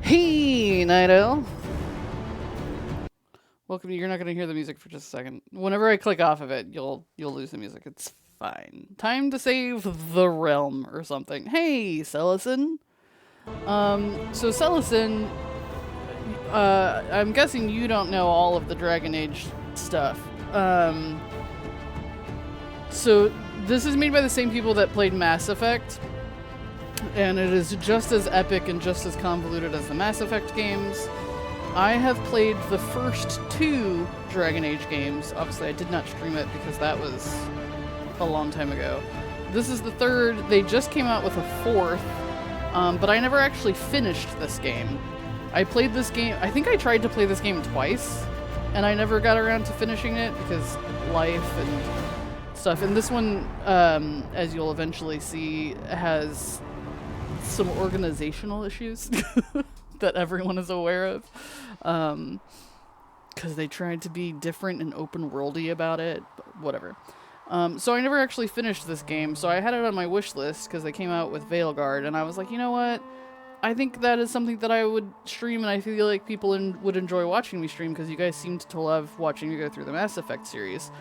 Hey, Night Owl. Welcome. You're not gonna hear the music for just a second. Whenever I click off of it, you'll lose the music. It's fine. Time to save the realm or something. Hey, Cellison. So Cellison, I'm guessing you don't know all of the Dragon Age stuff. So this is made by the same people that played Mass Effect, and it is just as epic and just as convoluted as the Mass Effect games. I have played the first two Dragon Age games. Obviously, I did not stream it because that was a long time ago. This is the third. They just came out with a fourth, but I never actually finished this game. I played this game, I think I tried to play this game twice, and I never got around to finishing it because life and stuff. And this one, as you'll eventually see, has some organizational issues that everyone is aware of. Because they tried to be different and open worldy about it, but whatever. So I never actually finished this game, so I had it on my wish list because they came out with Veilguard, and I was like, you know what? I think that is something that I would stream, and I feel like people would enjoy watching me stream because you guys seemed to love watching me go through the Mass Effect series.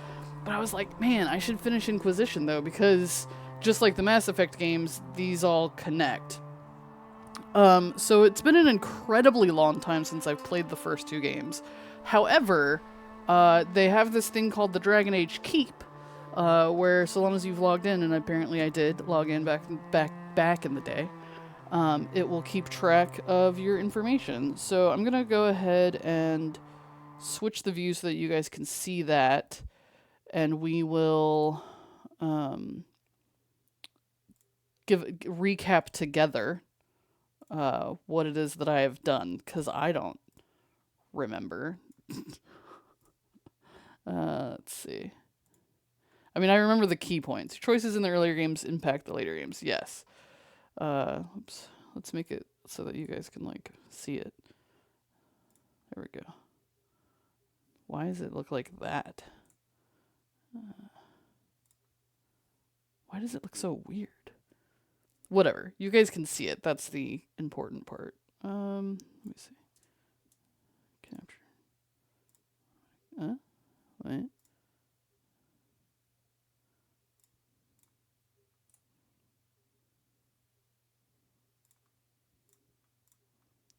But I was like, man, I should finish Inquisition though, because just like the Mass Effect games, these all connect. So it's been an incredibly long time since I've played the first two games. However, they have this thing called the Dragon Age Keep, where so long as you've logged in, and apparently I did log in back in the day, it will keep track of your information. So I'm gonna go ahead and switch the view so that you guys can see that, and we will recap together what it is that I have done, because I don't remember. Let's see. I mean, I remember the key points. Your choices in the earlier games impact the later games. Yes. Oops. Let's make it so that you guys can, like, see it. There we go. Why does it look like that? Why does it look so weird? Whatever. You guys can see it. That's the important part. Let me see. Capture. Wait.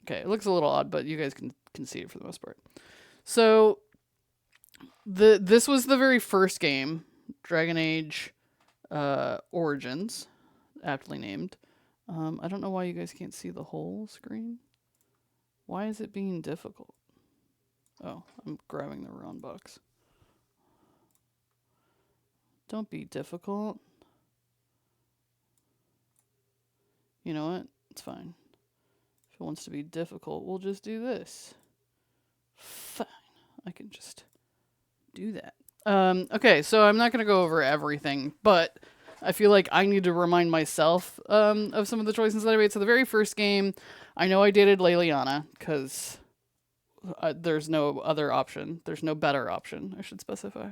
Okay, it looks a little odd, but you guys can see it for the most part. So, this was the very first game, Dragon Age Origins, aptly named. I don't know why you guys can't see the whole screen. Why is it being difficult? Oh, I'm grabbing the wrong box. Don't be difficult. You know what? It's fine. If it wants to be difficult, we'll just do this. Fine. I can just do that. Okay, so I'm not going to go over everything, but I feel like I need to remind myself of some of the choices that I made. So the very first game, I know I dated Leliana because there's no other option. There's no better option, I should specify.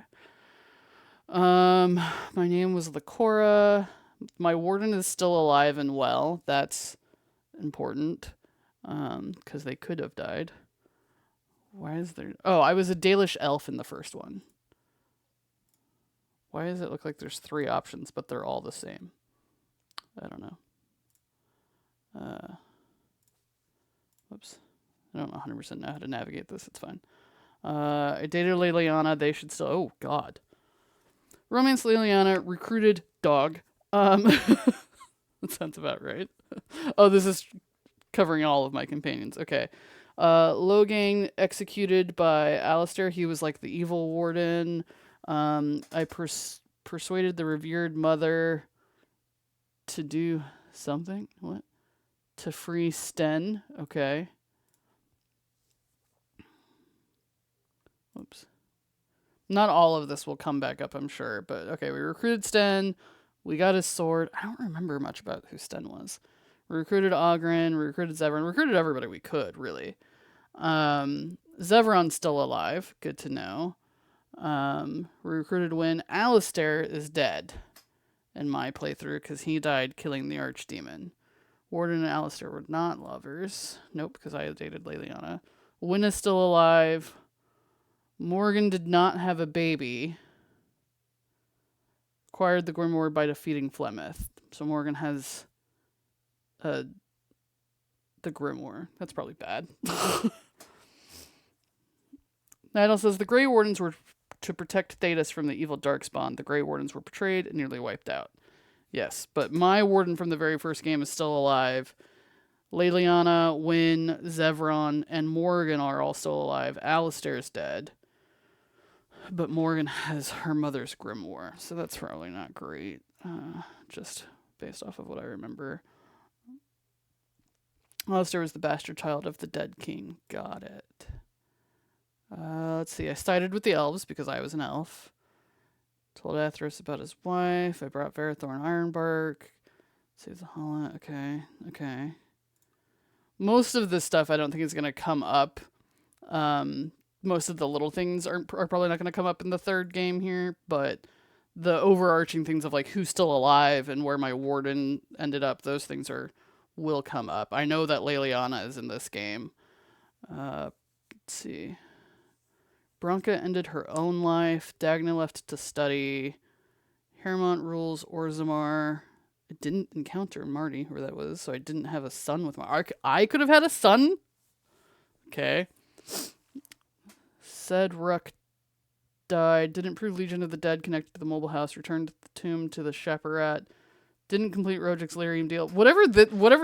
My name was Lakora. My warden is still alive and well. That's important because they could have died. Why is there... Oh, I was a Dalish elf in the first one. Why does it look like there's three options, but they're all the same? I don't know. Whoops. I don't 100% know how to navigate this. It's fine. I dated Leliana. They should still... Oh, God. Romance Leliana. Recruited dog. That sounds about right. Oh, this is covering all of my companions. Okay. Logang executed by Alistair. He was like the evil warden. I persuaded the revered mother to do something. What? To free Sten. Okay. Whoops. Not all of this will come back up, I'm sure. But okay, we recruited Sten. We got his sword. I don't remember much about who Sten was. We recruited Ogren. We recruited Zevran. We recruited everybody we could, really. Zevran's still alive. Good to know. We recruited Wynn. Alistair is dead in my playthrough because he died killing the archdemon. Warden and Alistair were not lovers. Nope, because I had dated Leliana. Wynn is still alive. Morgan did not have a baby. Acquired the Grimoire by defeating Flemeth. So Morgan has the Grimoire. That's probably bad. Nidal says the Grey Wardens were to protect Thetis from the evil Darkspawn. The Grey Wardens were betrayed and nearly wiped out. Yes, but my Warden from the very first game is still alive. Leliana, Wynn, Zevron, and Morgan are all still alive. Alistair's dead. But Morgan has her mother's grimoire, so that's probably not great. Just based off of what I remember. Alistair was the bastard child of the dead king. Got it. Let's see. I sided with the elves because I was an elf. Told Athros about his wife. I brought Verathorn Ironbark. Save the Holland. Okay. Most of this stuff I don't think is going to come up. Most of the little things are probably not going to come up in the third game here, but the overarching things of like who's still alive and where my warden ended up, those things will come up. I know that Leliana is in this game. Let's see. Bronca ended her own life. Dagna left to study. Hermont rules Orzammar. I didn't encounter Marty, whoever that was, so I didn't have a son with my... I could have had a son? Okay. Cedric died. Didn't prove Legion of the Dead connected to the mobile house. Returned the tomb to the Chaperat. Didn't complete Rojik's Lyrium deal. Whatever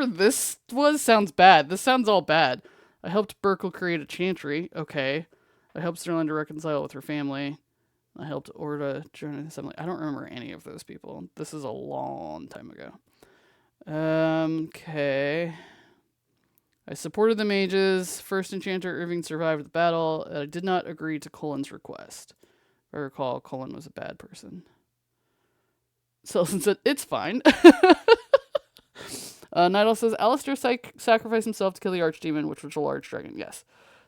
this was sounds bad. This sounds all bad. I helped Burkle create a chantry. Okay. I helped Sterling reconcile with her family. I helped Orda join an assembly. I don't remember any of those people. This is a long time ago. Okay. I supported the mages. First enchanter Irving survived the battle. I did not agree to Colin's request. If I recall, Colin was a bad person. Selson said, it's fine. Nidal says, Alistair sacrificed himself to kill the archdemon, which was a large dragon. Yes.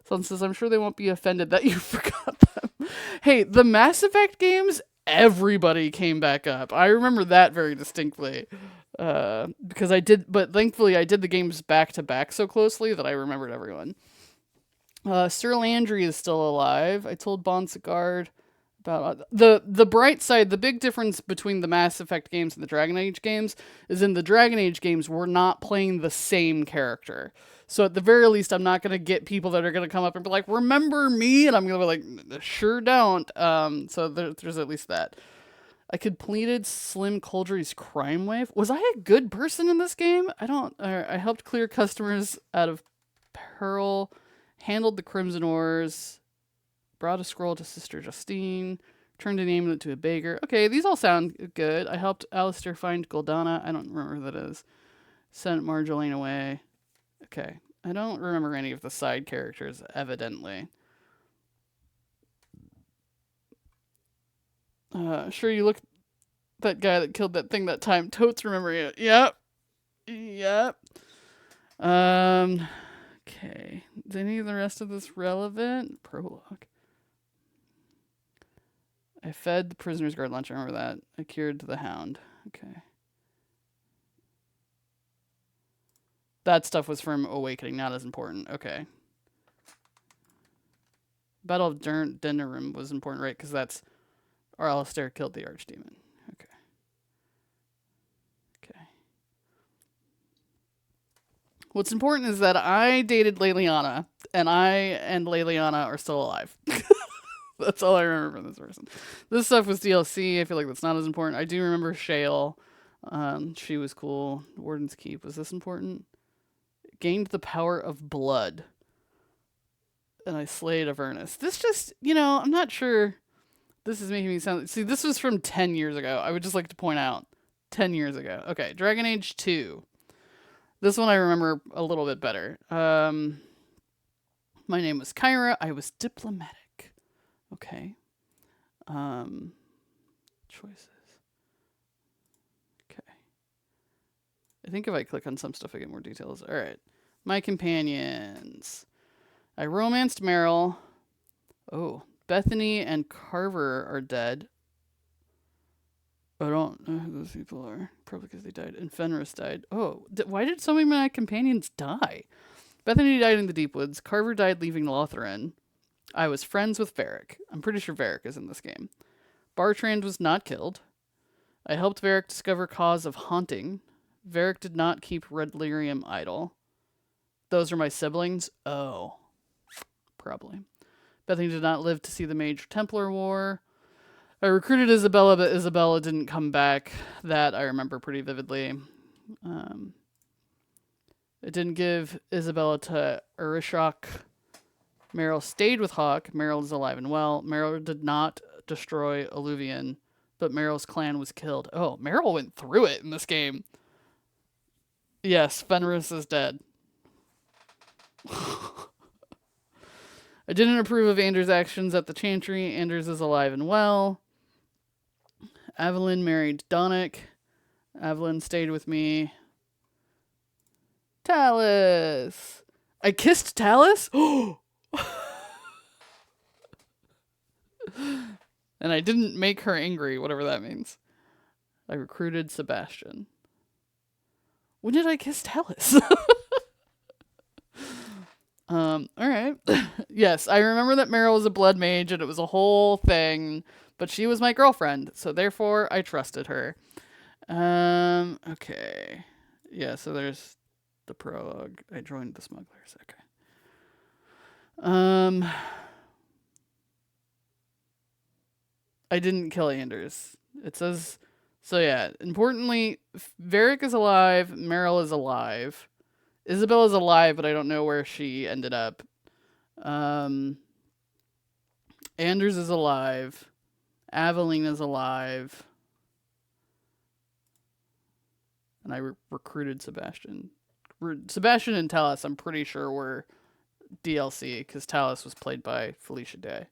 Selson says, I'm sure they won't be offended that you forgot them. Hey, the Mass Effect games, everybody came back up. I remember that very distinctly. Because I did, but thankfully I did the games back to back so closely that I remembered everyone. Sir Landry is still alive. I told Bon Sigard about the bright side. The big difference between the Mass Effect games and the Dragon Age games is in the Dragon Age games we're not playing the same character. So at the very least, I'm not going to get people that are going to come up and be like, remember me? And I'm going to be like, sure don't. So there's at least that. I completed Slim Coldry's crime wave. Was I a good person in this game? I helped clear customers out of peril, handled the Crimson Ores, brought a scroll to Sister Justine, turned an amulet to a beggar. Okay, these all sound good. I helped Alistair find Goldana. I don't remember who that is. Sent Marjolaine away. Okay, I don't remember any of the side characters, evidently. Sure you look that guy that killed that thing that time. Totes remember you. Yep. Okay. Is any of the rest of this relevant? Prologue. I fed the prisoner's guard lunch. I remember that. I cured the hound. Okay. That stuff was from Awakening, not as important. Okay. Battle of Denerim was important, right? Because that's... Or Alistair killed the archdemon. Okay. What's important is that I dated Leliana, and Leliana are still alive. That's all I remember from this person. This stuff was DLC. I feel like that's not as important. I do remember Shale. She was cool. Warden's Keep. Was this important? Gained the power of blood. And I slayed Avernus. This just, I'm not sure... This is making me sound... See, this was from 10 years ago. I would just like to point out. 10 years ago. Okay, Dragon Age 2. This one I remember a little bit better. My name was Kyra. I was diplomatic. Okay. Choices. Okay. I think if I click on some stuff, I get more details. All right. My companions. I romanced Meryl. Oh, Bethany and Carver are dead. I don't know who those people are. Probably because they died. And Fenris died. Oh, why did so many of my companions die? Bethany died in the Deep Woods. Carver died leaving Lothran. I was friends with Varric. I'm pretty sure Varric is in this game. Bartrand was not killed. I helped Varric discover cause of haunting. Varric did not keep Red Lyrium idle. Those are my siblings? Oh, probably. Bethany did not live to see the Mage Templar War. I recruited Isabella, but Isabella didn't come back. That I remember pretty vividly. It didn't give Isabella to Urishok. Meryl stayed with Hawk. Meryl is alive and well. Meryl did not destroy Alluvion, but Meryl's clan was killed. Oh, Meryl went through it in this game. Yes, Fenris is dead. I didn't approve of Anders' actions at the Chantry. Anders is alive and well. Evelyn married Donick. Evelyn stayed with me. Talus. I kissed Talus? And I didn't make her angry, whatever that means. I recruited Sebastian. When did I kiss Talus? Alright. Yes, I remember that Meryl was a blood mage and it was a whole thing, but she was my girlfriend, so therefore I trusted her. Okay. Yeah, so there's the prologue. I joined the smugglers. Okay. I didn't kill Anders. It says, so yeah, importantly, Varric is alive, Meryl is alive. Isabel is alive, but I don't know where she ended up. Anders is alive. Aveline is alive. And I recruited Sebastian. Sebastian and Talus, I'm pretty sure, were DLC, because Talus was played by Felicia Day.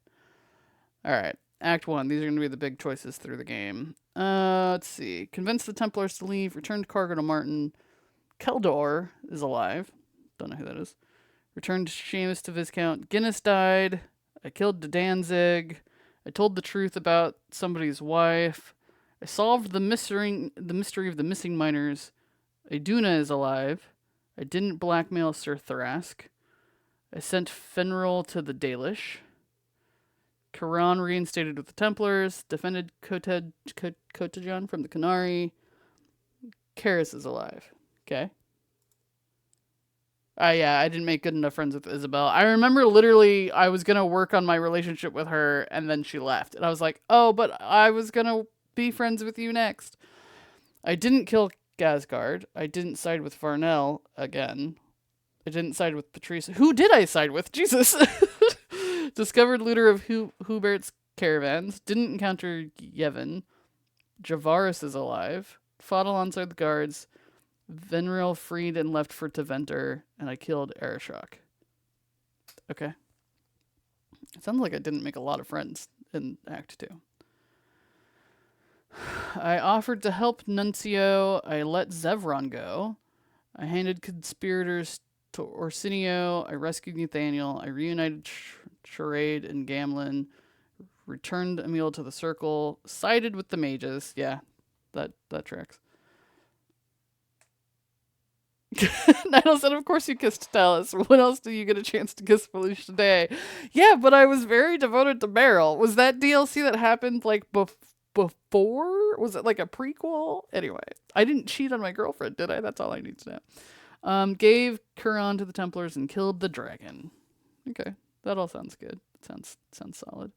Alright, Act 1. These are going to be the big choices through the game. Let's see. Convince the Templars to leave. Return cargo to Martin. Keldor is alive. Don't know who that is. Returned Seamus to Viscount. Guinness died. I killed Danzig. I told the truth about somebody's wife. I solved the mystery of the missing miners. Iduna is alive. I didn't blackmail Sir Thrask. I sent Fenrir to the Dalish. Karan reinstated with the Templars. Defended Kotajan from the Canary. Karis is alive. Okay. Yeah, I didn't make good enough friends with Isabel. I remember literally I was going to work on my relationship with her and then she left. And I was like, oh, but I was going to be friends with you next. I didn't kill Gasgard. I didn't side with Varnell again. I didn't side with Patrice. Who did I side with? Jesus. Discovered looter of Hubert's caravans. Didn't encounter Yevon. Javaris is alive. Fought alongside the guards. Venril freed and left for Teventer, and I killed Arishok. Okay. It sounds like I didn't make a lot of friends in Act 2. I offered to help Nuncio. I let Zevron go. I handed conspirators to Orsinio. I rescued Nathaniel. I reunited Charade and Gamlin. Returned Emil to the circle. Sided with the mages. Yeah, that tracks. Nidal said, of course you kissed Talus. When else do you get a chance to kiss Felicia today? Yeah, but I was very devoted to Meryl. Was that DLC that happened like before? Was it like a prequel? Anyway, I didn't cheat on my girlfriend, did I? That's all I need to know. Gave Kuran to the Templars and killed the dragon. Okay, that all sounds good. Sounds solid.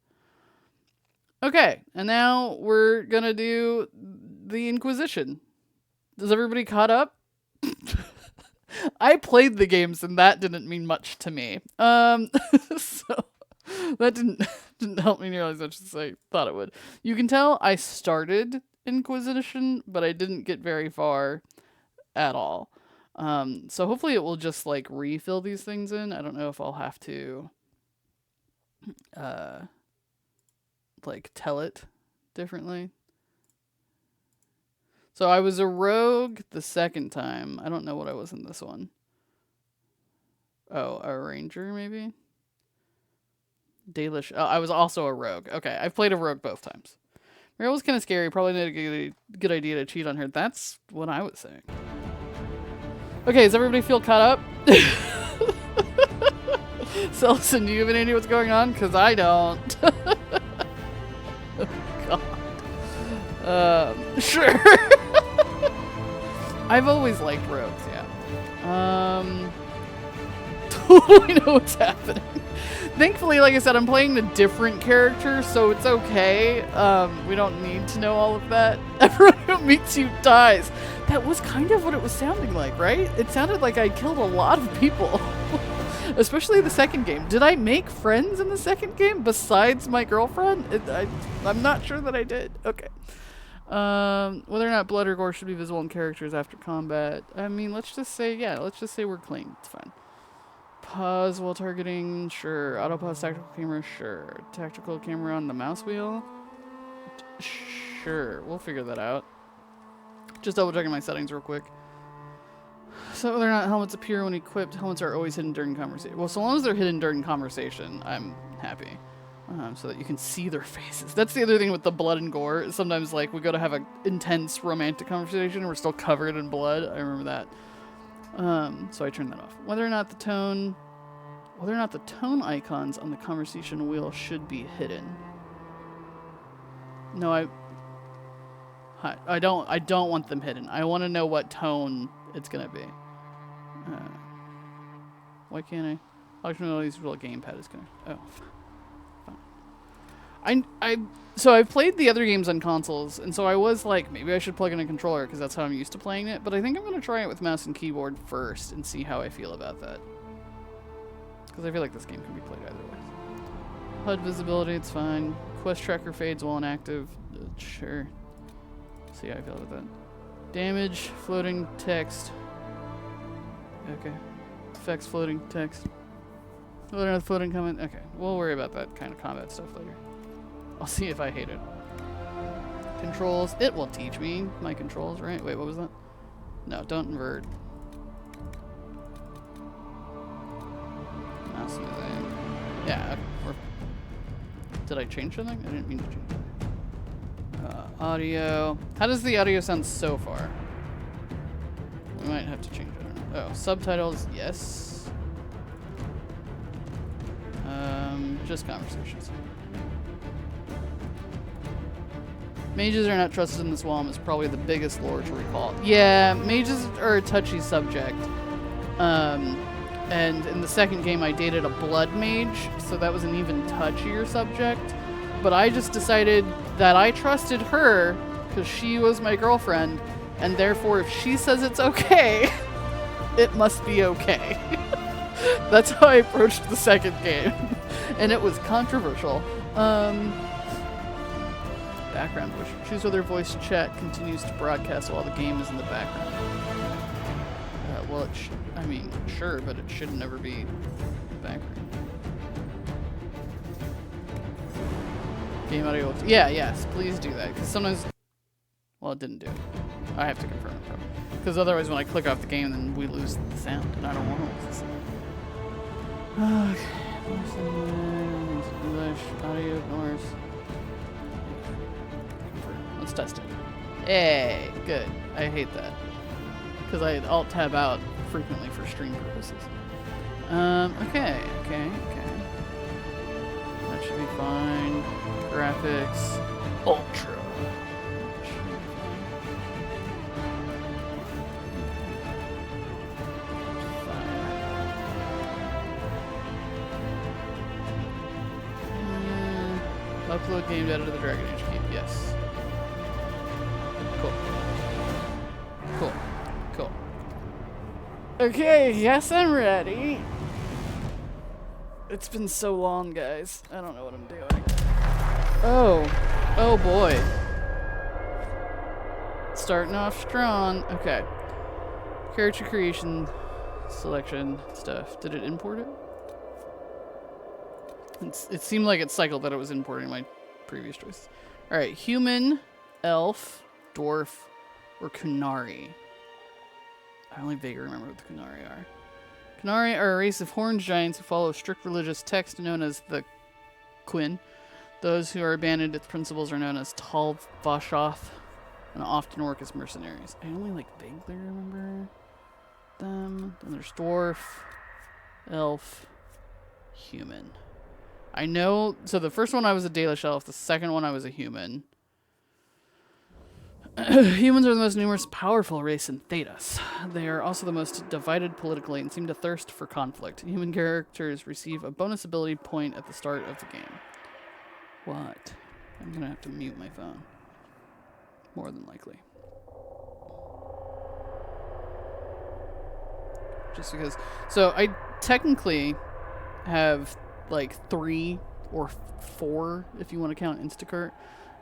Okay, and now we're gonna do the Inquisition. Is everybody caught up? I played the games and that didn't mean much to me. So that didn't help me nearly as much as I thought it would. You can tell I started Inquisition, but I didn't get very far at all. So hopefully it will just like refill these things in. I don't know if I'll have to like tell it differently. So I was a rogue the second time. I don't know what I was in this one. Oh, a ranger maybe? Dalish. Oh, I was also a rogue. Okay, I've played a rogue both times. Muriel was kind of scary. Probably not a good idea to cheat on her. That's what I was saying. Okay, does everybody feel caught up? Selson, do you have any idea what's going on? Because I don't. Oh, God. Sure. I've always liked rogues, yeah. Totally know what's happening. Thankfully, like I said, I'm playing a different character, so it's okay. We don't need to know all of that. Everyone who meets you dies. That was kind of what it was sounding like, right? It sounded like I killed a lot of people. Especially the second game. Did I make friends in the second game besides my girlfriend? I'm not sure that I did. Okay. Whether or not blood or gore should be visible in characters after combat. I mean, let's just say we're clean. It's fine. Pause while targeting, sure. Auto pause tactical camera, sure. Tactical camera on the mouse wheel, sure. We'll figure that out. Just double checking my settings real quick. So whether or not helmets appear when equipped, helmets are always hidden during conversation. Well, so long as they're hidden during conversation, I'm happy. So that you can see their faces. That's the other thing with the blood and gore. Sometimes, like, we go to have an intense romantic conversation and we're still covered in blood. I remember that. So I turned that off. Whether or not the tone icons on the conversation wheel should be hidden. No, I don't want them hidden. I want to know what tone it's gonna be. Why can't I? Functionality is real gamepad is gonna. Oh, fine. So I've played the other games on consoles, and so I was like, maybe I should plug in a controller because that's how I'm used to playing it. But I think I'm gonna try it with mouse and keyboard first and see how I feel about that. Because I feel like this game can be played either way. HUD visibility, it's fine. Quest tracker fades while inactive. Sure. See how I feel about that. Damage, floating text. Okay. Effects, floating text. Whether or not floating comment. Okay, we'll worry about that kind of combat stuff later. I'll see if I hate it. Controls. It will teach me my controls, right? Wait, what was that? No, don't invert. Mouse smoothing. Yeah. Did I change something? I didn't mean to change it. Audio. How does the audio sound so far? We might have to change it. Oh, subtitles. Yes. Just conversations. Mages are not trusted in this WOM is probably the biggest lore to recall. Yeah, mages are a touchy subject. And in the second game I dated a blood mage, so that was an even touchier subject. But I just decided that I trusted her because she was my girlfriend, and therefore if she says it's okay, it must be okay. That's how I approached the second game. And it was controversial. Background voice. Choose whether voice chat continues to broadcast while the game is in the background. Well, I mean, sure, but it should never be in the background. Game audio. Yeah, yes, please do that. Because sometimes. Well, it didn't do it. I have to confirm it, probably. Because otherwise, when I click off the game, then we lose the sound, and I don't want to lose the sound. Okay. English, audio, Norse. Let's test it. Hey, good. I hate that. Because I alt-tab out frequently for stream purposes. Okay. That should be fine. Graphics. Ultra. Upload game data to the Dragon Age game. Yes. Cool. Okay, yes, I'm ready. It's been so long, guys. I don't know what I'm doing. Oh boy. Starting off strong. Okay. Character creation, selection stuff. Did it import it? It seemed like it cycled that it was importing my previous choice. Alright, human, elf, dwarf, or Kunari. I only vaguely remember what the Kunari are. Kunari are a race of horned giants who follow strict religious text known as the Quinn. Those who are abandoned its principles are known as Talvashoth and often work as mercenaries. I only like vaguely remember them. Then there's dwarf, elf, human. I know, so the first one I was a Dalish elf, the second one I was a human. Humans are the most numerous, powerful race in Thedas. They are also the most divided politically and seem to thirst for conflict. Human characters receive a bonus ability point at the start of the game. What? I'm gonna have to mute my phone. More than likely. Just because. So I technically have like 3 or 4, if you want to count Instacart,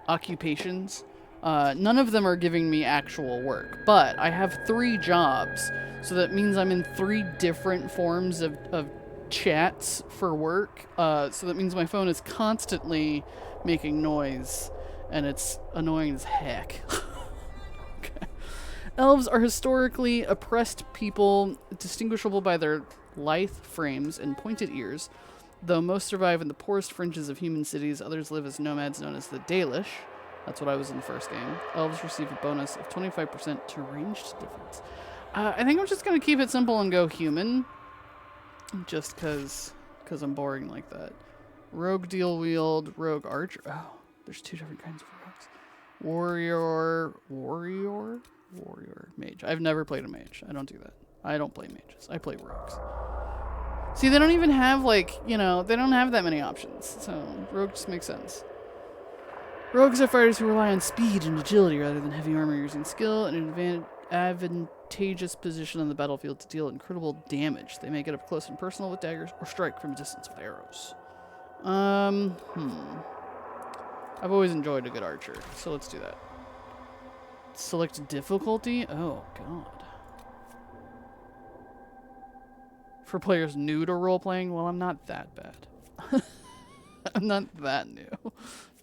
occupations. None of them are giving me actual work, but I have 3 jobs, so that means I'm in 3 different forms of chats for work. So that means my phone is constantly making noise, and it's annoying as heck. Okay. Elves are historically oppressed people, distinguishable by their lithe frames and pointed ears. Though most survive in the poorest fringes of human cities, others live as nomads known as the Dalish. That's what I was in the first game. Elves receive a bonus of 25% to ranged defense. I think I'm just going to keep it simple and go human. Just because I'm boring like that. Rogue deal wield, rogue archer. Oh, there's 2 different kinds of rogues. Warrior, mage. I've never played a mage. I don't do that. I don't play mages. I play rogues. See, they don't even have, like, you know, they don't have that many options. So, rogue just makes sense. Rogues are fighters who rely on speed and agility rather than heavy armor, using skill and an advantageous position on the battlefield to deal incredible damage. They may get up close and personal with daggers or strike from a distance with arrows. I've always enjoyed a good archer, so let's do that. Select difficulty? Oh, God. For players new to role-playing, well, I'm not that bad. I'm not that new.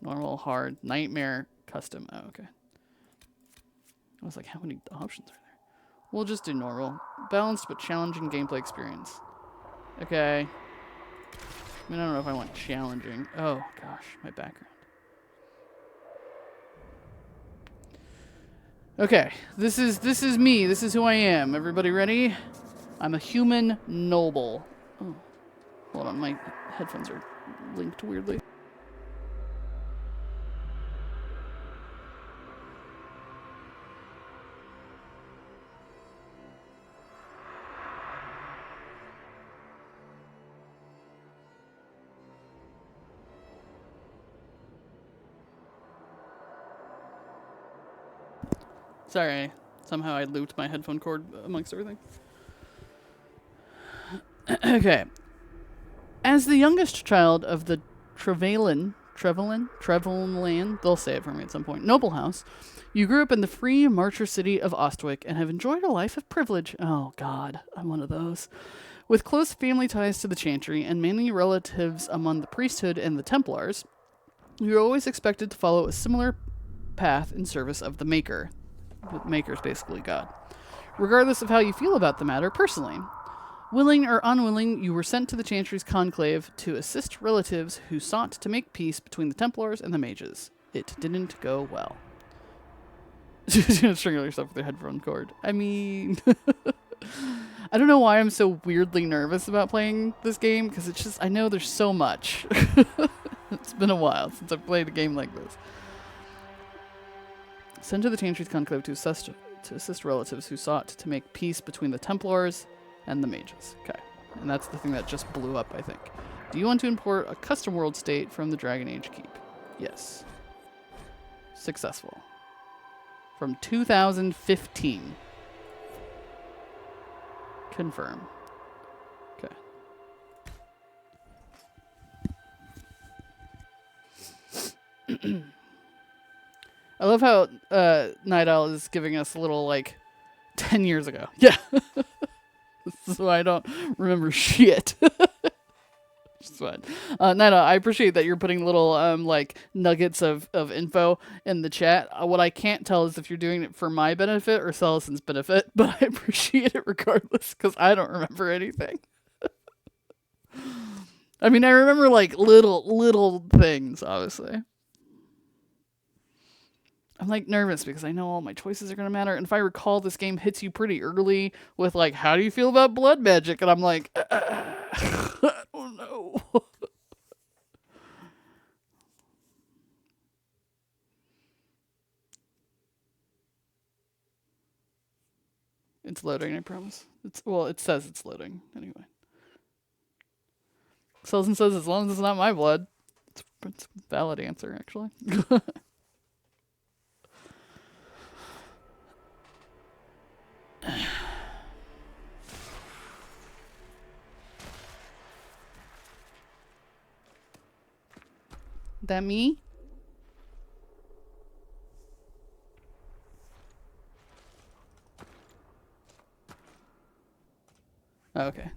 Normal, hard, nightmare, custom. Oh, okay. I was like, how many options are there? We'll just do normal. Balanced but challenging gameplay experience. Okay. I mean, I don't know if I want challenging. Oh, gosh, my background. Okay, this is me. This is who I am. Everybody ready? I'm a human noble. Oh, hold on, my headphones are linked weirdly. Sorry, somehow I looped my headphone cord amongst everything. Okay. As the youngest child of the Trevelyan, they'll say it for me at some point, noble house, you grew up in the free marcher city of Ostwick and have enjoyed a life of privilege. Oh, God, I'm one of those. With close family ties to the Chantry and many relatives among the priesthood and the Templars, you're always expected to follow a similar path in service of the Maker. The Maker's basically God. Regardless of how you feel about the matter personally. Willing or unwilling, you were sent to the Chantry's conclave to assist relatives who sought to make peace between the Templars and the mages. It didn't go well. Strangle yourself with your headphone cord. I mean... I don't know why I'm so weirdly nervous about playing this game, because it's just, I know there's so much. It's been a while since I've played a game like this. Sent to the Chantry's conclave to assist relatives who sought to make peace between the Templars and the mages. Okay. And that's the thing that just blew up, I think. Do you want to import a custom world state from the Dragon Age Keep? Yes. Successful. From 2015. Confirm. Okay. I love how Night Owl is giving us a little, like, 10 years ago. Yeah. This is why I don't remember shit. Just fine. Night Owl, I appreciate that you're putting little, like, nuggets of info in the chat. What I can't tell is if you're doing it for my benefit or Celison's benefit, but I appreciate it regardless, because I don't remember anything. I mean, I remember like little things, obviously. I'm like nervous because I know all my choices are going to matter. And if I recall, this game hits you pretty early with like, how do you feel about blood magic? And I'm like, I don't know. It's loading, I promise. Well, it says it's loading anyway. Selson says as long as it's not my blood. It's a valid answer, actually. That me? Oh, okay.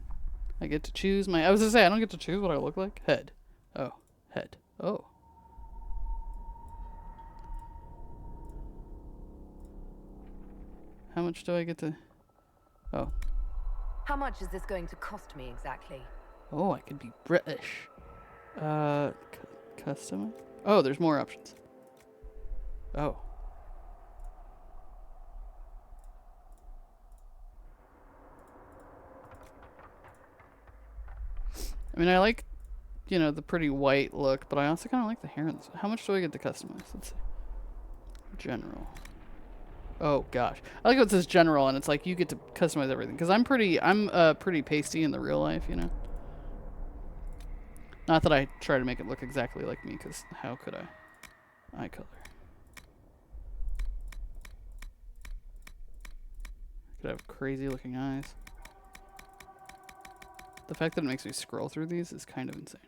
I get to choose my... I was gonna say, I don't get to choose what I look like. Head. Oh. Head. Oh. How much do I get to... Oh. How much is this going to cost me exactly? Oh, I could be British. Custom? Oh, there's more options. Oh. I mean, I like, you know, the pretty white look, but I also kind of like the hair in this. How much do I get to customize? Let's see. General. Oh gosh, I like how it says general, and it's like you get to customize everything. Because I'm pretty pasty in the real life, you know. Not that I try to make it look exactly like me, because how could I? Eye color. Could have crazy looking eyes. The fact that it makes me scroll through these is kind of insane.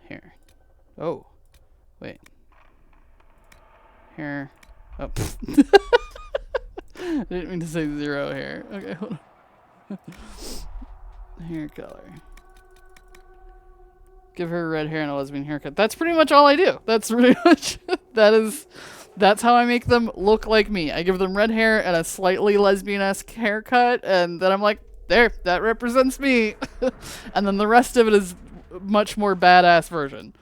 Hair. Oh. Wait. Hair. Oh. I didn't mean to say 0 hair. Okay, hold on. Hair color. Give her red hair and a lesbian haircut. That's pretty much all I do. That's pretty much... That's how I make them look like me. I give them red hair and a slightly lesbian-esque haircut, and then I'm like, there, that represents me. And then the rest of it is much more badass version.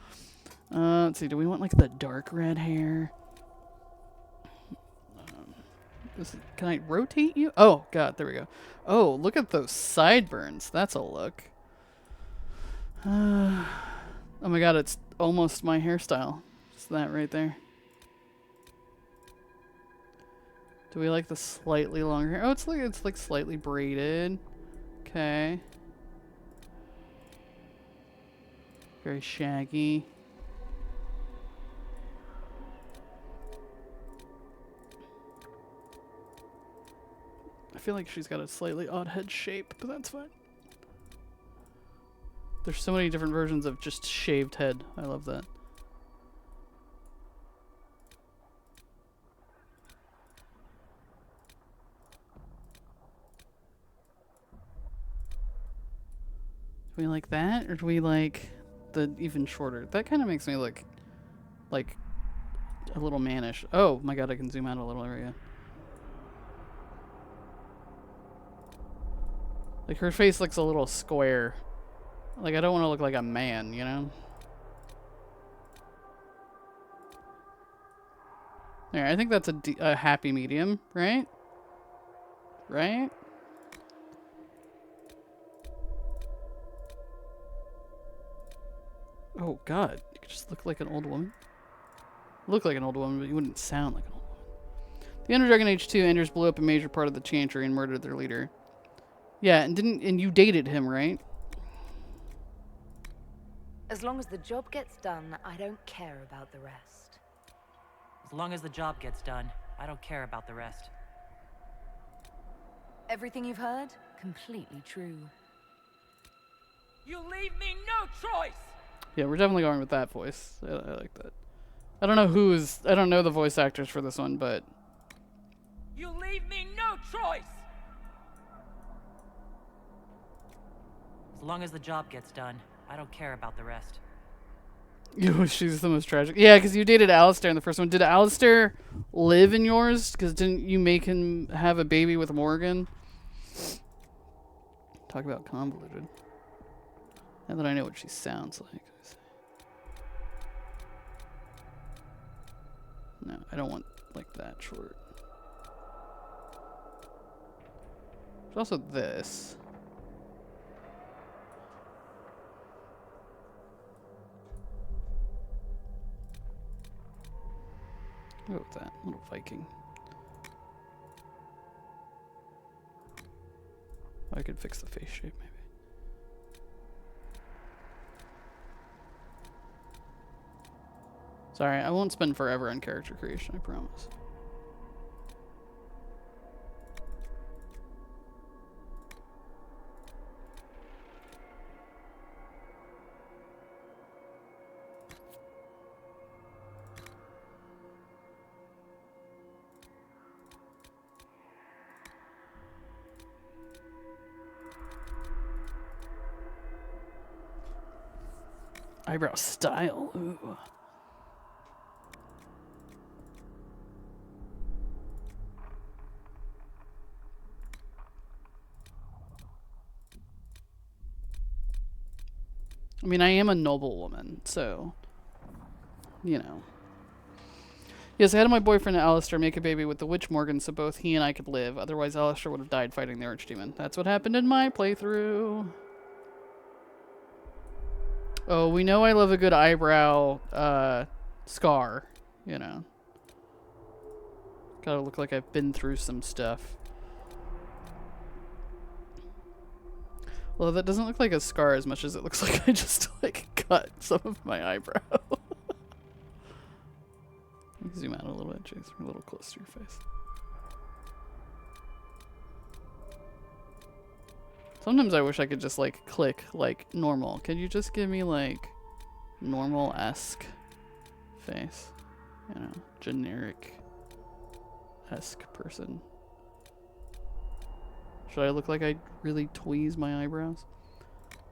Let's see, do we want like the dark red hair? Can I rotate you? Oh, God, there we go. Oh, look at those sideburns. That's a look. Oh my God, it's almost my hairstyle. It's that right there. Do we like the slightly longer hair? Oh, it's like slightly braided. Okay. Very shaggy. I feel like she's got a slightly odd head shape, but that's fine. There's so many different versions of just shaved head. I love that. Do we like that, or do we like the even shorter? That kind of makes me look like a little mannish. Oh my God, I can zoom out a little area. Like her face looks a little square. Like I don't want to look like a man, you know? There, I think that's a happy medium, right? Right? Oh God, you could just look like an old woman. Look like an old woman, but you wouldn't sound like an old woman. The end of Dragon Age 2, Anders blew up a major part of the Chantry and murdered their leader. Yeah, and you dated him, right? As long as the job gets done, I don't care about the rest. As long as the job gets done, I don't care about the rest. Everything you've heard? Completely true. You leave me no choice! Yeah, we're definitely going with that voice. I like that. I don't know the voice actors for this one, but... You leave me no choice! As long as the job gets done, I don't care about the rest. She's the most tragic. Yeah, because you dated Alistair in the first one. Did Alistair live in yours? Because didn't you make him have a baby with Morgan? Talk about convoluted. Now that I know what she sounds like. No, I don't want like that short. There's also this. Go with that little Viking. I could fix the face shape maybe. Sorry, I won't spend forever on character creation, I promise. Eyebrow style. Ooh. I mean, I am a noble woman, so, you know. Yes, I had my boyfriend Alistair make a baby with the witch Morgan so both he and I could live. Otherwise, Alistair would have died fighting the archdemon. That's what happened in my playthrough. Oh, we know I love a good eyebrow scar, you know. Gotta look like I've been through some stuff. Well, that doesn't look like a scar as much as it looks like I just, like, cut some of my eyebrow. Zoom out a little bit, Chase. We're a little close to your face. Sometimes I wish I could just, like, click, like, normal. Can you just give me, like, normal-esque face? You know, generic-esque person. Should I look like I really tweeze my eyebrows?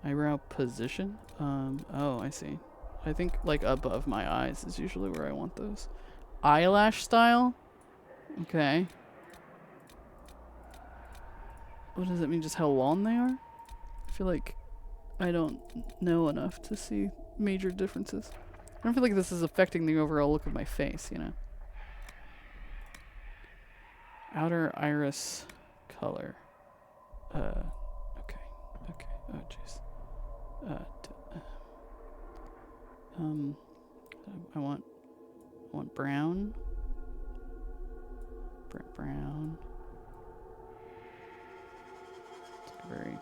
Eyebrow position? Oh, I see. I think, like, above my eyes is usually where I want those. Eyelash style? Okay. What does that mean? Just how long they are? I feel like I don't know enough to see major differences. I don't feel like this is affecting the overall look of my face, you know? Outer iris color. Okay. Okay. Oh, jeez. I want brown. Brown. It's like very...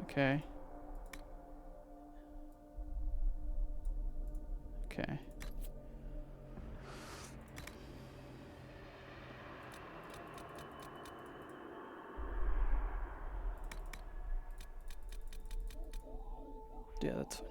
Okay. Okay. Yeah, that's fine.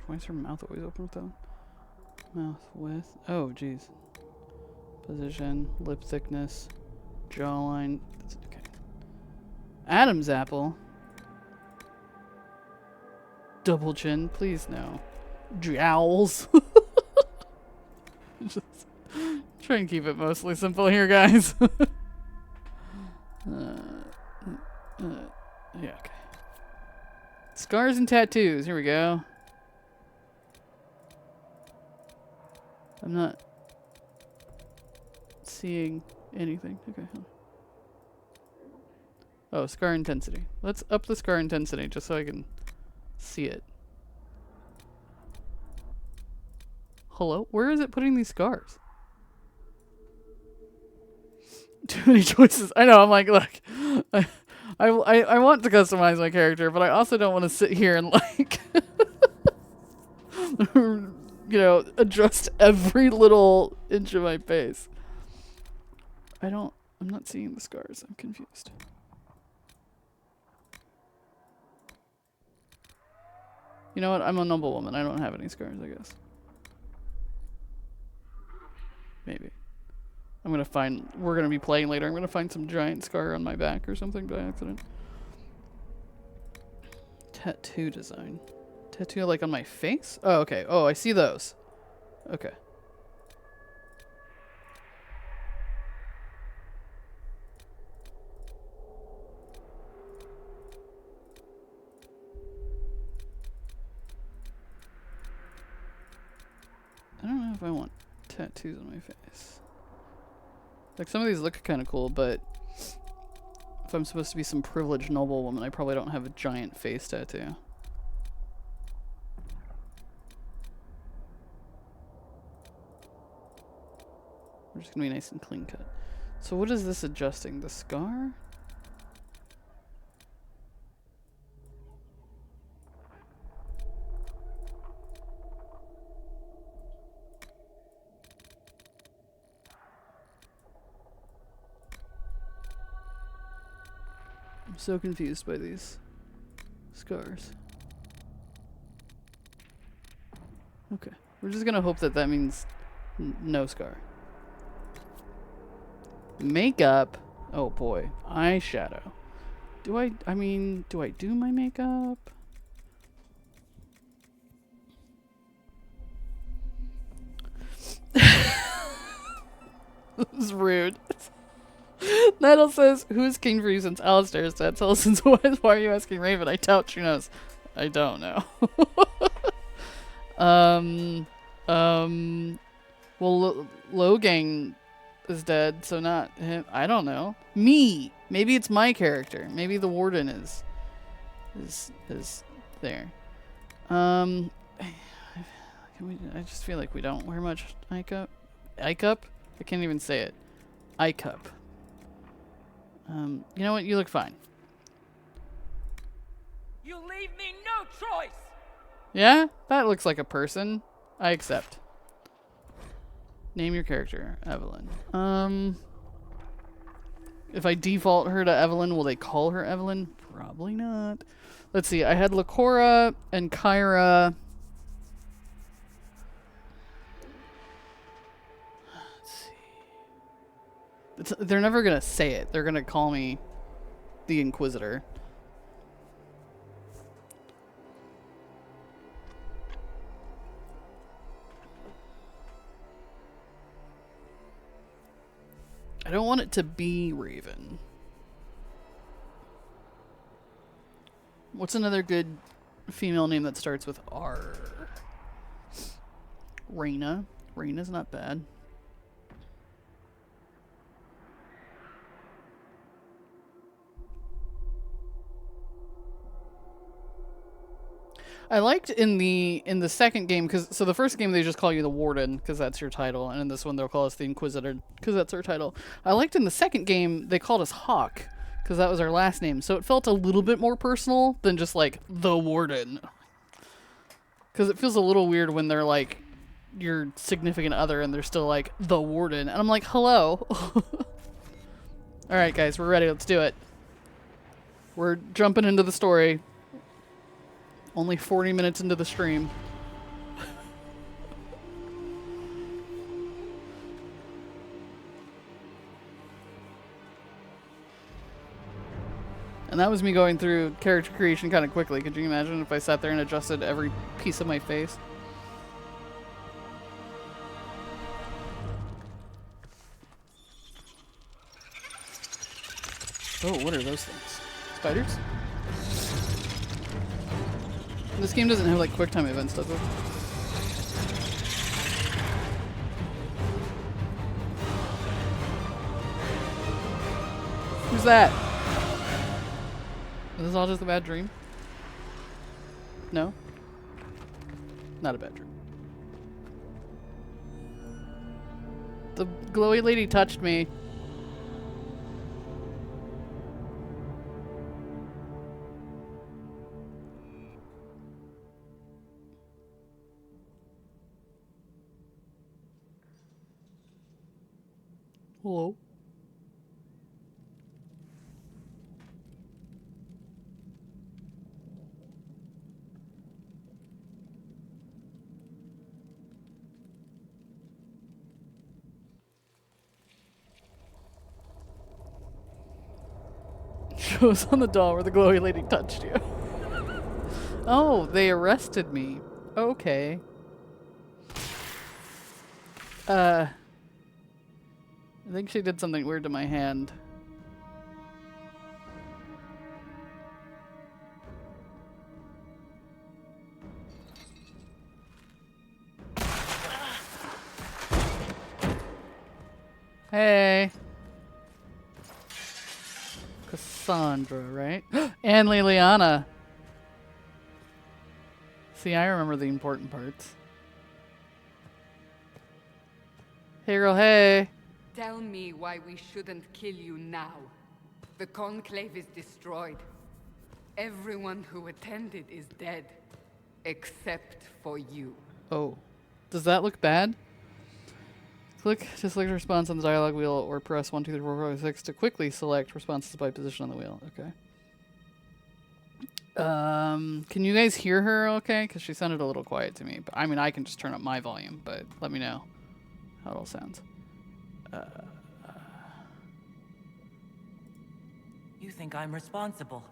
Why is her mouth always open with that? Mouth width. Oh, jeez. Position, lip thickness, jawline. Okay. Adam's apple. Double chin, please no. Jowls. Just try and keep it mostly simple here, guys. Yeah, okay. Scars and tattoos. Here we go. I'm not seeing anything. Okay. Oh, scar intensity. Let's up the scar intensity just so I can see it. Hello? Where is it putting these scars? Too many choices. I know, I'm like, look. I want to customize my character, but I also don't want to sit here and like you know, adjust every little inch of my face. I'm not seeing the scars. I'm confused. You know what? I'm a noble woman. I don't have any scars, I guess. Maybe. We're gonna be playing later. I'm gonna find some giant scar on my back or something by accident. Tattoo design. Tattoo like on my face? Oh, okay. Oh, I see those. Okay. I don't know if I want tattoos on my face. Like, some of these look kind of cool, but if I'm supposed to be some privileged noble woman, I probably don't have a giant face tattoo. We're just gonna be nice and clean cut. So what is this adjusting? The scar? I'm so confused by these scars. Okay. We're just gonna hope that that means no scar. Makeup? Oh boy. Eyeshadow. Do I do my makeup? This is rude. Nettle says, who's king for you since Alistair is dead? Tell us since why are you asking Raven? I doubt she knows. I don't know. Well, Logang is dead, so not him. I don't know. Me! Maybe it's my character. Maybe the warden is there. I just feel like we don't wear much eye cup. Eye cup? I can't even say it. Eye cup. You know what? You look fine. You leave me no choice! Yeah? That looks like a person. I accept. Name your character. Evelyn. If I default her to Evelyn, will they call her Evelyn? Probably not. Let's see. I had Lakora and Kyra. Let's see. They're never going to say it. They're going to call me the Inquisitor. I don't want it to be Raven. What's another good female name that starts with R? Reyna. Reyna's not bad. I liked in the second game, so the first game they just call you the Warden because that's your title, and in this one they'll call us the Inquisitor because that's our title. I liked in the second game they called us Hawk because that was our last name, so it felt a little bit more personal than just like the Warden. Because it feels a little weird when they're like your significant other and they're still like the Warden, and I'm like, hello. All right, guys, we're ready. Let's do it. We're jumping into the story. Only 40 minutes into the stream. And that was me going through character creation kind of quickly. Could you imagine if I sat there and adjusted every piece of my face? Oh, what are those things? Spiders? This game doesn't have like quick time events, does it? Who's that? Is this all just a bad dream? No? Not a bad dream. The glowy lady touched me. Hello? was on the doll where the glowy lady touched you. Oh, they arrested me. Okay. I think she did something weird to my hand. Hey. Cassandra, right? And Liliana. See, I remember the important parts. Hey girl, hey. Tell me why we shouldn't kill you now. The Conclave is destroyed. Everyone who attended is dead. Except for you. Oh. Does that look bad? Click to select a response on the dialogue wheel or press 1, 2, 3, 4, 5, 6 to quickly select responses by position on the wheel. Okay. Can you guys hear her okay? Because she sounded a little quiet to me. But I mean, I can just turn up my volume, but let me know how it all sounds. You think I'm responsible?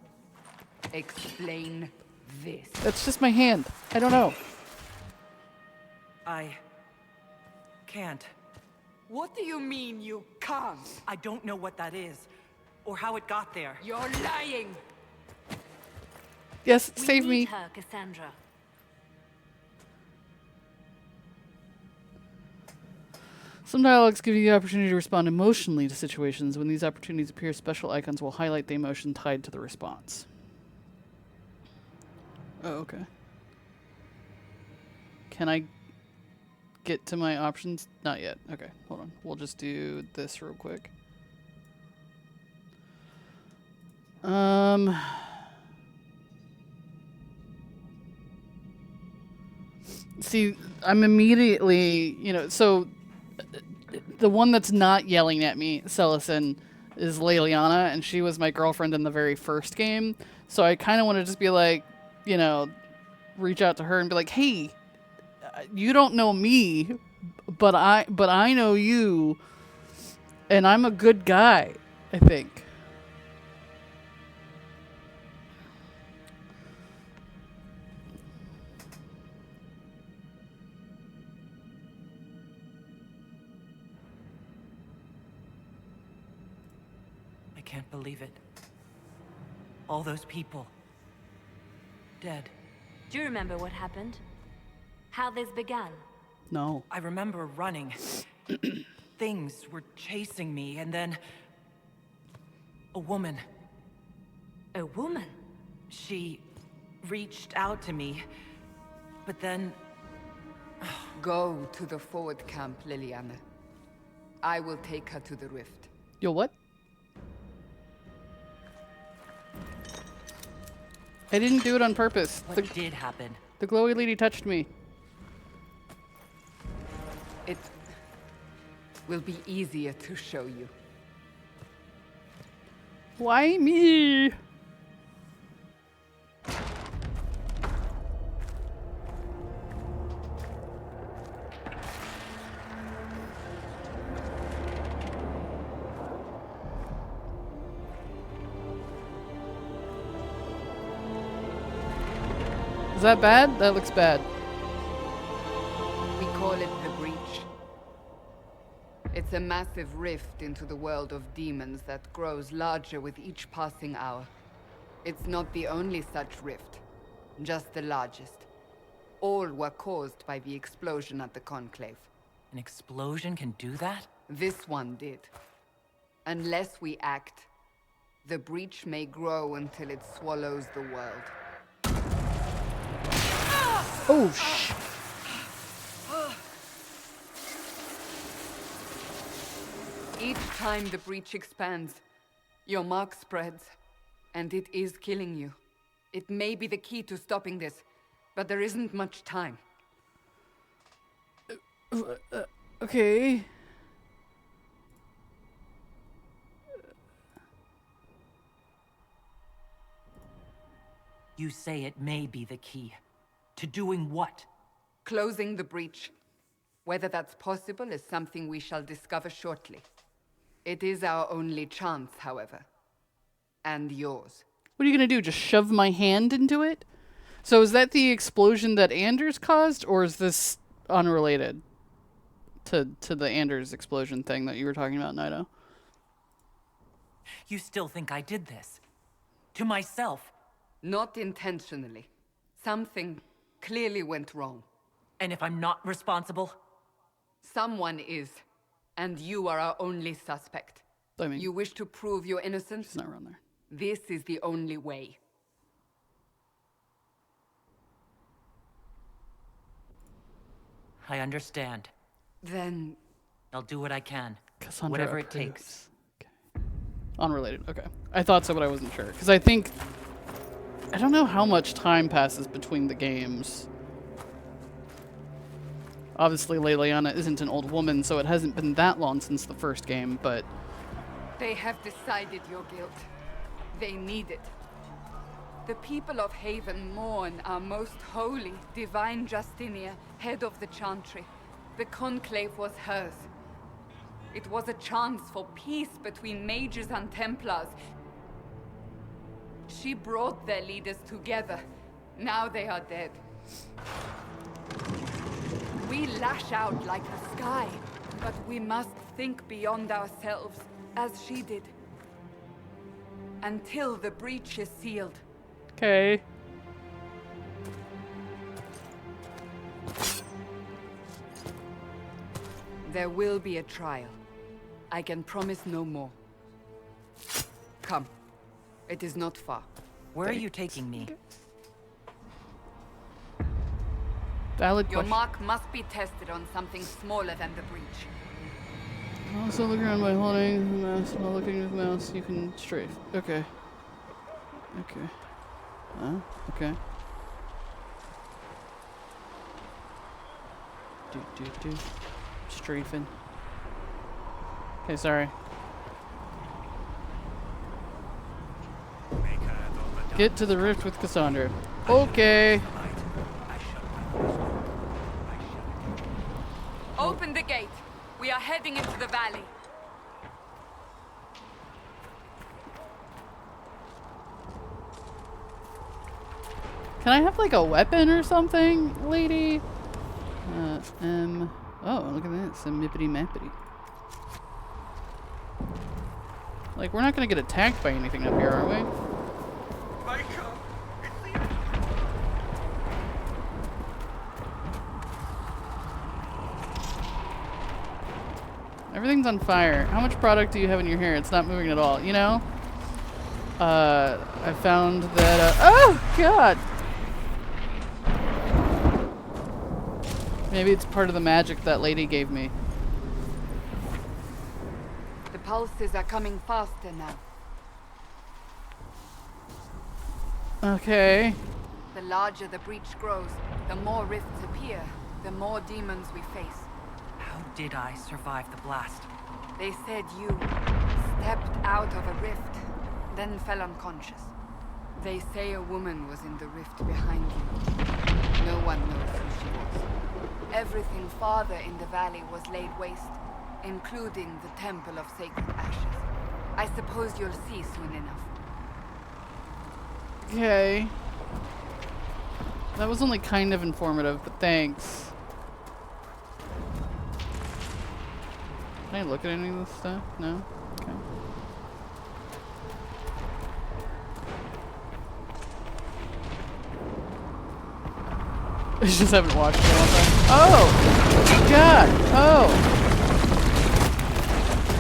Explain this. That's just my hand. I don't know. I can't. What do you mean you can't? I don't know what that is, or how it got there. You're lying! Yes, save me. her, Cassandra. Some dialogues give you the opportunity to respond emotionally to situations. When these opportunities appear, special icons will highlight the emotion tied to the response. Oh, okay. Can I get to my options? Not yet. Okay, hold on. We'll just do this real quick. See, I'm immediately, so the one that's not yelling at me, Celestin, is Liliana, and she was my girlfriend in the very first game. So I kind of want to just be like, reach out to her and be like, hey, you don't know me, but I know you, and I'm a good guy, I think. I can't believe it. All those people. Dead. Do you remember what happened? How this began? No. I remember running. Things were chasing me, and then... a woman. A woman? She reached out to me, but then... Go to the forward camp, Liliana. I will take her to the rift. Yo, what? I didn't do it on purpose. What did happen? The glowy lady touched me. It will be easier to show you. Why me? Is that bad? That looks bad. We call it the Breach. It's a massive rift into the world of demons that grows larger with each passing hour. It's not the only such rift, just the largest. All were caused by the explosion at the Conclave. An explosion can do that? This one did. Unless we act, the Breach may grow until it swallows the world. Oh, shh. Each time the Breach expands, your mark spreads, and it is killing you. It may be the key to stopping this, but there isn't much time. Okay. You say it may be the key. To doing what? Closing the Breach. Whether that's possible is something we shall discover shortly. It is our only chance, however. And yours. What are you gonna do? Just shove my hand into it? So is that the explosion that Anders caused, or is this unrelated to the Anders explosion thing that you were talking about, Naito? You still think I did this? To myself? Not intentionally. Something clearly went wrong. And if I'm not responsible? Someone is. And you are our only suspect. I mean, You wish to prove your innocence? it's not around there. This is the only way. I understand. Then I'll do what I can. Cassandra Whatever it approves. takes. Okay. Unrelated. Okay. I thought so, but I wasn't sure. Because I think... I don't know how much time passes between the games. Obviously, Leliana isn't an old woman, so it hasn't been that long since the first game, but... they have decided your guilt. They need it. The people of Haven mourn our most holy, divine Justinia, head of the Chantry. The conclave was hers. It was a chance for peace between mages and Templars. She brought their leaders together. Now they are dead. We lash out like the sky, but we must think beyond ourselves, as she did. Until the breach is sealed. Okay. There will be a trial. I can promise no more. Come. It is not far. Where are you taking me? Valid Your question. mark must be tested on something smaller than the breach. Also look around by holding the mouse. While looking at the mouse, you can strafe. Okay. Okay. Okay. Do. Strafing. Okay, sorry. Get to the rift with Cassandra. Okay. Open the gate. We are heading into the valley. Can I have like a weapon or something, lady? Oh, look at that. Some mippity mappity. Like, we're not gonna get attacked by anything up here, are we? Everything's on fire. How much product do you have in your hair? It's not moving at all. You know? I found that, oh, God! Maybe it's part of the magic that lady gave me. The pulses are coming faster now. Okay. The larger the breach grows, the more rifts appear, the more demons we face. How did I survive the blast? They said you stepped out of a rift, then fell unconscious. They say a woman was in the rift behind you. No one knows who she was. Everything farther in the valley was laid waste, including the Temple of Sacred Ashes. I suppose you'll see soon enough. Okay. That was only kind of informative, but thanks. Can I look at any of this stuff? No? Okay. I just haven't watched it all the time. Oh! God! Oh!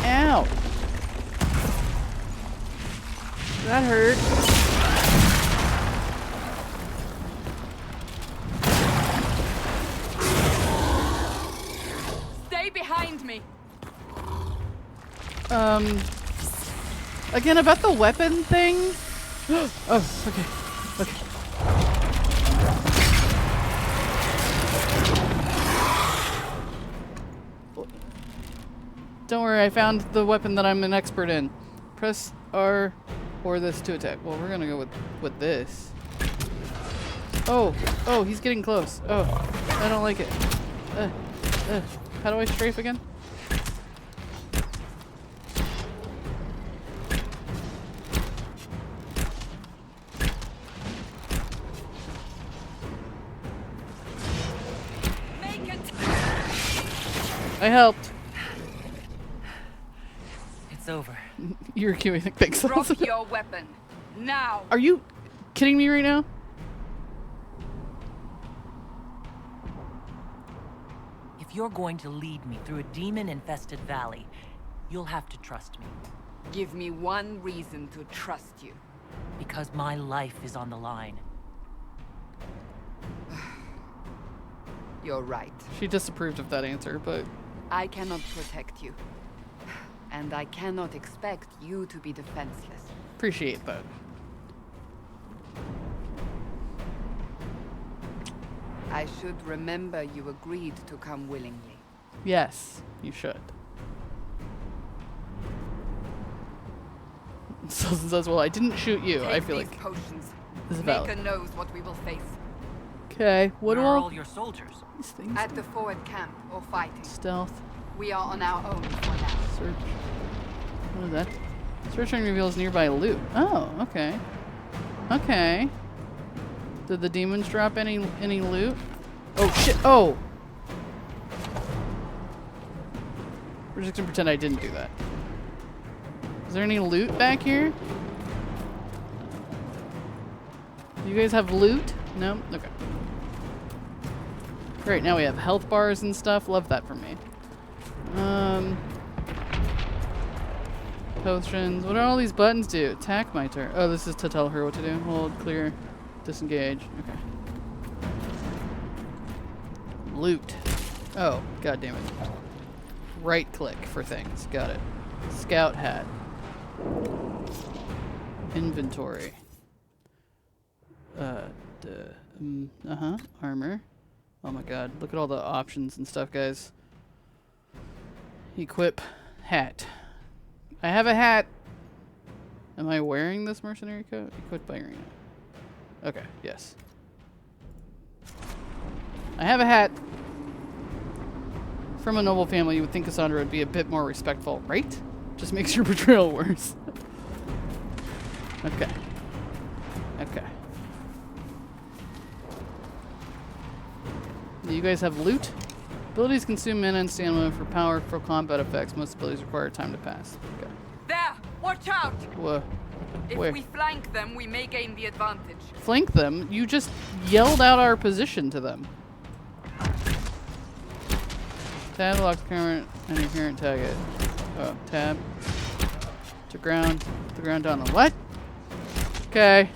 Ow! That hurt. Stay behind me! Again, about the weapon thing? Oh, okay. Okay. Don't worry, I found the weapon that I'm an expert in. Press R or this to attack. Well, we're gonna go with this. Oh, oh, he's getting close. Oh, I don't like it. How do I strafe again? I helped. It's over. You're queuing. Thanks. Drop your weapon. Now! Are you kidding me right now? If you're going to lead me through a demon-infested valley, you'll have to trust me. Give me one reason to trust you. Because my life is on the line. You're right. She disapproved of that answer, but I cannot protect you. And I cannot expect you to be defenseless. appreciate that. I should remember you agreed to come willingly. Yes, you should. So says, well, I didn't shoot you. I Take feel these like potions. this is Maker valid. knows what we will face. Okay, what do Where are all all your soldiers? these things? At the forward camp or fighting. Stealth, We are on our own for now. search. What is that? Searching reveals nearby loot. Oh, okay. Okay. Did the demons drop any loot? Oh shit! Oh. We're just gonna pretend I didn't do that. Is there any loot back here? Do you guys have loot? No? Okay. Great, now we have health bars and stuff. Love that for me. Potions. What do all these buttons do? Attack my turn. Oh, this is to tell her what to do. Hold, clear, disengage. Okay. Loot. Oh, god damn it. Right click for things. Got it. Scout hat. Inventory. Armor. Oh my god. Look at all the options and stuff, guys. Equip. Hat. I have a hat. Am I wearing this mercenary coat? Equipped by arena. Okay, yes. I have a hat. From a noble family, you would think Cassandra would be a bit more respectful, right? Just makes your portrayal worse. Okay. Okay. Do you guys have loot? Abilities consume mana and stamina for powerful combat effects. Most abilities require time to pass. Okay. There! Watch out! Whoa. If Where? we flank them, we may gain the advantage. Flank them? You just yelled out our position to them. Tab locks current and inherent target. Oh, tab. To ground. To ground down the what? Okay.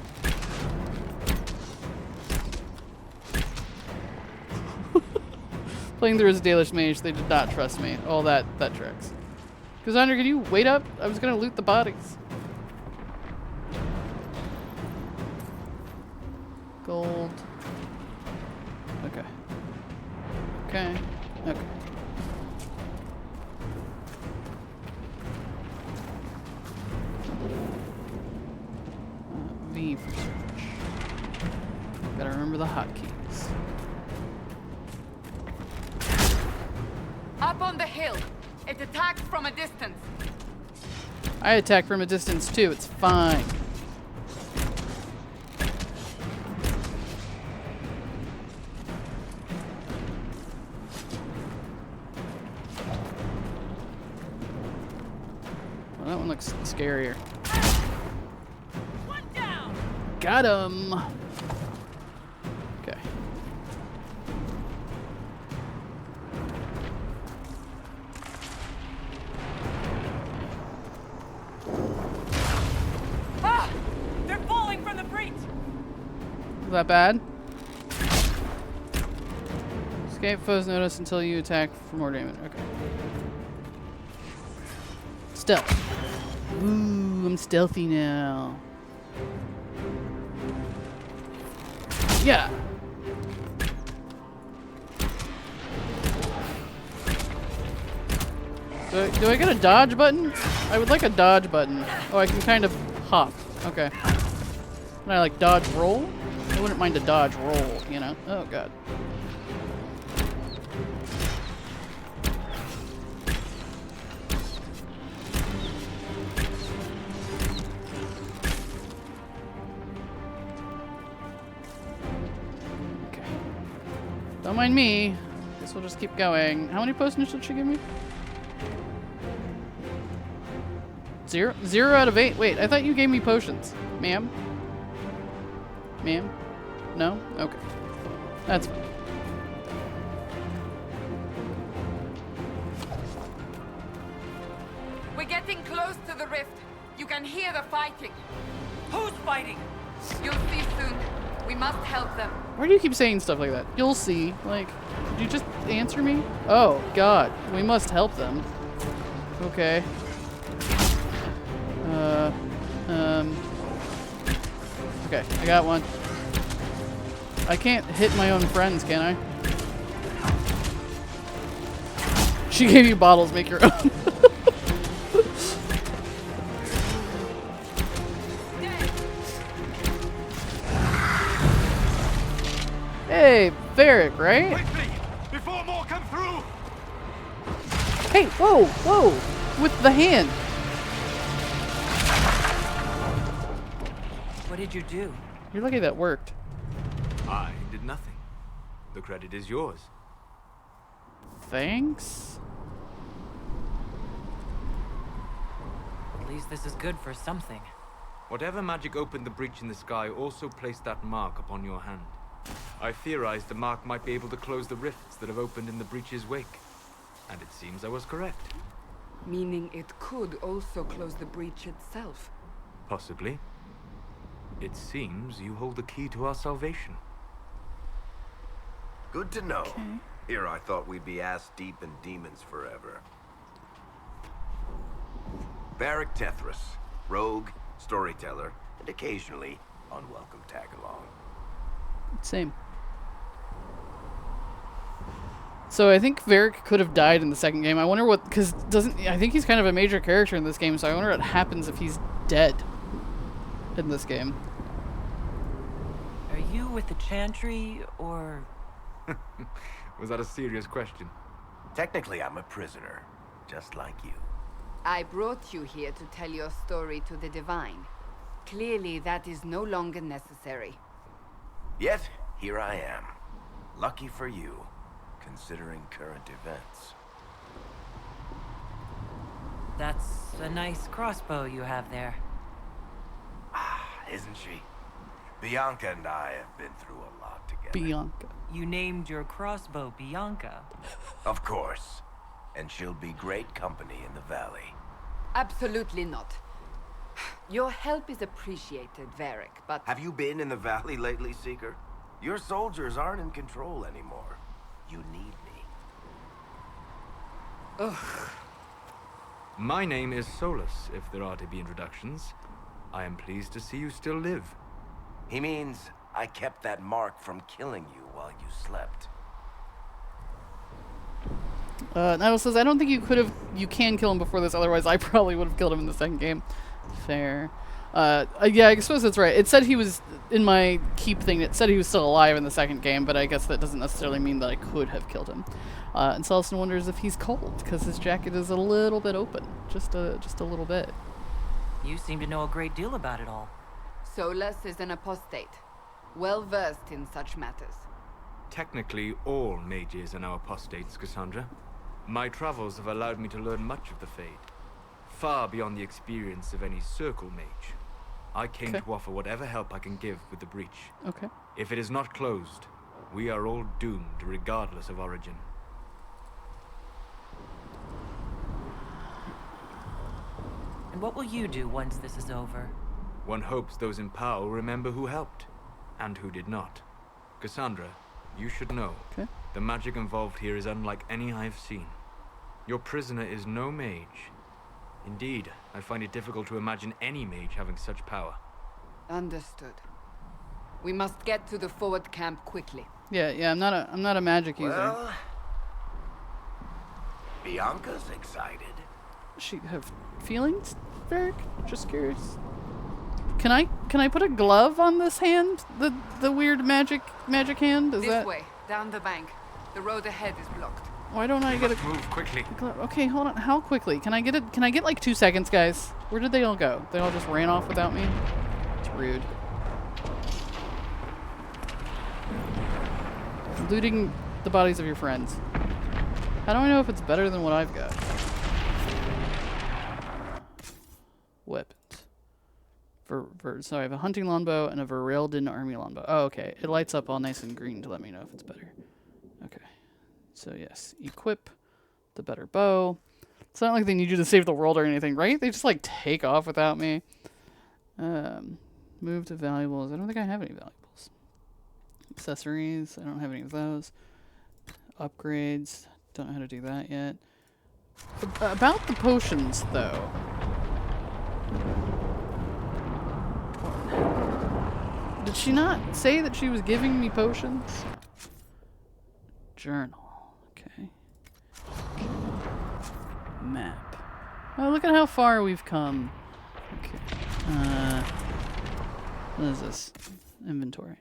Playing through as a Dalish mage, they did not trust me. All that tracks. Cassandra, can you wait up? I was gonna loot the bodies. Gold. Okay. Okay. Okay. V for search. Gotta remember the hotkeys. Up on the hill. It attacks from a distance. I attack from a distance too. It's fine. Well, that one looks scarier. One down! Got him. Okay. Ah! They're falling from the breach! Is that bad? Escape foes notice until you attack for more damage. Okay. Stealth. Ooh, I'm stealthy now. Yeah. Do I get a dodge button? I would like a dodge button. Oh, I can kind of hop. Okay. Can I like dodge roll? I wouldn't mind a dodge roll, you know? Oh, God. Okay. Don't mind me. Guess we'll just keep going. How many potions did she give me? 0? 0 out of 8. Wait, I thought you gave me potions. Ma'am? Ma'am? No? Okay. That's fine. We're getting close to the rift. You can hear the fighting. Who's fighting? You'll see soon. We must help them. Why do you keep saying stuff like that? You'll see. Like, did you just answer me? Oh, God. We must help them. Okay. Okay, I got one. I can't hit my own friends, can I? She gave you bottles, make your own. Hey, Varric, right? Quickly, before more come through. Hey, whoa, whoa, with the hand. What did you do? You're lucky that worked. I did nothing. The credit is yours. Thanks. At least this is good for something. Whatever magic opened the breach in the sky also placed that mark upon your hand. I theorized the mark might be able to close the rifts that have opened in the breach's wake. And it seems I was correct. Meaning it could also close the breach itself. Possibly. It seems you hold the key to our salvation. Good to know. Here I thought we'd be ass deep in demons forever. Varric Tethras, rogue, storyteller, and occasionally unwelcome tag-along. Same. So I think Varric could have died in the second game. I wonder what, because I think he's kind of a major character in this game, so I wonder what happens if he's dead in this game. Are you with the Chantry, or... Was that a serious question? Technically, I'm a prisoner, just like you. I brought you here to tell your story to the Divine. Clearly, that is no longer necessary. Yet, here I am. Lucky for you, considering current events. That's a nice crossbow you have there. Ah, isn't she? Bianca and I have been through a lot together. Bianca. You named your crossbow Bianca. Of course. And she'll be great company in the valley. Absolutely not. Your help is appreciated, Varric, but... Have you been in the valley lately, Seeker? Your soldiers aren't in control anymore. You need me. Ugh. My name is Solus, if there are to be introductions. I am pleased to see you still live. He means I kept that mark from killing you while you slept. Nidal says, I don't think you can kill him before this, otherwise I probably would have killed him in the second game. Fair. Yeah, I suppose that's right. It said he was, in my keep thing, it said he was still alive in the second game, but I guess that doesn't necessarily mean that I could have killed him. And Celestin wonders if he's cold, because his jacket is a little bit open. Just a little bit. You seem to know a great deal about it all. Solus is an apostate, well-versed in such matters. Technically, all mages are now apostates, Cassandra. My travels have allowed me to learn much of the Fade, far beyond the experience of any circle mage. I came to offer whatever help I can give with the breach. Okay. If it is not closed, we are all doomed regardless of origin. And what will you do once this is over? One hopes those in power will remember who helped, and who did not. Cassandra, you should know. Okay. The magic involved here is unlike any I've seen. Your prisoner is no mage. Indeed, I find it difficult to imagine any mage having such power. Understood. We must get to the forward camp quickly. Yeah, I'm not a magic user. Well, Bianca's excited. Does she have feelings, Varric? Just curious. Can I put a glove on this hand? The weird magic hand? Is This that way, down the bank. The road ahead is blocked. Why don't I get a Move quickly. glove? Okay, hold on. How quickly? Can I get like 2 seconds, guys? Where did they all go? They all just ran off without me? It's rude. Looting the bodies of your friends. How do I know if it's better than what I've got? Weapons. So I have a hunting longbow and a Varelden army longbow. Oh, okay. It lights up all nice and green to let me know if it's better. Okay. So yes, equip the better bow. It's not like they need you to save the world or anything, right? They just like take off without me. Move to valuables. I don't think I have any valuables. Accessories. I don't have any of those. Upgrades. Don't know how to do that yet. About the potions, though. Did she not say that she was giving me potions? Journal. Okay. Map. Oh, look at how far we've come. Okay. What is this? Inventory.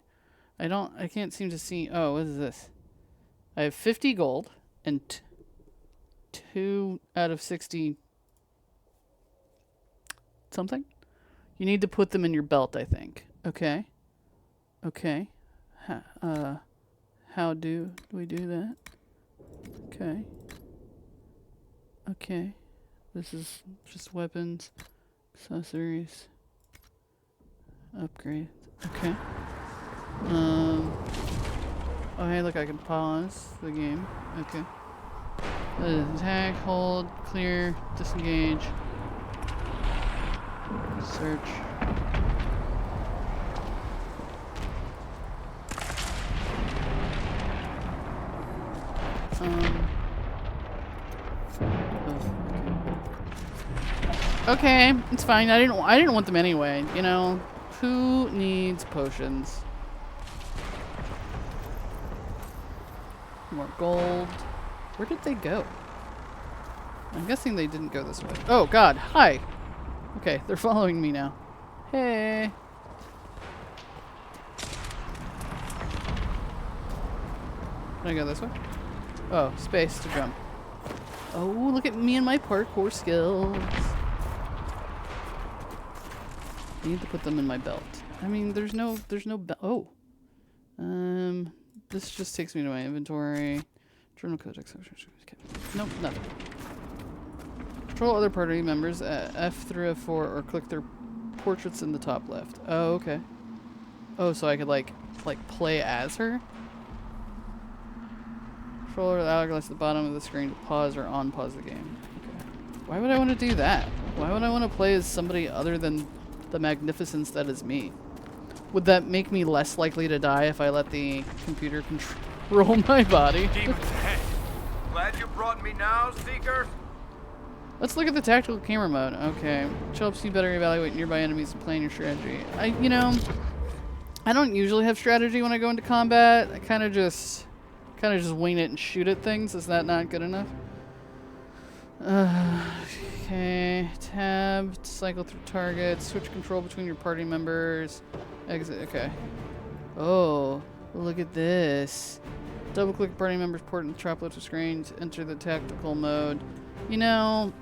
I can't seem to see. Oh, what is this? I have 50 gold and 2 out of 60 something. You need to put them in your belt, I think. Okay. Okay. How do we do that? Okay. Okay. This is just weapons, accessories, upgrades. Okay. Oh, hey, look, I can pause the game. Okay. Attack, hold, clear, disengage, search. Okay, it's fine. I didn't want them anyway. You know, who needs potions? More gold. Where did they go? I'm guessing they didn't go this way. Oh God! Hi. Okay, they're following me now. Hey. Can I go this way? Oh, space to jump. Oh, look at me and my parkour skills. I need to put them in my belt. I mean, there's no belt. Oh. This just takes me to my inventory. Journal codex. Nope, nothing. Control other party members at F3, F4, or click their portraits in the top left. Oh, okay. Oh, so I could like play as her? Controller the hourglass at the bottom of the screen to pause or unpause the game. Okay. Why would I want to do that? Why would I want to play as somebody other than the magnificence that is me? Would that make me less likely to die if I let the computer control my body? Demons ahead. Glad you brought me now, Seeker. Let's look at the tactical camera mode. Okay, which helps you better evaluate nearby enemies and plan your strategy. You know, I don't usually have strategy when I go into combat. I kind of just wing it and shoot at things. Is that not good enough? Okay, tab, cycle through targets, switch control between your party members, exit, okay. Oh, look at this. Double click party members port in the top left of screen to enter the tactical mode. You know,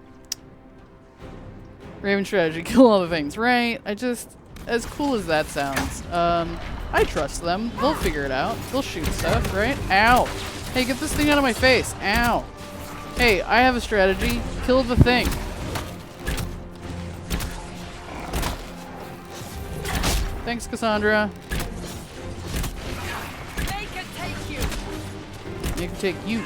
Raven strategy, kill all the things, right? As cool as that sounds, I trust them. They'll figure it out. They'll shoot stuff, right? Ow! Hey, get this thing out of my face. Ow! Hey, I have a strategy. Kill the thing. Thanks, Cassandra. They can take you. They can take you.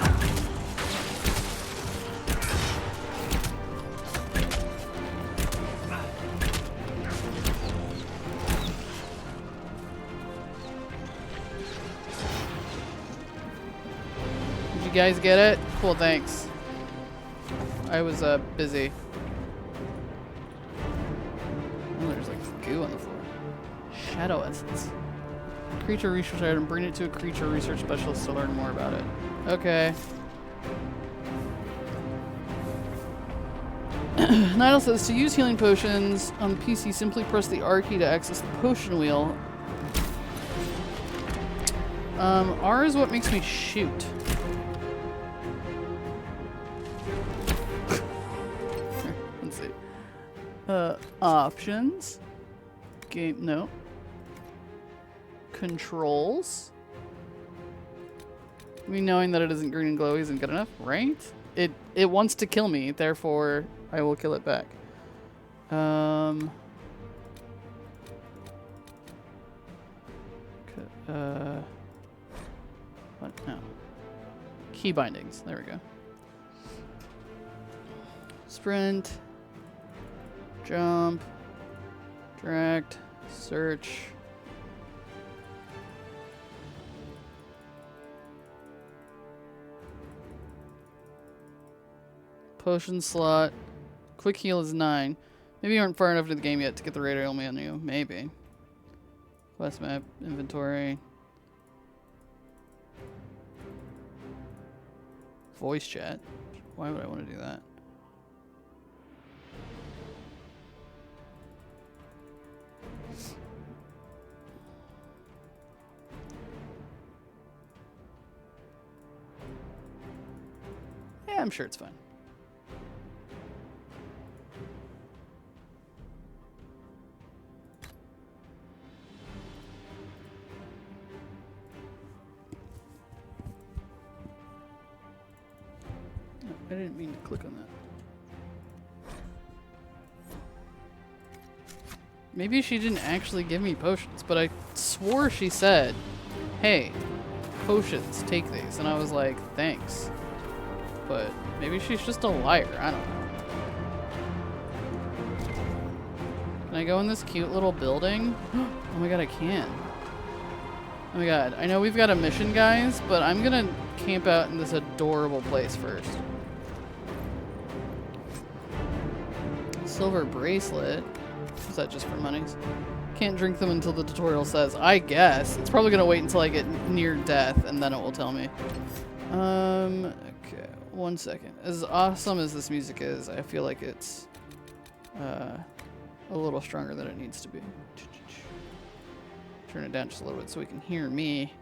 Did you guys get it? Cool, thanks. I was busy. Oh, there's like goo on the floor. Shadow essence. Creature research item. Bring it to a creature research specialist to learn more about it. Okay. Nidal says to use healing potions on the PC, simply press the R key to access the potion wheel. R is what makes me shoot. Let's see. Options. Game, no. Controls. Me knowing that it isn't green and glowy isn't good enough, right? It wants to kill me, therefore I will kill it back. What? No. Key bindings. There we go. Sprint. Jump. Direct. Search. Potion slot. Quick heal is 9. Maybe you aren't far enough into the game yet to get the radar menu. Maybe. Quest map. Inventory. Voice chat. Why would I want to do that? Yeah, I'm sure it's fine. I didn't mean to click on that. Maybe she didn't actually give me potions, but I swore she said, hey, potions, take these. And I was like, thanks. But maybe she's just a liar. I don't know. Can I go in this cute little building? Oh my god, I can. Oh my god. I know we've got a mission, guys, but I'm gonna camp out in this adorable place first. Silver bracelet. Is that just for monies? Can't drink them until the tutorial says. I guess. It's probably gonna wait until I get near death and then it will tell me. Okay. 1 second. As awesome as this music is, I feel like it's a little stronger than it needs to be. Turn it down just a little bit so we can hear me.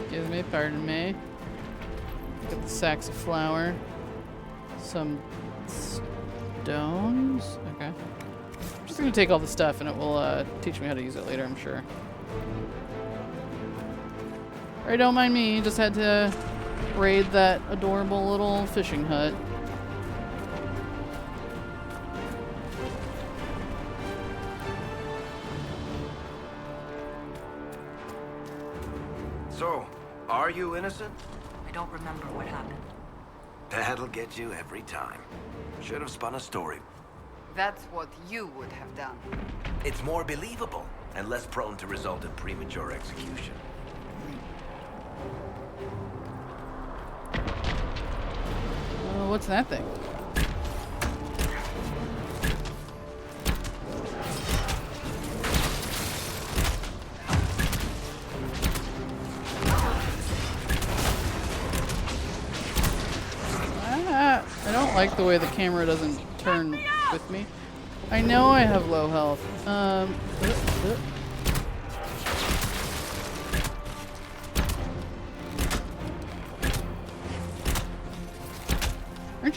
Excuse me, pardon me. Get the sacks of flour. Some stones. Okay. I'm just gonna take all the stuff and it will teach me how to use it later, I'm sure. Alright, don't mind me. Just had to raid that adorable little fishing hut. So, are you innocent? I don't remember what happened. That'll get you every time. Should have spun a story. That's what you would have done. It's more believable and less prone to result in premature execution. What's that thing? I don't like the way the camera doesn't turn with me. I know I have low health. Aren't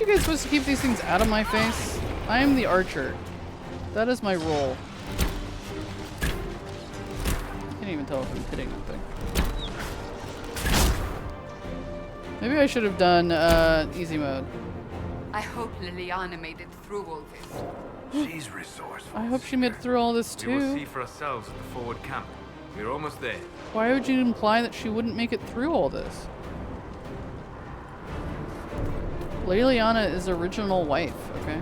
you guys supposed to keep these things out of my face? I am the archer. That is my role. I can't even tell if I'm hitting anything. Maybe I should have done easy mode. I hope Liliana made it through all this. She's resourceful. I hope she made it through all this We will see too. for ourselves at the forward camp. We're almost there. Why would you imply that she wouldn't make it through all this? Liliana is original wife, okay?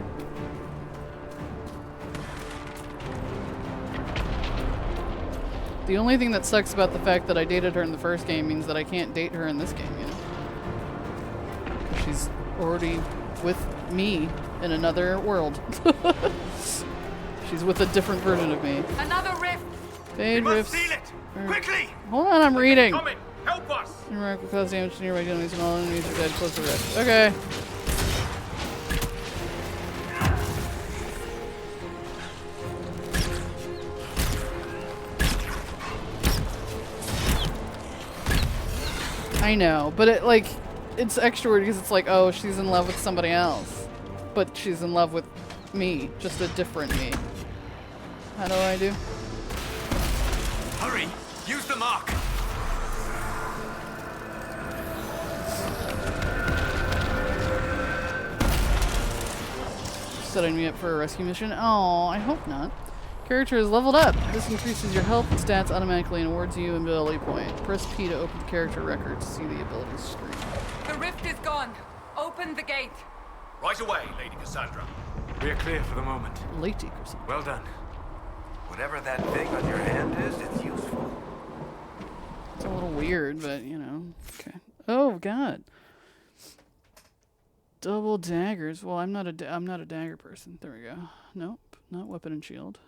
The only thing that sucks about the fact that I dated her in the first game means that I can't date her in this game, you know? She's already with me in another world. She's with a different version of me. Another rift! Fade rifts. Seal it! Quickly! Hold on, I'm reading. Coming! Help us! Interact with cause damage to nearby enemies and all enemies are dead close to rift. Okay. I know, but it like it's extra weird because it's like, oh, she's in love with somebody else, but she's in love with me, just a different me. How do I do? Hurry! Use the mark! Setting me up for a rescue mission? Oh, I hope not. Character is leveled up. This increases your health and stats automatically and awards you an ability point. Press P to open the character record to see the abilities screen. The rift is gone. Open the gate. Right away, Lady Cassandra. We are clear for the moment. Late or something. Well done. Whatever that thing on your hand is, it's useful. It's a little weird, but you know. Okay. Oh God. Double daggers. Well, I'm not a dagger person. There we go. Nope, not weapon and shield.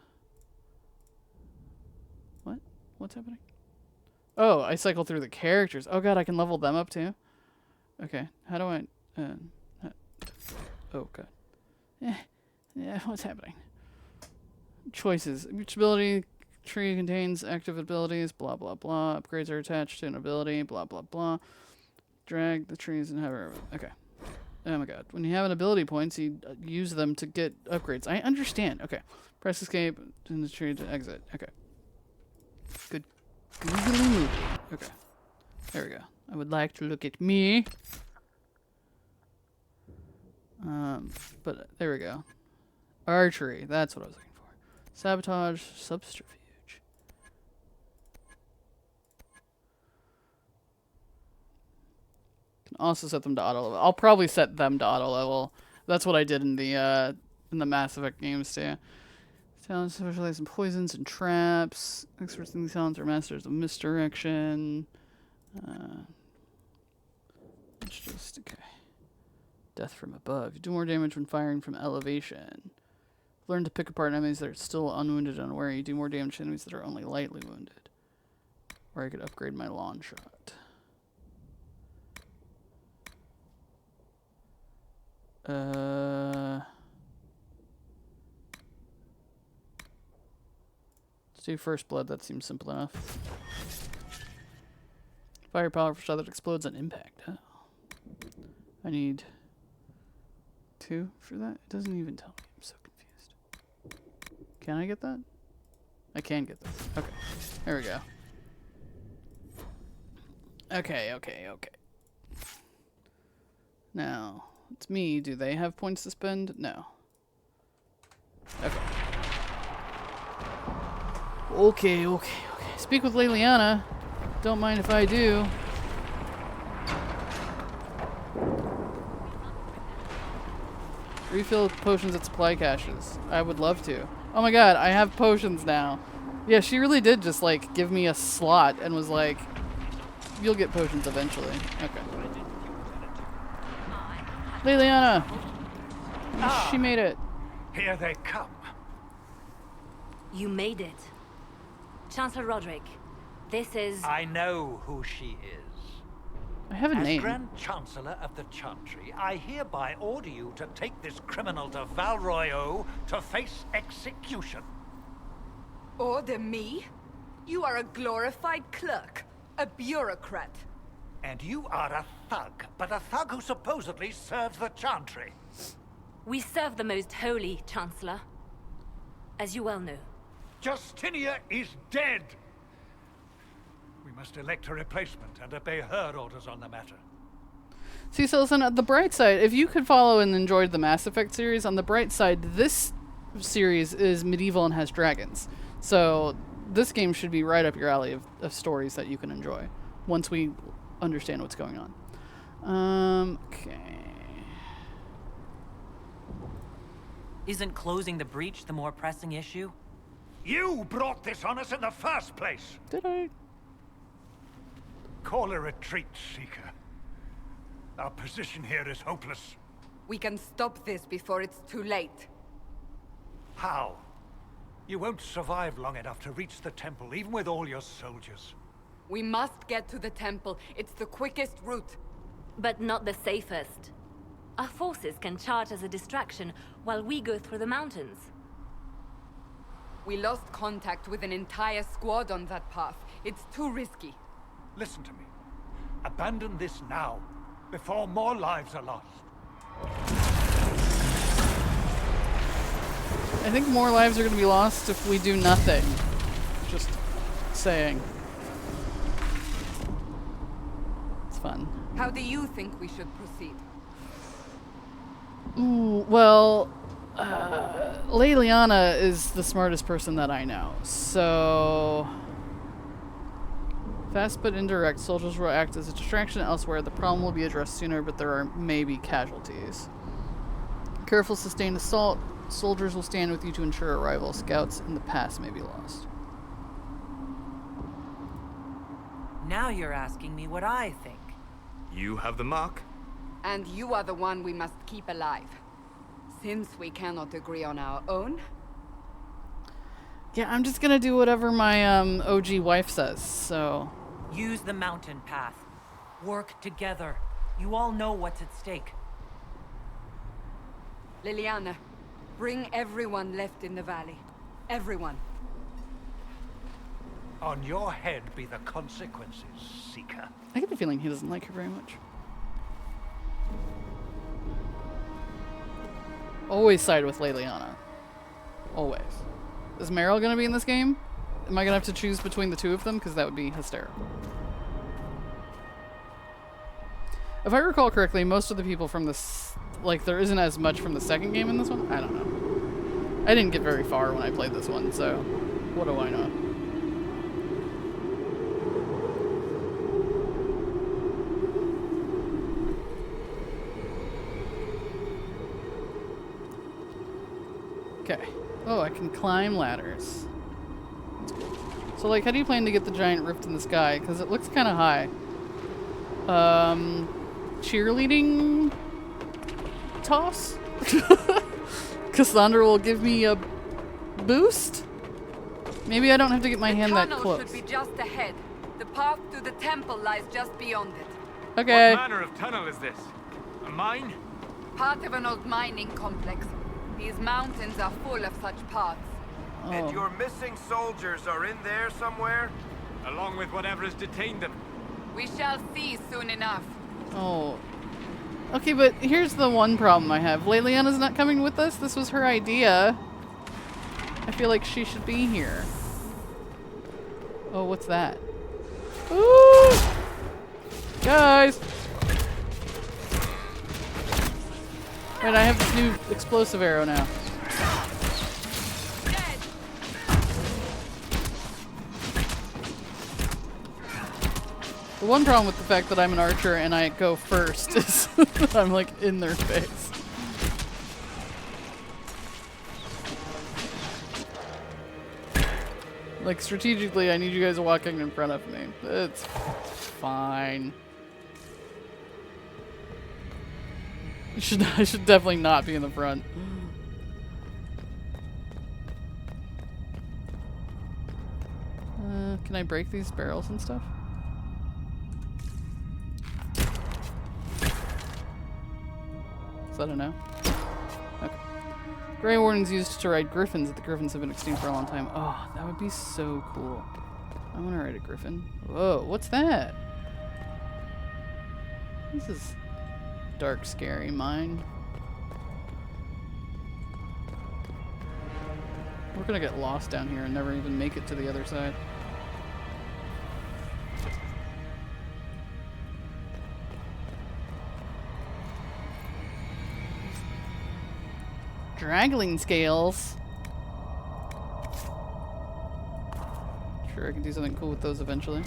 What? What's happening? Oh, I cycle through the characters. Oh God, I can level them up too. Okay. How do I? Oh God. Yeah. What's happening? Choices. Each ability tree contains active abilities. Blah blah blah. Upgrades are attached to an ability. Blah blah blah. Drag the trees and hover. Okay. Oh my God. When you have an ability points, you use them to get upgrades. I understand. Okay. Press escape in the tree to exit. Okay. Good. Googly movie. Okay. There we go. I would like to look at me. But there we go. Archery. That's what I was looking for. Sabotage. Subterfuge. Also set them to auto level. I'll probably set them to auto level. That's what I did in the Mass Effect games too. Talents specialize in poisons and traps. Experts in these talents are masters of misdirection. It's just okay. Death from above. You do more damage when firing from elevation. Learn to pick apart enemies that are still unwounded and unaware. You do more damage to enemies that are only lightly wounded. Or I could upgrade my lawn shot. Let's do first blood. That seems simple enough. Fire powerful shot that explodes on impact. Oh. I need 2 for that? It doesn't even tell me. I'm so confused. Can I get that? I can get that. Okay. There we go. Okay. Now, it's me. Do they have points to spend? No. Okay. Okay. Speak with Liliana. Don't mind if I do. Refill potions at supply caches. I would love to. Oh my God, I have potions now. Yeah, she really did just like give me a slot and was like, you'll get potions eventually. Okay. Liliana! She made it. Here they come. You made it. Chancellor Roderick, this is... I know who she is. I have a name. As Grand Chancellor of the Chantry, I hereby order you to take this criminal to Valroyo to face execution. Order me? You are a glorified clerk, a bureaucrat. And you are a thug, but a thug who supposedly serves the Chantry. We serve the most holy, Chancellor. As you well know. Justinia is dead! We must elect a replacement and obey her orders on the matter. See, so listen, the bright side, if you could follow and enjoyed the Mass Effect series, on the bright side, this series is medieval and has dragons. So this game should be right up your alley of stories that you can enjoy once we understand what's going on. Okay. Isn't closing the breach the more pressing issue? You brought this on us in the first place! Did I? Call a retreat, Seeker. Our position here is hopeless. We can stop this before it's too late. How? You won't survive long enough to reach the temple, even with all your soldiers. We must get to the temple. It's the quickest route. But not the safest. Our forces can charge as a distraction while we go through the mountains. We lost contact with an entire squad on that path. It's too risky. Listen to me. Abandon this now, before more lives are lost. I think more lives are going to be lost if we do nothing. Just saying. It's fun. How do you think we should proceed? Ooh, well, Leliana is the smartest person that I know. So, fast but indirect, soldiers will act as a distraction elsewhere. The problem will be addressed sooner, but there are maybe casualties. Careful, sustained assault. Soldiers will stand with you to ensure arrival. Scouts in the past may be lost. Now you're asking me what I think. You have the mark. And you are the one we must keep alive. Since we cannot agree on our own. Yeah, I'm just gonna do whatever my OG wife says, so... Use the mountain path. Work together. You all know what's at stake. Leliana, bring everyone left in the valley. Everyone. On your head be the consequences, Seeker. I get the feeling he doesn't like her very much. Always side with Leliana. Always. Is Meryl gonna be in this game? Am I gonna have to choose between the two of them? Because that would be hysterical. If I recall correctly, most of the people from this... Like, there isn't as much from the second game in this one? I don't know. I didn't get very far when I played this one, so... What do I know? Okay. Oh, I can climb ladders. That's cool. So, like, how do you plan to get the giant rift in the sky? Because it looks kind of high. Cheerleading toss? Cassandra will give me a boost? Maybe I don't have to get my hand that close. The tunnel should be just ahead. The path to the temple lies just beyond it. Okay. What manner of tunnel is this? A mine? Part of an old mining complex. These mountains are full of such paths. Oh. And your missing soldiers are in there somewhere? Along with whatever has detained them. We shall see soon enough. Oh. Okay, but here's the one problem I have. Leliana's not coming with us. This was her idea. I feel like she should be here. Oh, what's that? Ooh! Guys! Wait, I have this new explosive arrow now. Dead. The one problem with the fact that I'm an archer and I go first is that I'm like in their face. Like strategically, I need you guys walking in front of me. It's fine. I should definitely not be in the front. Can I break these barrels and stuff? Is that a no? Okay. Grey Warden's used to ride griffins, but the griffins have been extinct for a long time. Oh, that would be so cool. I want to ride a griffin. Whoa, what's that? This is dark, scary mine. We're gonna get lost down here and never even make it to the other side. Dragling scales. Sure, I can do something cool with those eventually.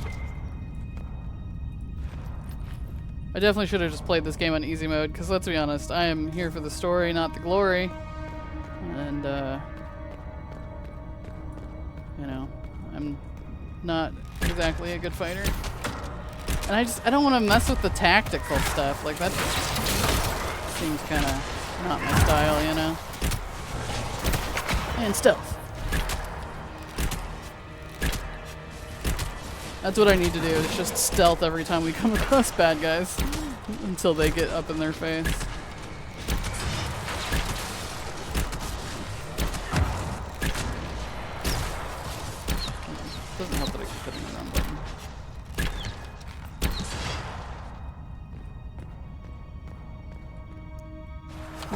I definitely should have just played this game on easy mode, because let's be honest, I am here for the story, not the glory. And, you know, I'm not exactly a good fighter. And I don't want to mess with the tactical stuff. Like, that seems kind of not my style, you know? And stealth. That's what I need to do, is just stealth every time we come across bad guys. Until they get up in their face. Doesn't help that I keep hitting the wrong button.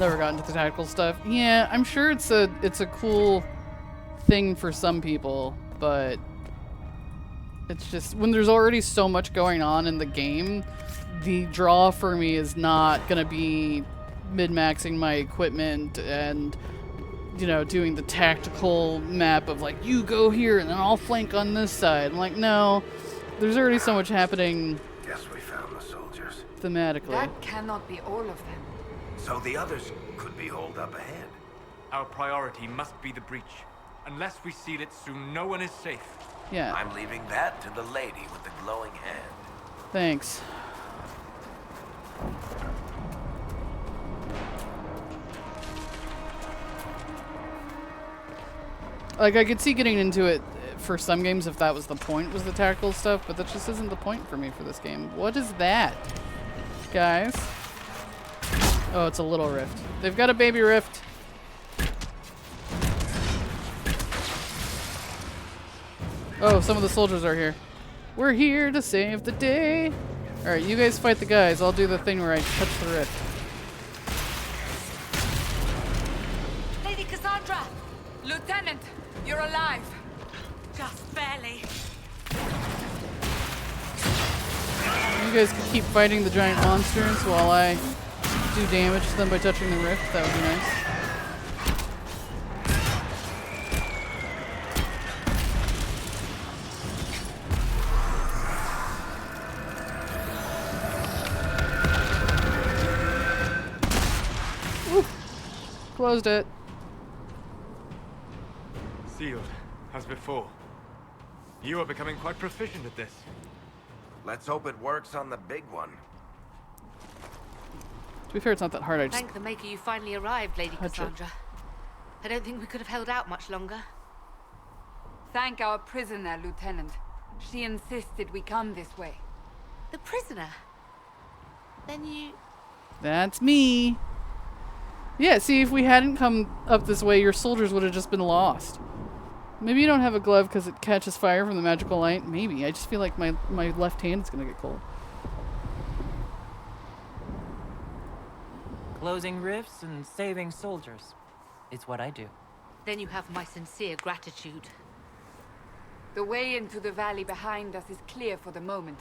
Never got into the tactical stuff. Yeah, I'm sure it's a cool thing for some people, but it's just when there's already so much going on in the game, the draw for me is not gonna be min-maxing my equipment and, you know, doing the tactical map of like, you go here and then I'll flank on this side. I'm like, no, there's already so much happening. Guess we found the soldiers. Thematically. That cannot be all of them. So the others could be holed up ahead. Our priority must be the breach. Unless we seal it soon, no one is safe. Yeah. I'm leaving that to the lady with the glowing hand. Thanks. Like, I could see getting into it for some games if that was the point, was the tactical stuff, but that just isn't the point for me for this game. What is that, guys? Oh, it's a little rift. They've got a baby rift. Oh, some of the soldiers are here. We're here to save the day. Alright, you guys fight the guys. I'll do the thing where I touch the rift. Lady Cassandra! Lieutenant, you're alive. Just barely. You guys can keep fighting the giant monsters while I do damage to them by touching the rift. That would be nice. Closed it. Sealed, as before. You are becoming quite proficient at this. Let's hope it works on the big one. To be fair, it's not that hard. I just Thank the Maker you finally arrived, Lady touch it. Cassandra. I don't think we could have held out much longer. Thank our prisoner, Lieutenant. She insisted we come this way. The prisoner? Then you... That's me. Yeah, see, if we hadn't come up this way, your soldiers would have just been lost. Maybe you don't have a glove because it catches fire from the magical light. Maybe. I just feel like my left hand is going to get cold. Closing rifts and saving soldiers. It's what I do. Then you have my sincere gratitude. The way into the valley behind us is clear for the moment.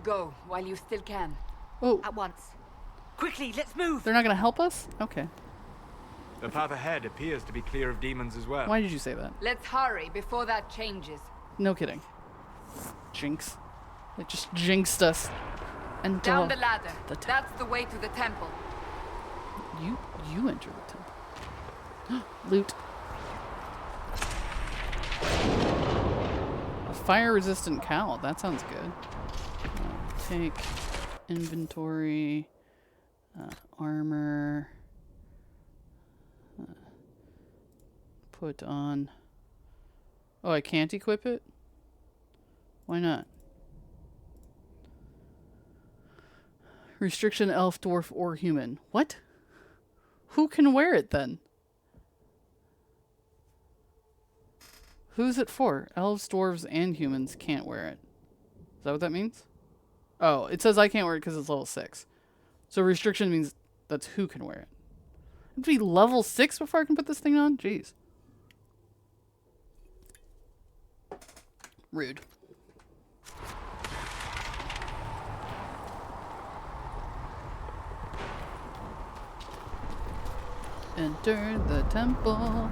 Go, while you still can. Oh, At once. Quickly, let's move! they're not going to help us? Okay. The path ahead appears to be clear of demons as well. Why did you say that? Let's hurry before that changes. No kidding. Jinx. It just jinxed us. And Down the ladder. the te- That's the way to the temple. You enter the temple. Loot. A fire-resistant cowl. That sounds good. Take inventory, armor. Put on. Oh, I can't equip it? Why not? Restriction elf, dwarf, or human. What? Who can wear it then? Who's it for? Elves, dwarves, and humans can't wear it. Is that what that means? Oh, it says I can't wear it because it's level 6. So restriction means that's who can wear it. It'd be level 6 before I can put this thing on? Jeez. Rude. Enter the temple.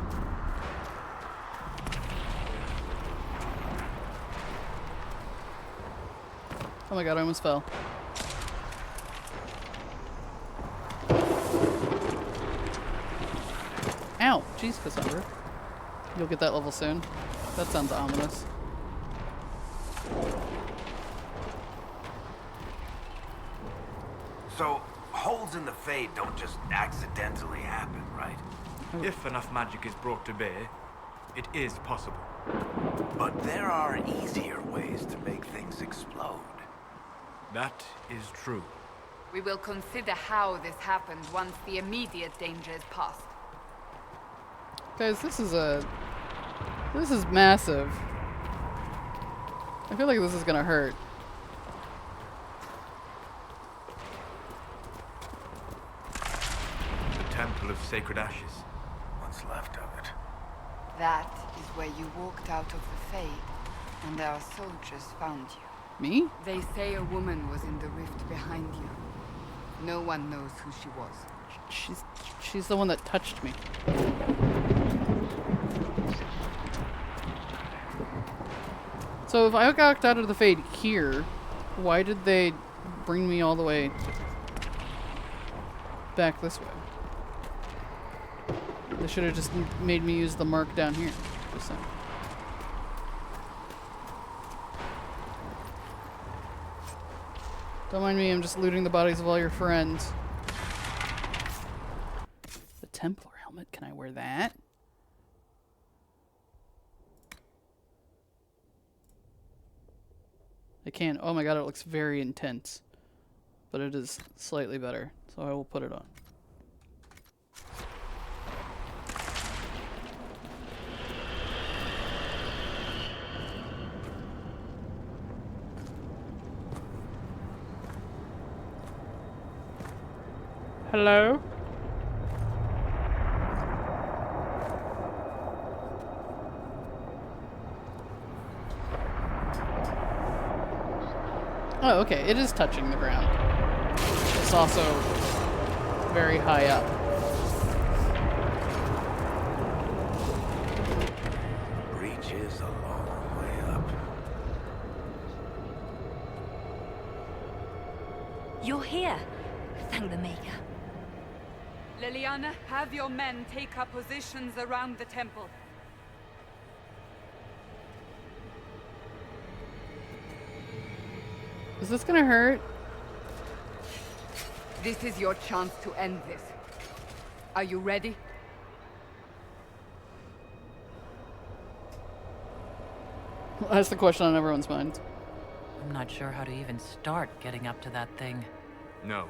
Oh my god, I almost fell. Ow! Jeez, Cassandra. You'll get that level soon. That sounds ominous. So, holes in the Fade don't just accidentally happen, right? If enough magic is brought to bear, it is possible. But there are easier ways to make things explode. That is true. We will consider how this happened once the immediate danger is past. Guys, this is massive. I feel like this is gonna hurt. The temple Temple of Sacred Ashes. What's left of it. That is where you walked out of the Fade, and our soldiers found you. Me? They say a woman was in the rift behind you. No one knows who she was. She's the one that touched me. So if I got out of the Fade here, why did they bring me all the way back this way? They should have just made me use the mark down here. Just saying. Don't mind me, I'm just looting the bodies of all your friends. The Templar helmet, can I wear that? I can. Oh my god, it looks very intense. But it is slightly better, so I will put it on. Hello? Oh, okay. It is touching the ground. It's also very high up. Breach is a long way up. You're here. Thank the Maker. Liliana, have your men take up positions around the temple. Is this gonna hurt? This is your chance to end this. Are you ready? That's the question on everyone's mind. I'm not sure how to even start getting up to that thing. No.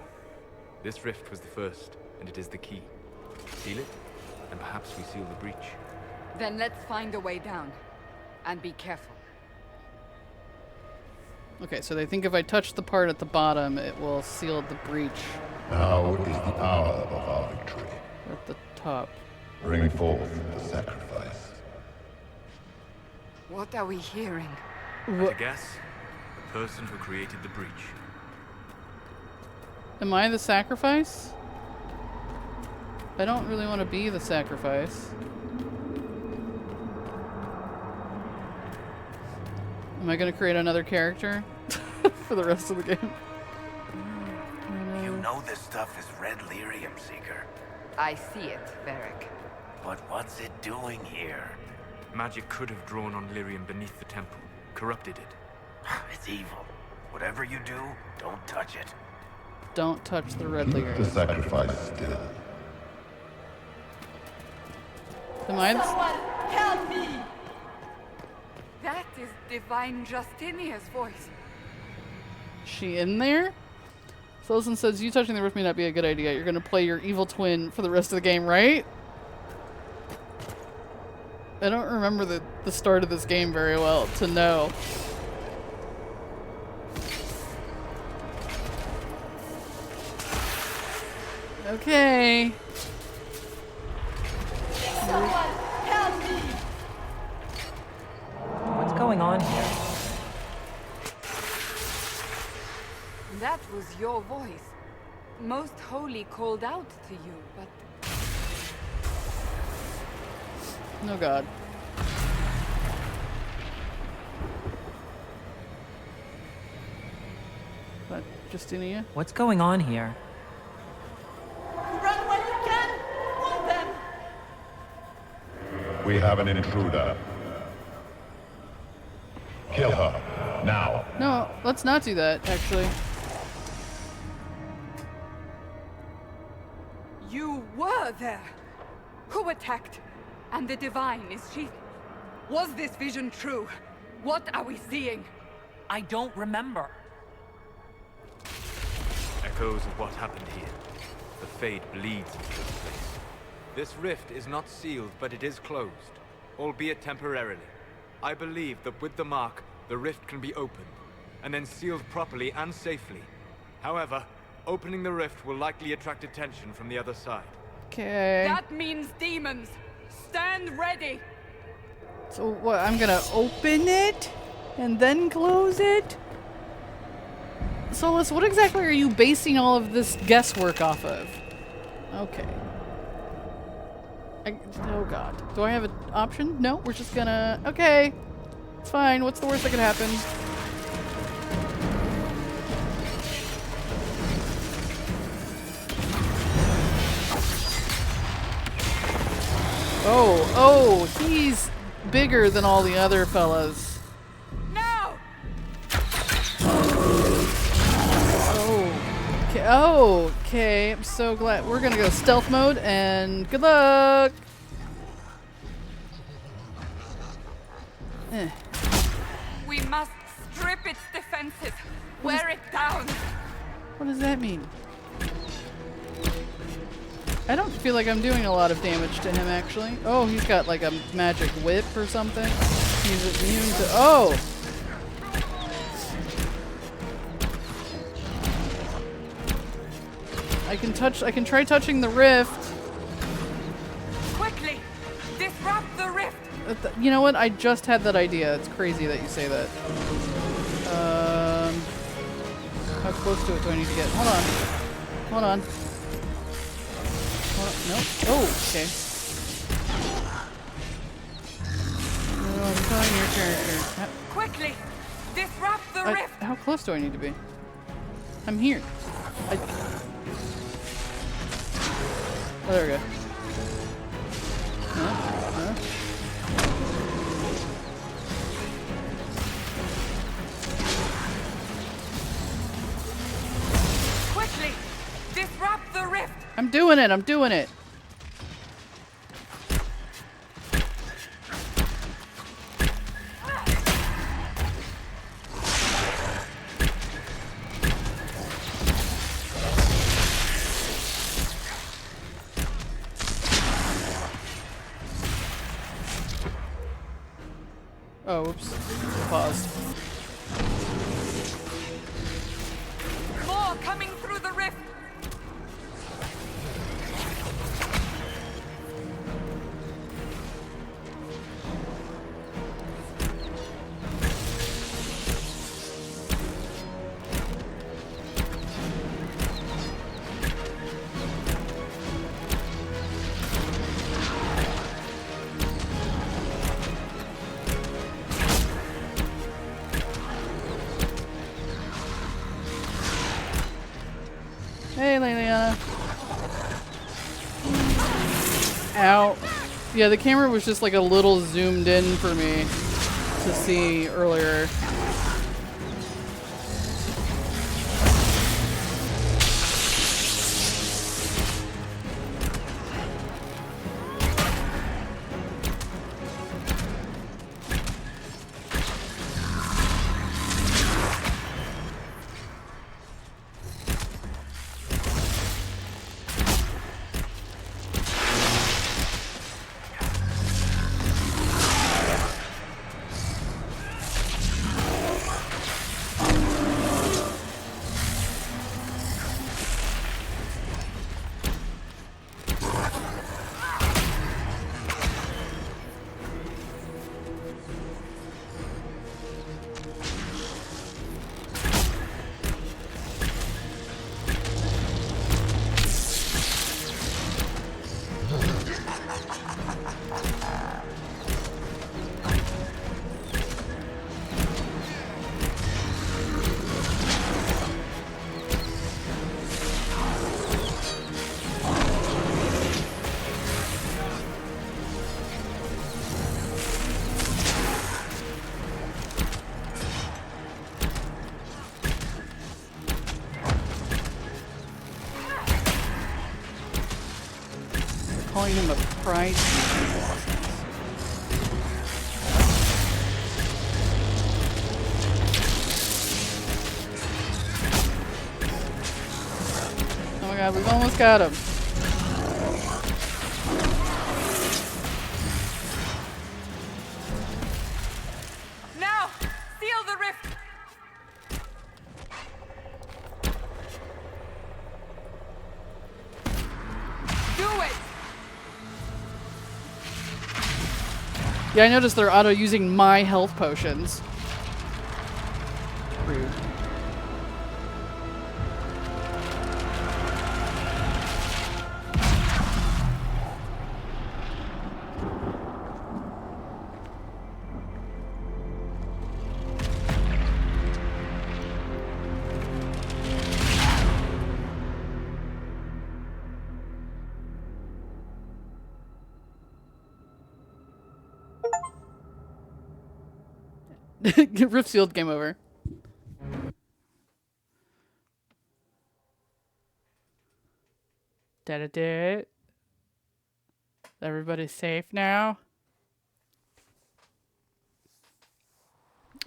This rift was the first, and it is the key. Seal it, and perhaps we seal the breach. Then let's find a way down. And be careful. Okay, so they think if I touch the part at the bottom, it will seal the breach Now is the hour of our victory. at the top. Bring forth the sacrifice. What are we hearing? To guess, the person who created the breach. Am I the sacrifice? I don't really want to be the sacrifice. Am I going to create another character for the rest of the game? You know this stuff is red lyrium, Seeker. I see it, Varric. But what's it doing here? Magic could have drawn on lyrium beneath the temple, corrupted it. It's evil. Whatever you do, don't touch it. Don't touch the red Keep the lyrium. sacrifice still. Am I Help me! That is Divine Justinia's voice. she in there? Sullivan says, you touching the rift may not be a good idea. You're going to play your evil twin for the rest of the game, right? I don't remember the start of this game very well to know. Okay. What's going on here? That was your voice. Most Holy called out to you, but No god. That Justinia? What's going on here? Run while you can! Hold them! We have an intruder. Kill her. Now. No, let's not do that, actually. You were there! Who attacked? And the Divine, is she... Was this vision true? What are we seeing? I don't remember. Echoes of what happened here. The Fade bleeds into this place. This rift is not sealed, but it is closed, albeit temporarily. I believe that with the mark, the rift can be opened, and then sealed properly and safely. However, opening the rift will likely attract attention from the other side. Okay. That means demons. Stand ready. So what, I'm gonna open it and then close it? Solus, what exactly are you basing all of this guesswork off of? Okay. Oh god. Do I have an option? No, we're just gonna... Okay. It's fine. What's the worst that could happen? Oh, he's bigger than all the other fellas. No! Oh, okay. I'm so glad. We're gonna go stealth mode and good luck. We must strip its defenses. Wear it down. What does that mean? I don't feel like I'm doing a lot of damage to him, actually. Oh, he's got like a magic whip or something. He's immune to... Oh! I can try touching the rift. Quickly! Disrupt the rift! You know what? I just had that idea. It's crazy that you say that. How close to it do I need to get? Hold on. Hold on. Nope. Oh, okay. Oh, I'm telling your character. Quickly! Disrupt the rift! How close do I need to be? I'm here. Oh, there we go. Quickly! Disrupt the rift! I'm doing it! I'm doing it! Oh, oops. Paused. More coming through the rift! Hey, Liliana. Ow. Yeah, the camera was just like a little zoomed in for me to see earlier. Calling him a pride. Oh my god, we've almost got him. Now! Seal the rift! Do it! Yeah, I noticed they're auto-using my health potions. Rude. Rift Shield, game over. Da-da-da. Everybody's safe now?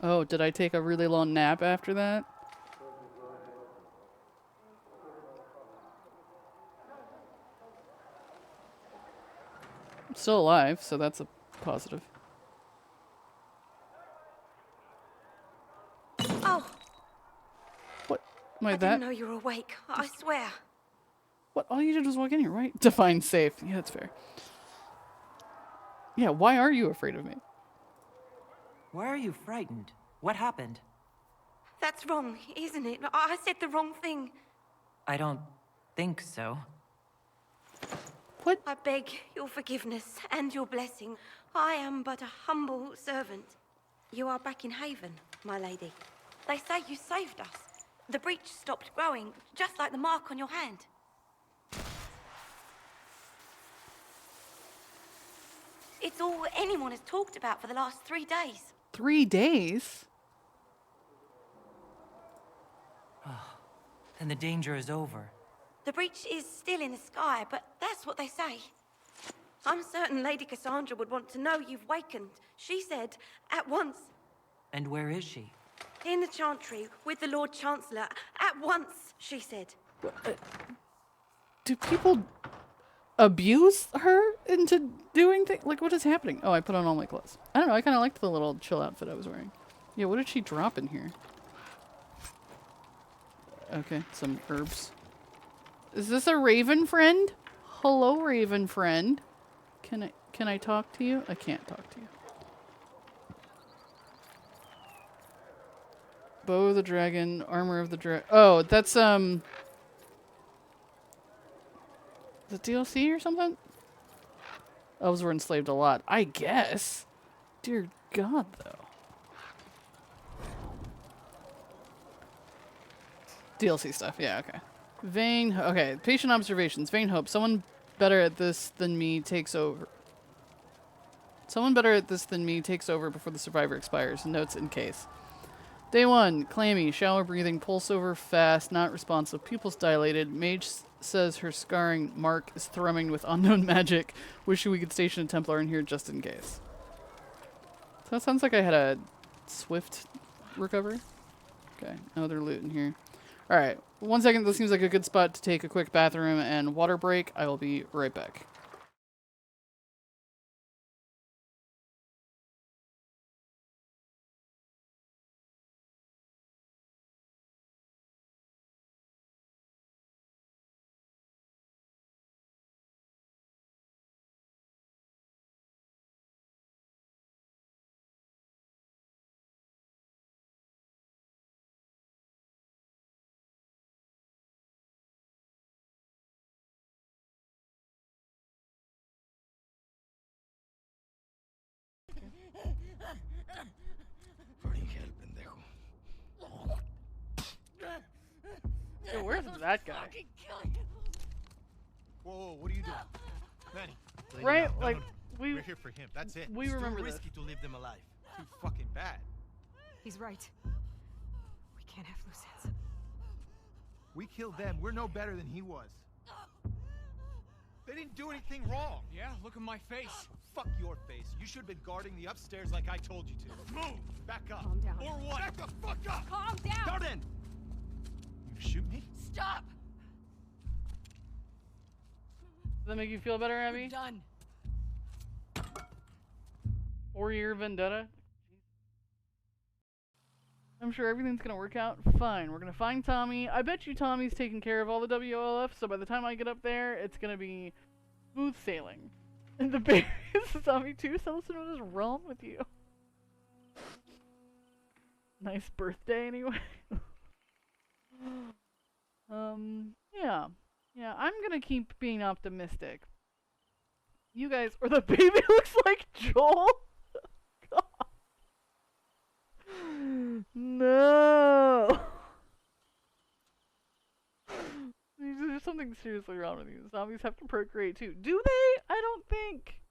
Oh, did I take a really long nap after that? I'm still alive, so that's a positive. Oh, What? Am I I that? didn't know you were awake. I swear. What? All you did was walk in here, right? To find safe. Yeah, that's fair. Yeah, why are you afraid of me? Why are you frightened? What happened? That's wrong, isn't it? I said the wrong thing. I don't think so. What? I beg your forgiveness and your blessing. I am but a humble servant. You are back in Haven, my lady. They say you saved us. The breach stopped growing, just like the mark on your hand. It's all anyone has talked about for the last 3 days. 3 days? And the danger is over. The breach is still in the sky, but that's what they say. I'm certain Lady Cassandra would want to know you've wakened. She said, at once. And where is she? In the Chantry, with the Lord Chancellor. At once, she said. Do people abuse her into doing things? Like, what is happening? Oh, I put on all my clothes. I don't know, I kind of liked the little chill outfit I was wearing. Yeah, what did she drop in here? Okay, some herbs. Is this a raven friend? Hello, raven friend. Can I talk to you? I can't talk to you. Bow of the dragon, armor of the dragon. Oh, that's the DLC or something? Elves were enslaved a lot, I guess. Dear God, though. DLC stuff, yeah, okay. Okay, patient observations. Vain hope. Someone better at this than me takes over. Someone better at this than me takes over before the survivor expires. Notes in case. Day 1. Clammy. Shallow breathing. Pulse over fast. Not responsive. Pupils dilated. Mage says her scarring mark is thrumming with unknown magic. Wishing we could station a Templar in here just in case. So that sounds like I had a swift recovery. Okay. No other loot in here. Alright. 1 second. This seems like a good spot to take a quick bathroom and water break. I will be right back. Hey, where's that guy? Whoa, what are you doing? Manny. Right, like, we're here for him. That's it. We It's remember too this. risky to leave them alive. Too fucking bad. He's right. We can't have loose ends. We killed them. We're no better than he was. They didn't do anything wrong. Yeah, look at my face. Fuck your face. You should have been guarding the upstairs like I told you to. Move! Back up. Calm down. Or what? Back the fuck up! Calm down! Darden! You shoot me? Stop! Does that make you feel better, Abby? We're done. 4-year vendetta? I'm sure everything's gonna work out fine. We're gonna find Tommy. I bet you Tommy's taking care of all the WLF, so by the time I get up there, it's gonna be smooth sailing. And the baby Zombie 2, Celestine, what is wrong with you? Nice birthday, anyway. Yeah. Yeah, I'm gonna keep being optimistic. You guys, or the baby looks like Joel? God. No! There's something seriously wrong with you. Zombies have to procreate too. Do they? I don't think.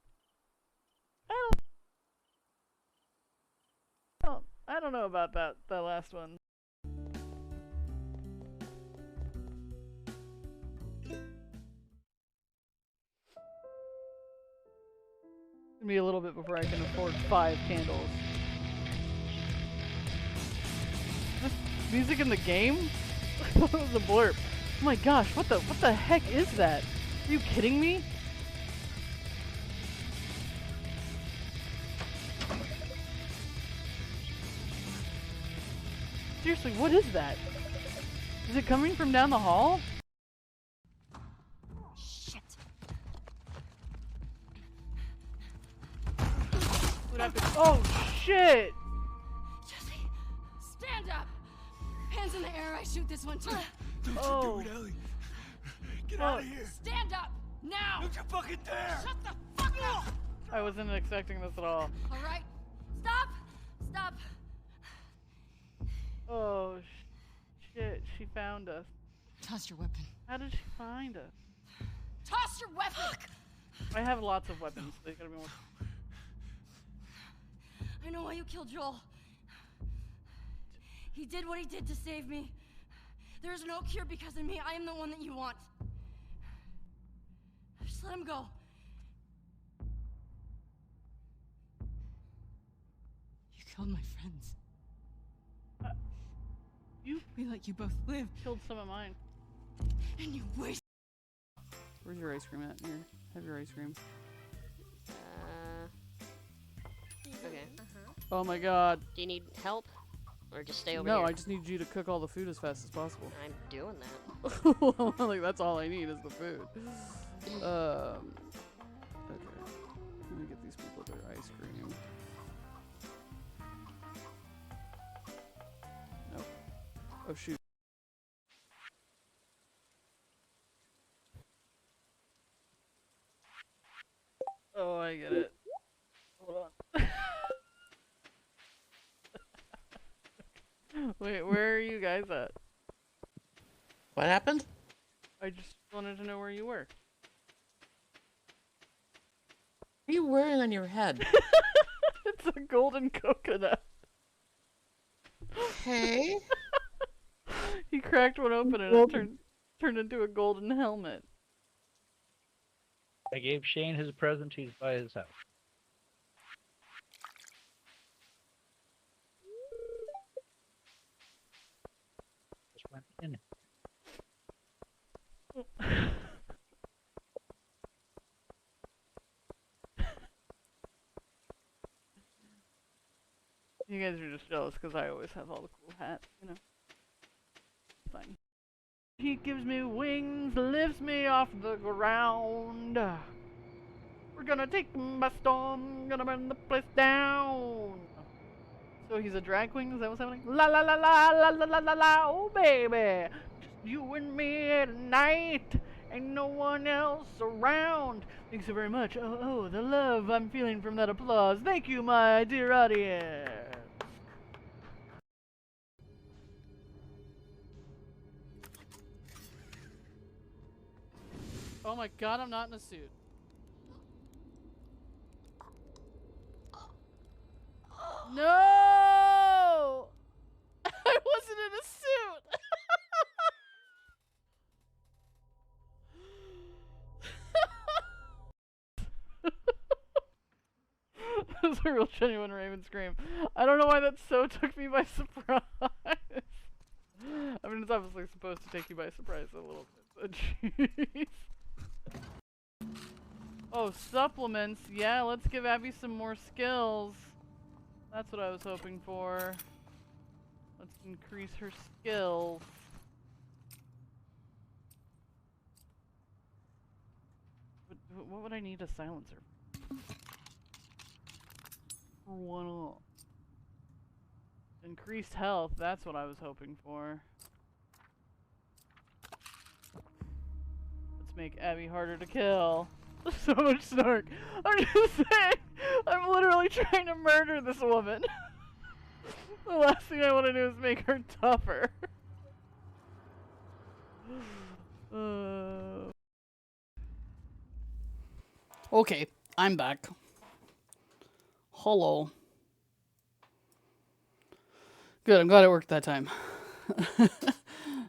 I don't know about that last one. It'll be a little bit before I can afford 5 candles. This music in the game? That was a blurb. Oh my gosh, what the heck is that? Are you kidding me? Seriously, what is that? Is it coming from down the hall? Shit. Oh shit! Jesse, stand up! Hands in the air, I shoot this one too. Oh. Do it, Ellie. Get out of here. Stand up! Now! Don't you fucking dare! Shut the fuck up! I wasn't expecting this at all. Alright? Stop! Stop! Oh shit, she found us. Toss your weapon. How did she find us? Toss your weapon! I have lots of weapons, so you gotta be more... I know why you killed Joel. He did what he did to save me. There is no cure because of me. I am the one that you want. Just let him go. You killed my friends. We let you both live. Killed some of mine. And you waste. Where's your ice cream at? Here, have your ice cream. Okay. Oh my god. Do you need help? Or just stay over No, here? I just need you to cook all the food as fast as possible. I'm doing that. Like, that's all I need is the food. Okay. Let me get these people their ice cream. Nope. Oh shoot. Oh, I get it. Hold on. Wait, where are you guys at? What happened? I just wanted to know where you were. What are you wearing on your head? It's a golden coconut. Hey. He cracked one open and it turned into a golden helmet. I gave Shane his present. He's by his house. Just went in. You guys are just jealous because I always have all the cool hats, you know. It's fine. He gives me wings, lifts me off the ground. We're gonna take him by storm, gonna burn the place down. So he's a drag queen, is that what's happening? La la la la la la la la la, oh baby. Just you and me at night, ain't no one else around. Thanks so very much. Oh, the love I'm feeling from that applause. Thank you, my dear audience. Oh my god, I'm not in a suit. No! I wasn't in a suit! That was a real genuine Raven scream. I don't know why that so took me by surprise. I mean, it's obviously supposed to take you by surprise a little bit, but jeez. Oh, supplements. Yeah, let's give Abby some more skills. That's what I was hoping for. Let's increase her skills. What would I need a silencer? One increased health, that's what I was hoping for. Let's make Abby harder to kill. So much snark. I'm just saying, I'm literally trying to murder this woman. The last thing I want to do is make her tougher. Okay, I'm back. Hello. Good, I'm glad it worked that time.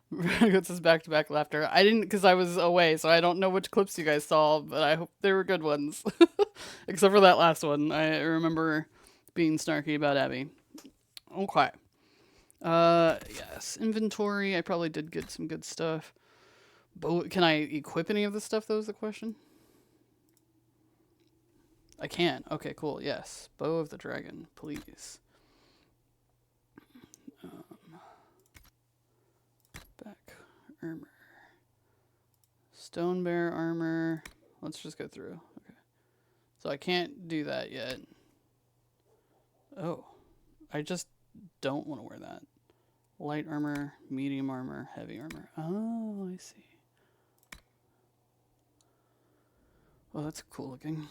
It's this back-to-back laughter. I didn't, because I was away, so I don't know which clips you guys saw, but I hope they were good ones. Except for that last one. I remember being snarky about Abby. Okay. Yes. Inventory. I probably did get some good stuff. Can I equip any of this stuff, though, is the question? I can. Okay, cool. Yes. Bow of the Dragon, please. Back armor. Stone bear armor. Let's just go through. Okay. So I can't do that yet. Oh. I just don't want to wear that. Light armor, medium armor, heavy armor. Oh, I see. Oh, that's cool looking.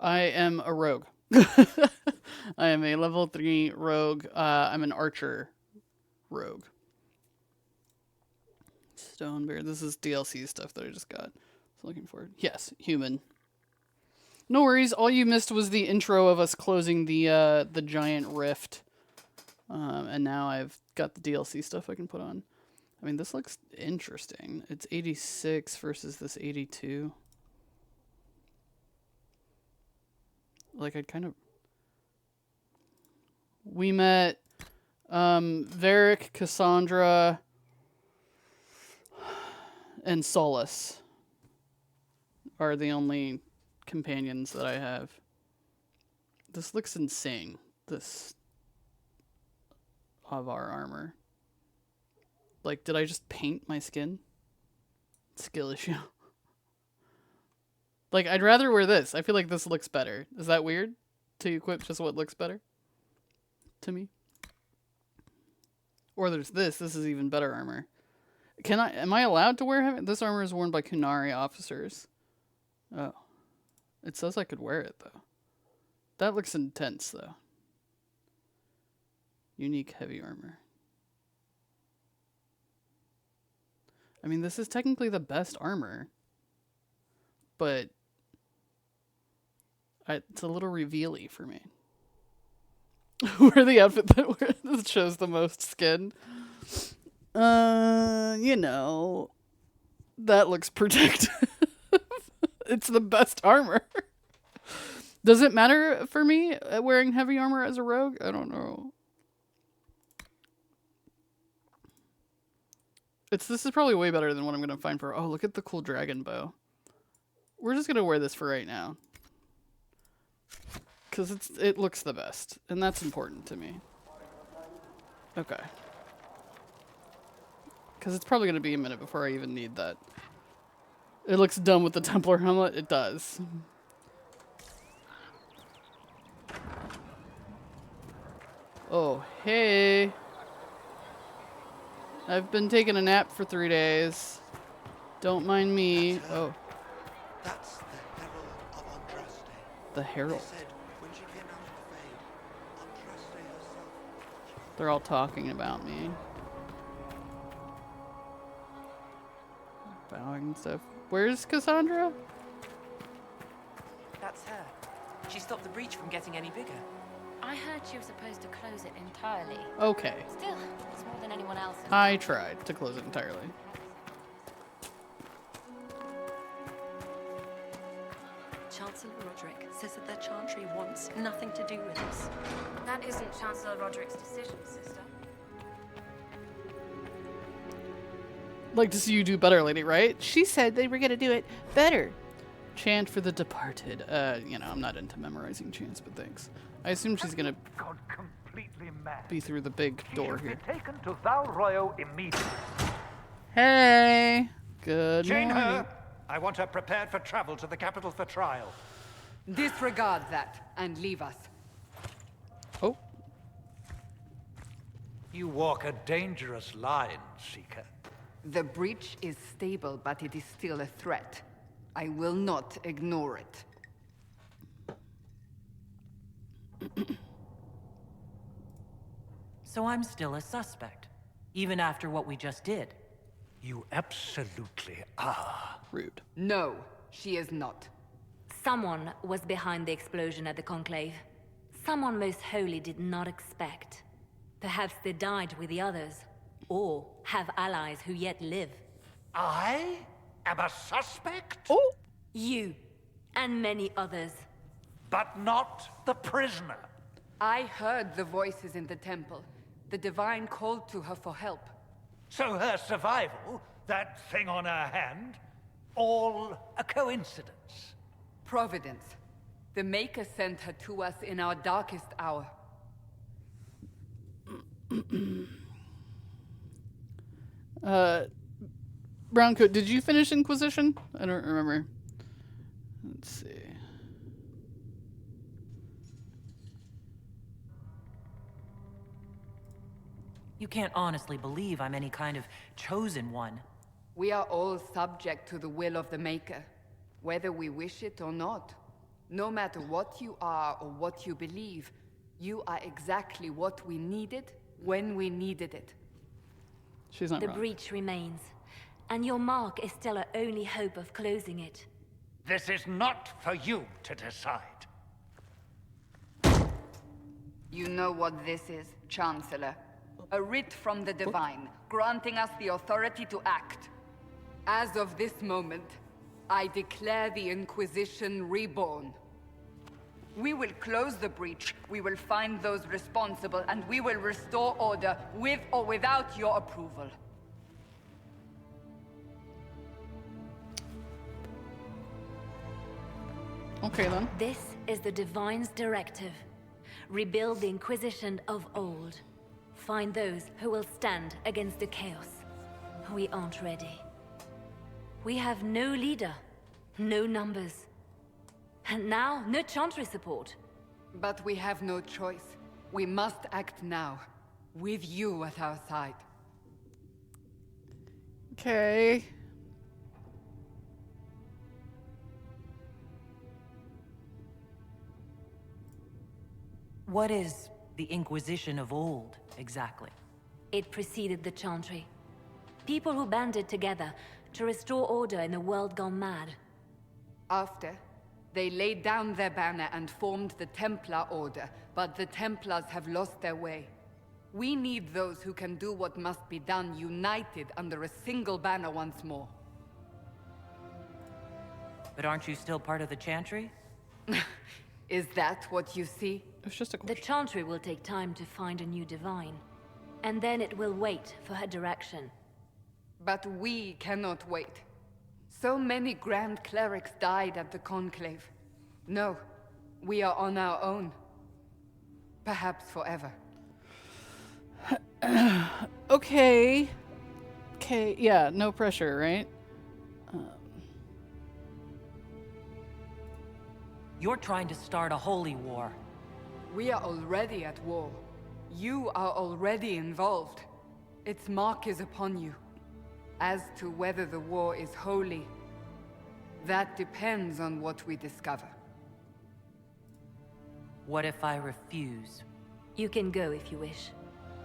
I am a rogue. I am a level 3 rogue. I'm an archer rogue. Stone bear. This is DLC stuff that I just got. So looking forward. Yes, human. No worries. All you missed was the intro of us closing the giant rift. And now I've got the DLC stuff I can put on. I mean, this looks interesting. It's 86 versus this 82. Like, I'd kind of... We met Varric, Cassandra, and Solus are the only companions that I have. This looks insane, this Avar armor. Like, did I just paint my skin? Skill issue. Like, I'd rather wear this. I feel like this looks better. Is that weird? To equip just what looks better? To me? Or there's this. This is even better armor. Am I allowed to wear heavy? This armor is worn by Kunari officers. Oh. It says I could wear it, though. That looks intense, though. Unique heavy armor. I mean, this is technically the best armor. But it's a little reveal-y for me. Wear the outfit that shows the most skin. You know, that looks protective. It's the best armor. Does it matter for me wearing heavy armor as a rogue? I don't know. This is probably way better than what I'm going to find for... Oh, look at the cool dragon bow. We're just going to wear this for right now. Because it looks the best. And that's important to me. Okay. Because it's probably going to be a minute before I even need that. It looks dumb with the Templar helmet. It does. Oh, hey. I've been taking a nap for 3 days. Don't mind me. Oh. That's the Herald of Andraste. The Herald. They said when she came out of the Fade, Andraste herself. They're all talking about me. Bowing and stuff. Where's Cassandra? That's her. She stopped the breach from getting any bigger. I heard she was supposed to close it entirely. Okay. Still, it's more than anyone else. I tried to close it entirely. Chancellor Roderick says that their chantry wants nothing to do with us. That isn't Chancellor Roderick's decision, sister. Like to see you do better, lady, right? She said they were gonna do it better. Chant for the departed. You know, I'm not into memorizing chants, but thanks. I assume she's gonna... God completely be through the big door here. Taken to Val Royo immediately. Hey! Good Chain morning. her. I want her prepared for travel to the capital for trial. Disregard that and leave us. Oh. You walk a dangerous line, Seeker. The breach is stable, but it is still a threat. I will not ignore it. So I'm still a suspect, even after what we just did. You absolutely are. Rude. No, she is not. Someone was behind the explosion at the Conclave. Someone Most Holy did not expect. Perhaps they died with the others, or have allies who yet live. I am a suspect? Oh! You, and many others. But not the prisoner. I heard the voices in the temple. The Divine called to her for help. So her survival, that thing on her hand, all a coincidence. Providence. The Maker sent her to us in our darkest hour. Browncoat, did you finish Inquisition? I don't remember. Let's see. You can't honestly believe I'm any kind of chosen one. We are all subject to the will of the Maker, whether we wish it or not. No matter what you are or what you believe, you are exactly what we needed when we needed it. She's not The wrong. breach remains, and your mark is still our only hope of closing it. This is not for you to decide. You know what this is, Chancellor. A writ from the Divine, granting us the authority to act. As of this moment, I declare the Inquisition reborn. We will close the breach, we will find those responsible, and we will restore order with or without your approval. Okay then. This is the Divine's directive. Rebuild the Inquisition of old. Find those who will stand against the chaos. We aren't ready. We have no leader, no numbers. And now, no Chantry support. But we have no choice. We must act now, with you at our side. Okay. What is the Inquisition of old, exactly? It preceded the Chantry. People who banded together to restore order in a world gone mad. After, they laid down their banner and formed the Templar Order, but the Templars have lost their way. We need those who can do what must be done, united under a single banner once more. But aren't you still part of the Chantry? Is that what you see? It's just a The Chantry will take time to find a new Divine. And then it will wait for her direction. But we cannot wait. So many Grand Clerics died at the Conclave. No, we are on our own. Perhaps forever. Okay. Okay, yeah, no pressure, right? You're trying to start a holy war. We are already at war. You are already involved. Its mark is upon you. As to whether the war is holy, that depends on what we discover. What if I refuse? You can go if you wish.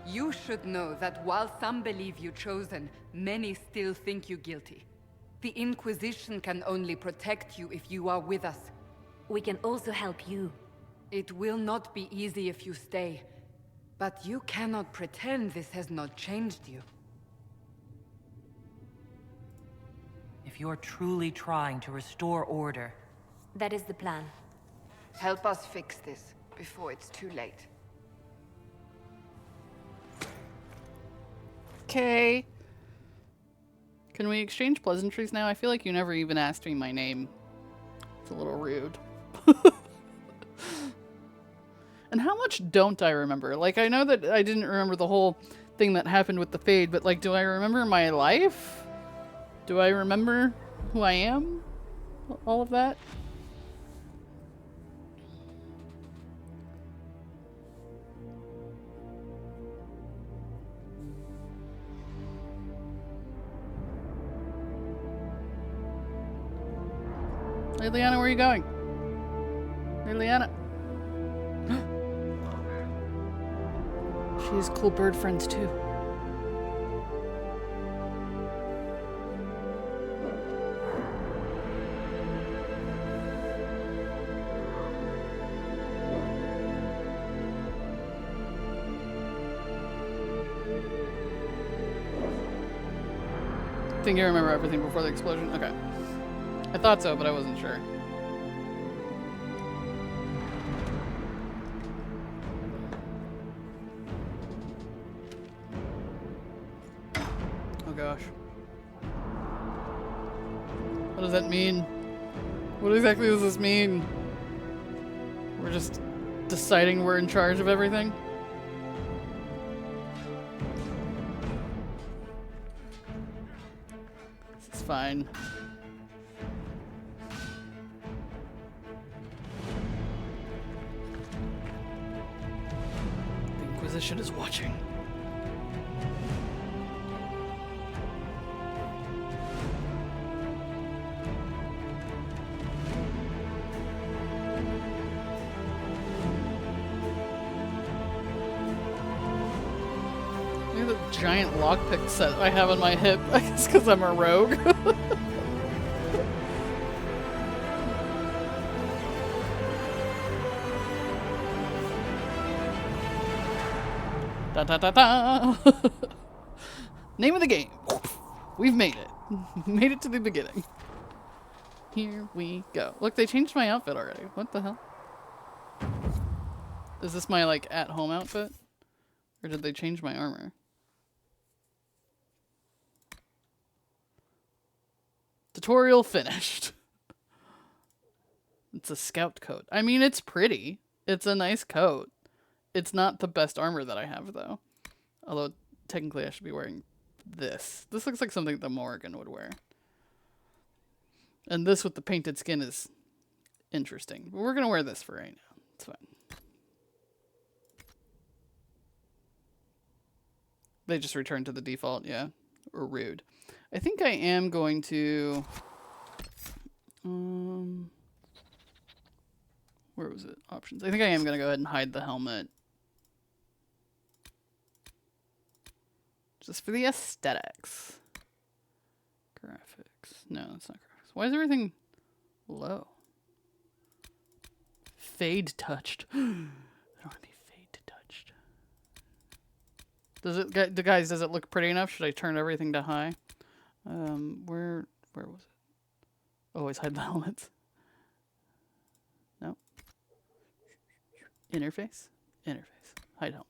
You should know that while some believe you chosen, many still think you guilty. The Inquisition can only protect you if you are with us. We can also help you. It will not be easy if you stay, but you cannot pretend this has not changed you. If you're truly trying to restore order... That is the plan. Help us fix this before it's too late. Okay. Can we exchange pleasantries now? I feel like you never even asked me my name. It's a little rude. And how much don't I remember? Like, I know that I didn't remember the whole thing that happened with the Fade, but like, do I remember my life? Do I remember who I am? All of that? Hey, Liana, where are you going? Hey, Liana. She has cool bird friends, too. Think you remember everything before the explosion? Okay. I thought so, but I wasn't sure. Oh gosh. What does that mean? What exactly does this mean? We're just deciding we're in charge of everything? This is fine. The Inquisition is watching. Look at the giant lockpick set I have on my hip. I guess because I'm a rogue. Da da da da! Name of the game. We've made it. Made it to the beginning. Here we go. Look, they changed my outfit already. What the hell? Is this my, like, at-home outfit? Or did they change my armor? Tutorial finished. It's a scout coat. I mean, it's pretty. It's a nice coat. It's not the best armor that I have, though. Although, technically, I should be wearing this. This looks like something that Morrigan would wear. And this with the painted skin is interesting. But we're going to wear this for right now. It's fine. They just returned to the default, yeah. Or rude. I think I am going to... where was it? Options. I think I am going to go ahead and hide the helmet. Just for the aesthetics. Graphics. No, it's not graphics. Why is everything low? Fade touched. I don't want to be fade touched. Does it, guys, does it look pretty enough? Should I turn everything to high? Where was it? Always hide the helmets. No. Interface? Interface. Hide helmet.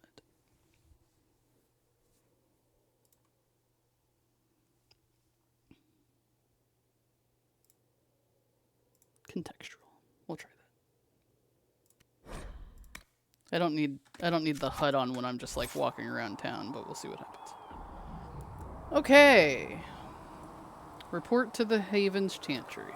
Contextual. We'll try that. I don't need the HUD on when I'm just like walking around town, but we'll see what happens. Okay. Report to the Haven's Chantry.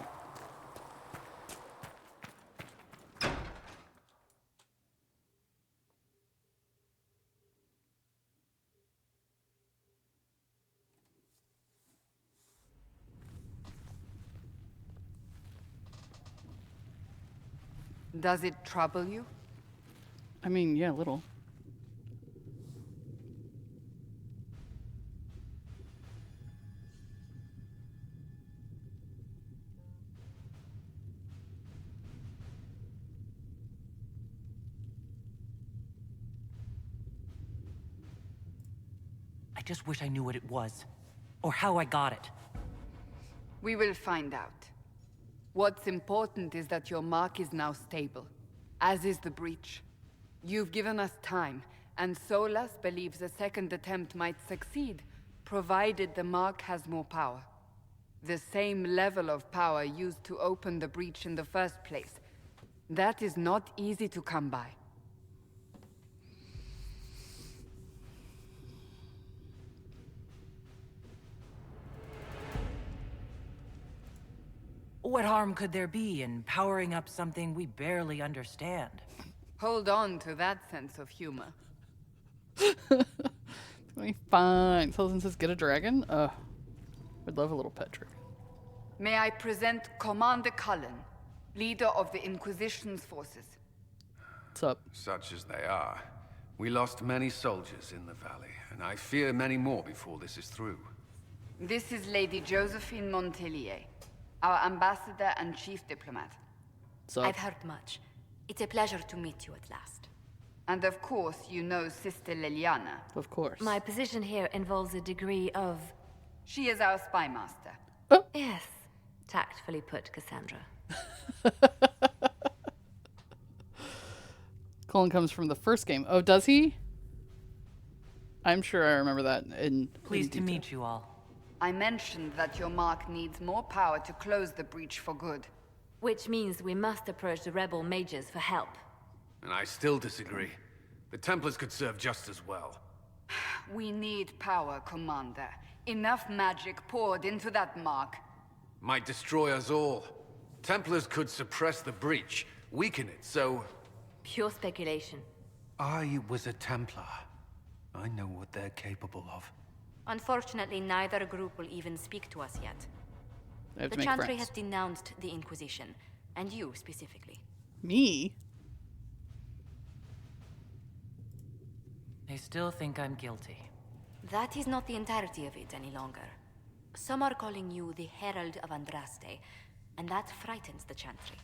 Does it trouble you? I mean, yeah, a little. I just wish I knew what it was. Or how I got it. We will find out. What's important is that your mark is now stable, as is the breach. You've given us time, and Solas believes a second attempt might succeed, provided the mark has more power. The same level of power used to open the breach in the first place. That is not easy to come by. What harm could there be in powering up something we barely understand? Hold on to that sense of humor. It's gonna be fine. Sultan says, get a dragon? I'd love a little pet dragon. May I present Commander Cullen, leader of the Inquisition's forces. What's up? Such as they are. We lost many soldiers in the valley, and I fear many more before this is through. This is Lady Josephine Montelier, our ambassador and chief diplomat. I've heard much. It's a pleasure to meet you at last. And of course, you know Sister Liliana. Of course. My position here involves a degree of... She is our spy master. Oh. Yes, tactfully put, Cassandra. Cullen comes from the first game. Oh, does he? I'm sure I remember that Pleased to meet you all. I mentioned that your mark needs more power to close the breach for good. Which means we must approach the rebel mages for help. And I still disagree. The Templars could serve just as well. We need power, Commander. Enough magic poured into that mark. Might destroy us all. Templars could suppress the breach, weaken it, so... Pure speculation. I was a Templar. I know what they're capable of. Unfortunately, neither group will even speak to us yet. The Chantry has denounced the Inquisition, and you specifically. Me? They still think I'm guilty. That is not the entirety of it any longer. Some are calling you the Herald of Andraste, and that frightens the Chantry.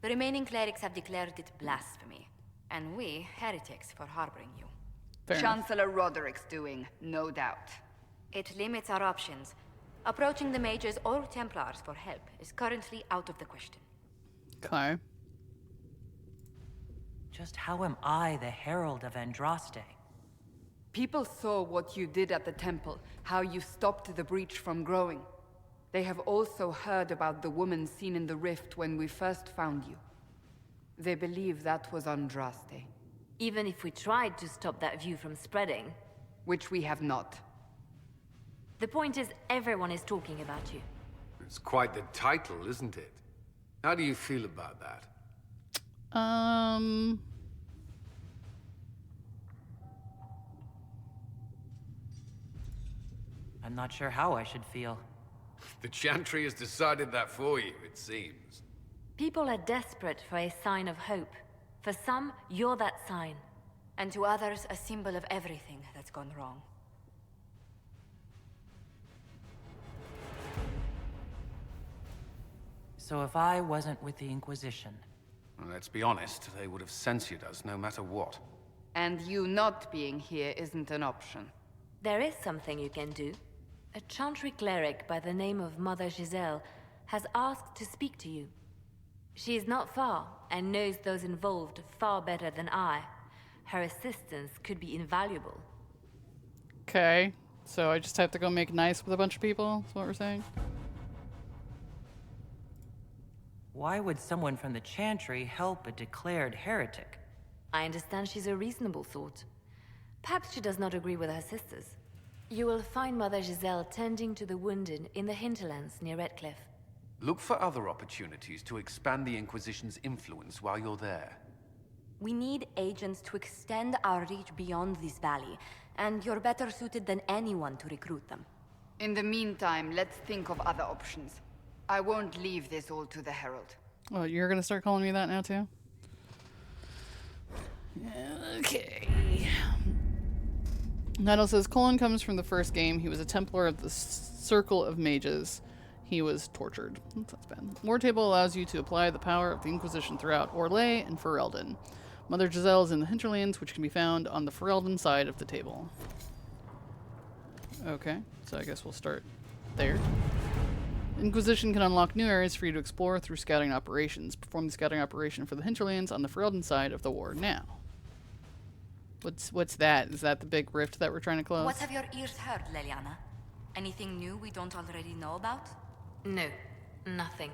The remaining clerics have declared it blasphemy, and we, heretics, for harboring you. Chancellor Roderick's doing, no doubt. It limits our options. Approaching the mages or Templars for help is currently out of the question. Okay. Just how am I the Herald of Andraste? People saw what you did at the temple, how you stopped the breach from growing. They have also heard about the woman seen in the rift when we first found you. They believe that was Andraste. Even if we tried to stop that view from spreading. Which we have not. The point is, everyone is talking about you. It's quite the title, isn't it? How do you feel about that? I'm not sure how I should feel. The Chantry has decided that for you, it seems. People are desperate for a sign of hope. For some, you're that sign. And to others, a symbol of everything that's gone wrong. So if I wasn't with the Inquisition... Well, let's be honest, they would have censored us no matter what. And you not being here isn't an option. There is something you can do. A Chantry cleric by the name of Mother Giselle has asked to speak to you. She is not far, and knows those involved far better than I. Her assistance could be invaluable. Okay, so I just have to go make nice with a bunch of people, is what we're saying? Why would someone from the Chantry help a declared heretic? I understand she's a reasonable sort. Perhaps she does not agree with her sisters. You will find Mother Giselle tending to the wounded in the hinterlands near Redcliffe. Look for other opportunities to expand the Inquisition's influence while you're there. We need agents to extend our reach beyond this valley, and you're better suited than anyone to recruit them. In the meantime, let's think of other options. I won't leave this all to the Herald. Oh, you're gonna start calling me that now too? Okay. Nettle says, Colin comes from the first game. He was a Templar of the Circle of Mages. He was tortured. That's bad. War Table allows you to apply the power of the Inquisition throughout Orlais and Ferelden. Mother Giselle is in the hinterlands, which can be found on the Ferelden side of the table. Okay, so I guess we'll start there. Inquisition can unlock new areas for you to explore through scouting operations. Perform the scouting operation for the hinterlands on the Ferelden side of the war now. What's that? Is that the big rift that we're trying to close? What have your ears heard, Leliana? Anything new we don't already know about? No, nothing.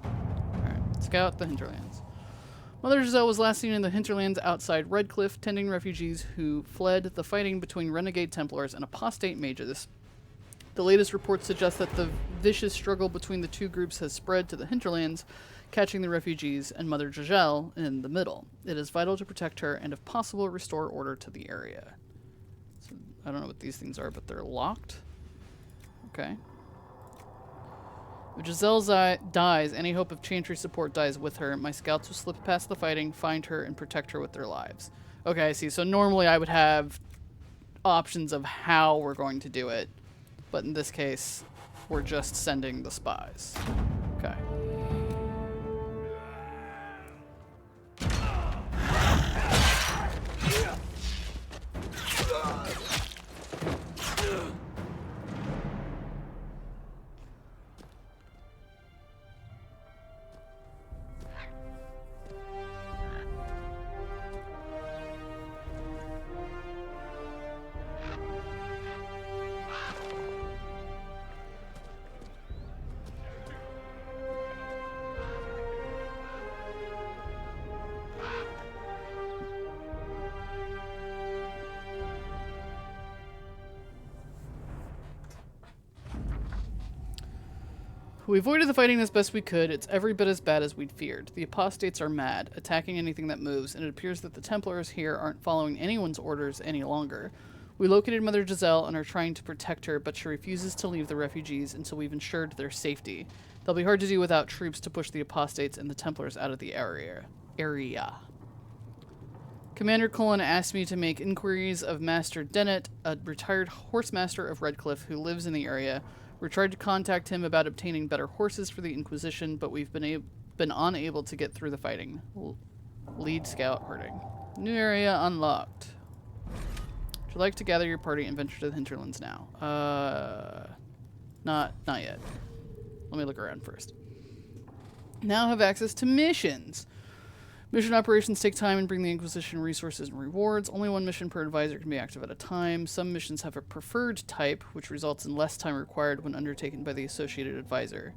Alright, scout the hinterlands. Mother Giselle was last seen in the hinterlands outside Redcliffe, tending refugees who fled the fighting between renegade Templars and apostate mages. The latest reports suggest that the vicious struggle between the two groups has spread to the hinterlands, catching the refugees and Mother Giselle in the middle. It is vital to protect her and, if possible, restore order to the area. So, I don't know what these things are, but they're locked. Okay. If Giselle dies, any hope of Chantry support dies with her. My scouts will slip past the fighting, find her, and protect her with their lives. Okay, I see. So normally I would have options of how we're going to do it. But in this case, we're just sending the spies. Okay. We avoided the fighting as best we could. It's every bit as bad as we'd feared. The apostates are mad, attacking anything that moves, and it appears that the Templars here aren't following anyone's orders any longer. We located Mother Giselle and are trying to protect her, but she refuses to leave the refugees until we've ensured their safety. They'll be hard to do without troops to push the apostates and the Templars out of the area. Commander Cullen asked me to make inquiries of Master Dennett, a retired horsemaster of Redcliffe who lives in the area. We tried to contact him about obtaining better horses for the Inquisition, but we've been unable to get through the fighting. Lead scout herding. New area unlocked. Would you like to gather your party and venture to the hinterlands now? Not yet. Let me look around first. Now have access to missions. Mission operations take time and bring the Inquisition resources and rewards. Only one mission per advisor can be active at a time. Some missions have a preferred type, which results in less time required when undertaken by the associated advisor.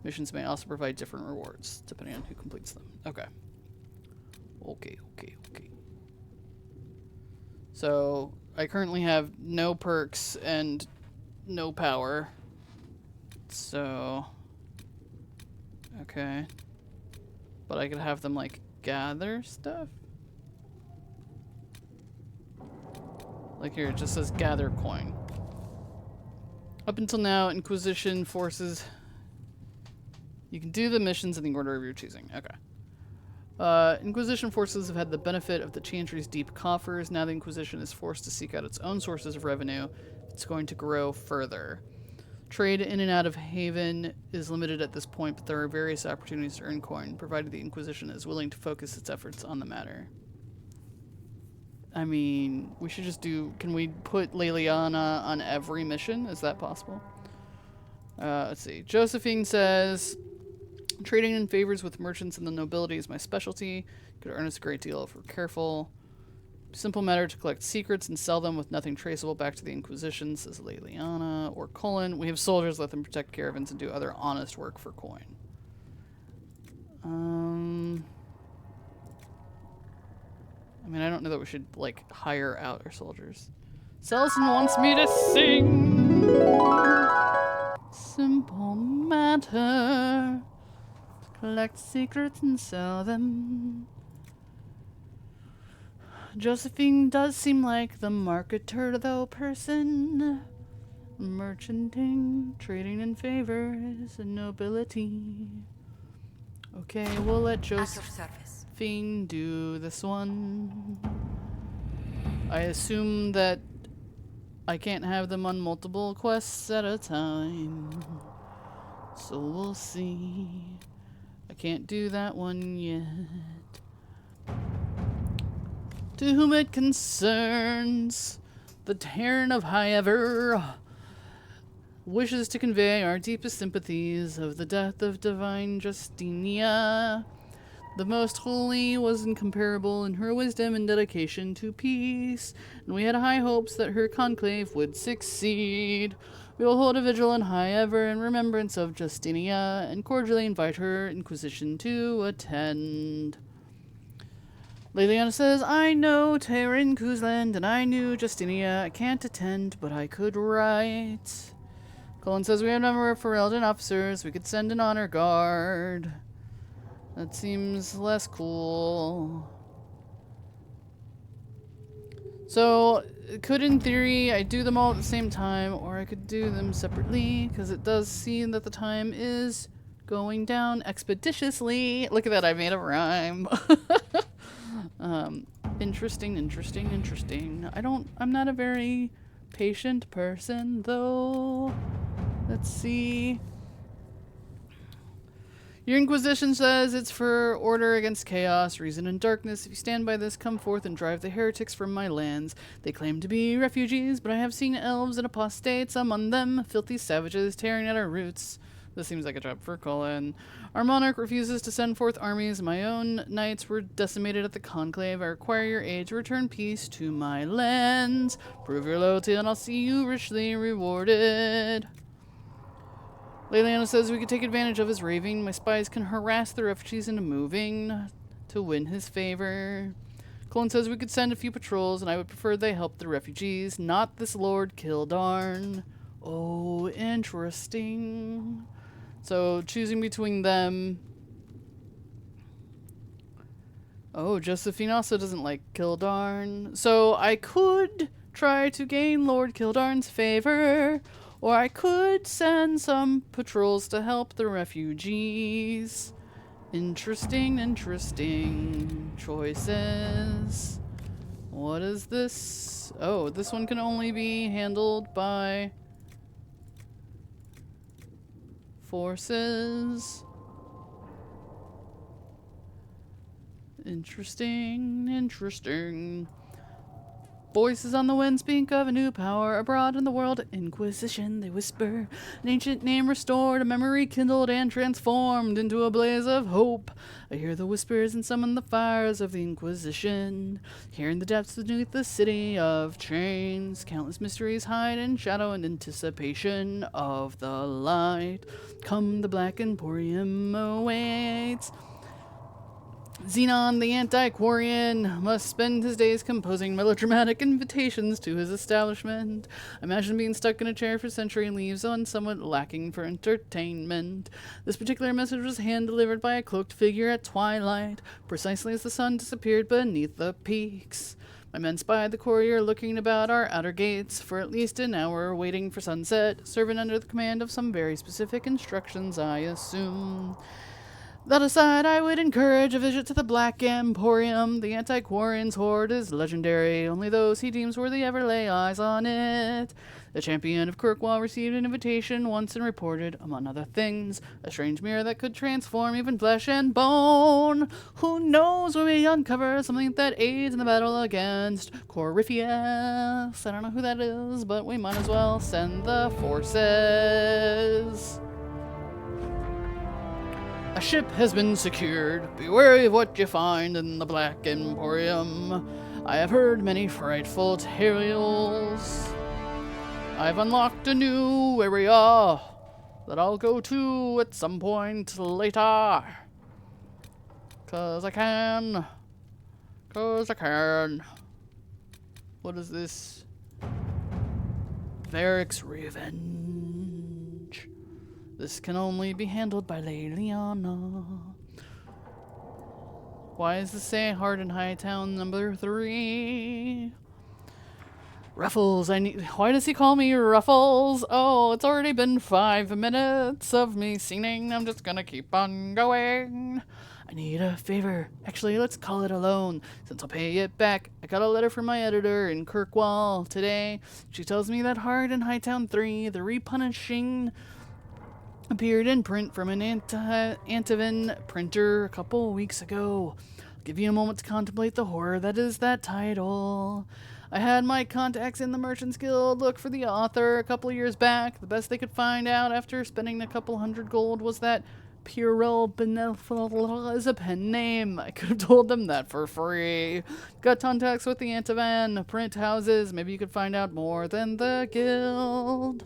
Missions may also provide different rewards, depending on who completes them. Okay. Okay. So, I currently have no perks and no power. So... okay. But I could have them, like, gather stuff? Like here, it just says gather coin. Up until now, Inquisition forces... You can do the missions in the order of your choosing. Okay. Inquisition forces have had the benefit of the Chantry's deep coffers. Now the Inquisition is forced to seek out its own sources of revenue. It's going to grow further. Trade in and out of Haven is limited at this point, but there are various opportunities to earn coin, provided the Inquisition is willing to focus its efforts on the matter. I mean, we should just do... Can we put Leliana on every mission? Is that possible? Let's see. Josephine says, trading in favors with merchants and the nobility is my specialty. Could earn us a great deal if we're careful. Simple matter to collect secrets and sell them with nothing traceable back to the Inquisition, says Leliana. Or Cullen. We have soldiers, let them protect caravans and do other honest work for coin. I mean, I don't know that we should, like, hire out our soldiers. Selson wants me to sing. Simple matter to collect secrets and sell them. Josephine does seem like the marketer, though, person. Merchanting, trading in favors, and nobility. Okay, we'll let Josephine do this one. I assume that I can't have them on multiple quests at a time. So we'll see. I can't do that one yet. To whom it concerns, the Terran of Highever wishes to convey our deepest sympathies of the death of divine Justinia. The Most Holy was incomparable in her wisdom and dedication to peace, and we had high hopes that her conclave would succeed. We will hold a vigil in Highever in remembrance of Justinia, and cordially invite her Inquisition to attend. Leliana says, I know Terran Kuzland, and I knew Justinia. I can't attend, but I could write. Colin says we have a number of Ferelden officers. We could send an honor guard. That seems less cool. So, could in theory I do them all at the same time, or I could do them separately, because it does seem that the time is going down expeditiously. Look at that, I made a rhyme. Interesting. I'm not a very patient person, though. Let's see. Your Inquisition says it's for order against chaos, reason, and darkness. If you stand by this, come forth and drive the heretics from my lands. They claim to be refugees, but I have seen elves and apostates among them, filthy savages tearing at our roots. This seems like a job for Colin. Our monarch refuses to send forth armies. My own knights were decimated at the conclave. I require your aid to return peace to my lands. Prove your loyalty and I'll see you richly rewarded. Leliana says we could take advantage of his raving. My spies can harass the refugees into moving to win his favor. Colin says we could send a few patrols, and I would prefer they help the refugees, not this Lord Kildarn. Oh, interesting. So, choosing between them... Oh, Josephine also doesn't like Kildarn. So, I could try to gain Lord Kildarn's favor... Or I could send some patrols to help the refugees. Interesting choices. What is this? Oh, this one can only be handled by forces. Interesting. Voices on the wind speak of a new power abroad in the world. Inquisition, they whisper. An ancient name restored, a memory kindled and transformed into a blaze of hope. I hear the whispers and summon the fires of the Inquisition. Here in the depths beneath the city of chains, countless mysteries hide in shadow and anticipation of the light. Come, the Black Emporium awaits. Xenon, the Antiquarian, must spend his days composing melodramatic invitations to his establishment. Imagine being stuck in a chair for a century and leaves on somewhat lacking for entertainment. This particular message was hand-delivered by a cloaked figure at twilight, precisely as the sun disappeared beneath the peaks. My men spied the courier looking about our outer gates for at least an hour, waiting for sunset, serving under the command of some very specific instructions, I assume. That aside, I would encourage a visit to the Black Emporium. The Antiquarian's hoard is legendary. Only those he deems worthy ever lay eyes on it. The champion of Kirkwall received an invitation once and reported, among other things, a strange mirror that could transform even flesh and bone. Who knows when we uncover something that aids in the battle against Corypheus. I don't know who that is, but we might as well send the forces. A ship has been secured. Be wary of what you find in the Black Emporium. I have heard many frightful tales. I've unlocked a new area that I'll go to at some point later. 'Cause I can. What is this? Varric's Revenge. This can only be handled by Leliana. Why does this say Hard Hightown number 3? Ruffles, why does he call me Ruffles? Oh, it's already been 5 minutes of me singing. I'm just gonna keep on going. I need a favor. Actually, let's call it a loan, since I'll pay it back. I got a letter from my editor in Kirkwall today. She tells me that Hard Hightown 3, the repunishing, appeared in print from an Antivin printer a couple weeks ago. I'll give you a moment to contemplate the horror that is that title. I had my contacts in the Merchants Guild look for the author a couple years back. The best they could find out after spending a couple hundred gold was that Purell Benefil is a pen name. I could have told them that for free. Got contacts with the Antivan print houses. Maybe you could find out more than the guild.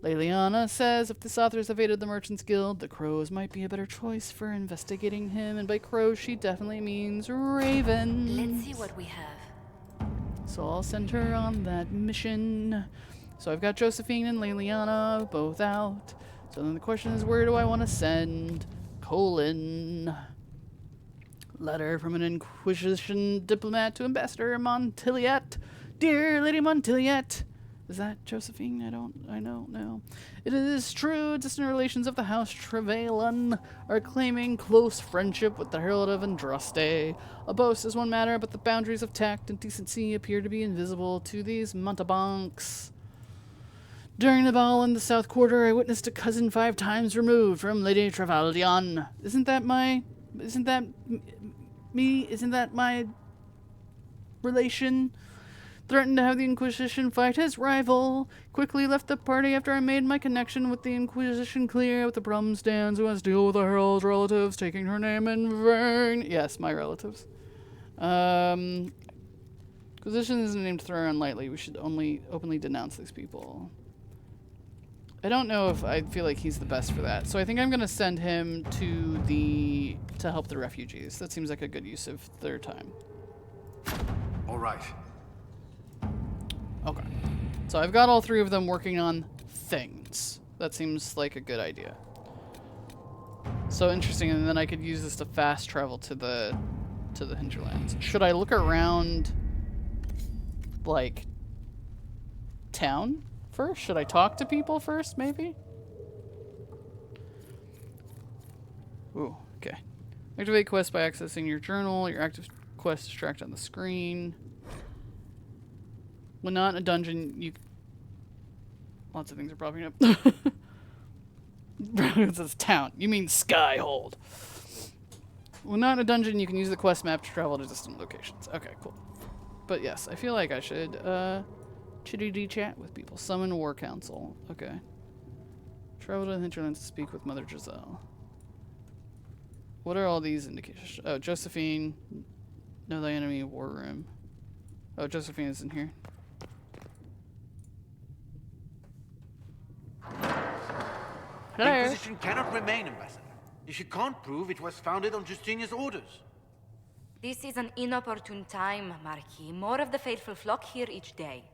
Leliana says if this author has evaded the Merchants Guild, the crows might be a better choice for investigating him, and by crows she definitely means ravens. Let's see what we have. So I'll send her on that mission. So I've got Josephine and Liliana both out. So then the question is, where do I want to send? Letter from an Inquisition diplomat to Ambassador Montiliet. Dear Lady Montiliet. Is that Josephine? I don't know. It is true, distant relations of the House Trevelyan are claiming close friendship with the Herald of Andraste. A boast is one matter, but the boundaries of tact and decency appear to be invisible to these Montebanks. During the ball in the South Quarter, I witnessed a cousin 5 times removed from Lady Trevelyan. Isn't that my relation? Threatened to have the Inquisition fight his rival. Quickly left the party after I made my connection with the Inquisition clear with the problem stands who has to deal with the Herald's relatives, taking her name in vain. Yes, my relatives. Inquisition isn't named to throw around lightly. We should only openly denounce these people. I don't know if I feel like he's the best for that. So I think I'm going to send him to help the refugees. That seems like a good use of their time. All right. Okay. So I've got all 3 of them working on things. That seems like a good idea. So interesting, and then I could use this to fast travel to the hinterlands. Should I look around, like, town first? Should I talk to people first, maybe? Ooh, okay. Activate quest by accessing your journal. Your active quest is tracked on the screen. When not in a dungeon, you... Lots of things are popping up. It says town. You mean Skyhold. When not in a dungeon, you can use the quest map to travel to distant locations. Okay, cool. But yes, I feel like I should, chitty chat with people. Summon War Council. Okay. Travel to the hinterlands to speak with Mother Giselle. What are all these indications? Oh, Josephine. Know thy enemy, war room. Oh, Josephine is in here. The Inquisition cannot remain, Ambassador, if you can't prove it was founded on Justinia's orders. This is an inopportune time, Marquis. More of the faithful flock here each day.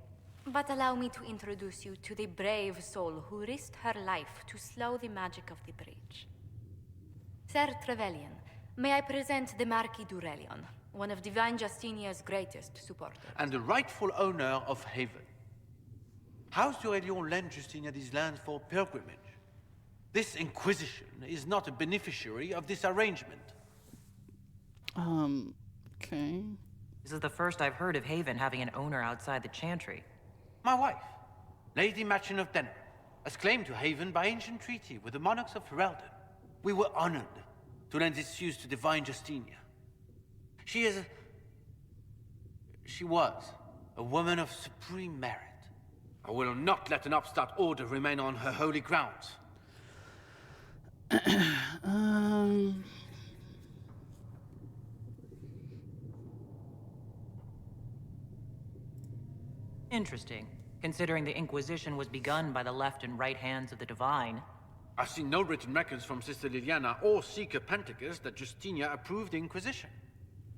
But allow me to introduce you to the brave soul who risked her life to slow the magic of the breach. Sir Trevelyan, may I present the Marquis d'Aurelion, one of Divine Justinia's greatest supporters. And the rightful owner of Haven. House d'Aurelion lent Justinia these lands for pilgrimage. This Inquisition is not a beneficiary of this arrangement. Okay. This is the first I've heard of Haven having an owner outside the Chantry. My wife, Lady Machin of Denver, has claimed to Haven by ancient treaty with the monarchs of Ferelden. We were honored to lend its use to Divine Justinia. She was a woman of supreme merit. I will not let an upstart order remain on her holy grounds. Interesting, considering the Inquisition was begun by the left and right hands of the Divine. I've seen no written records from Sister Liliana or Seeker Pentagast that Justinia approved the Inquisition.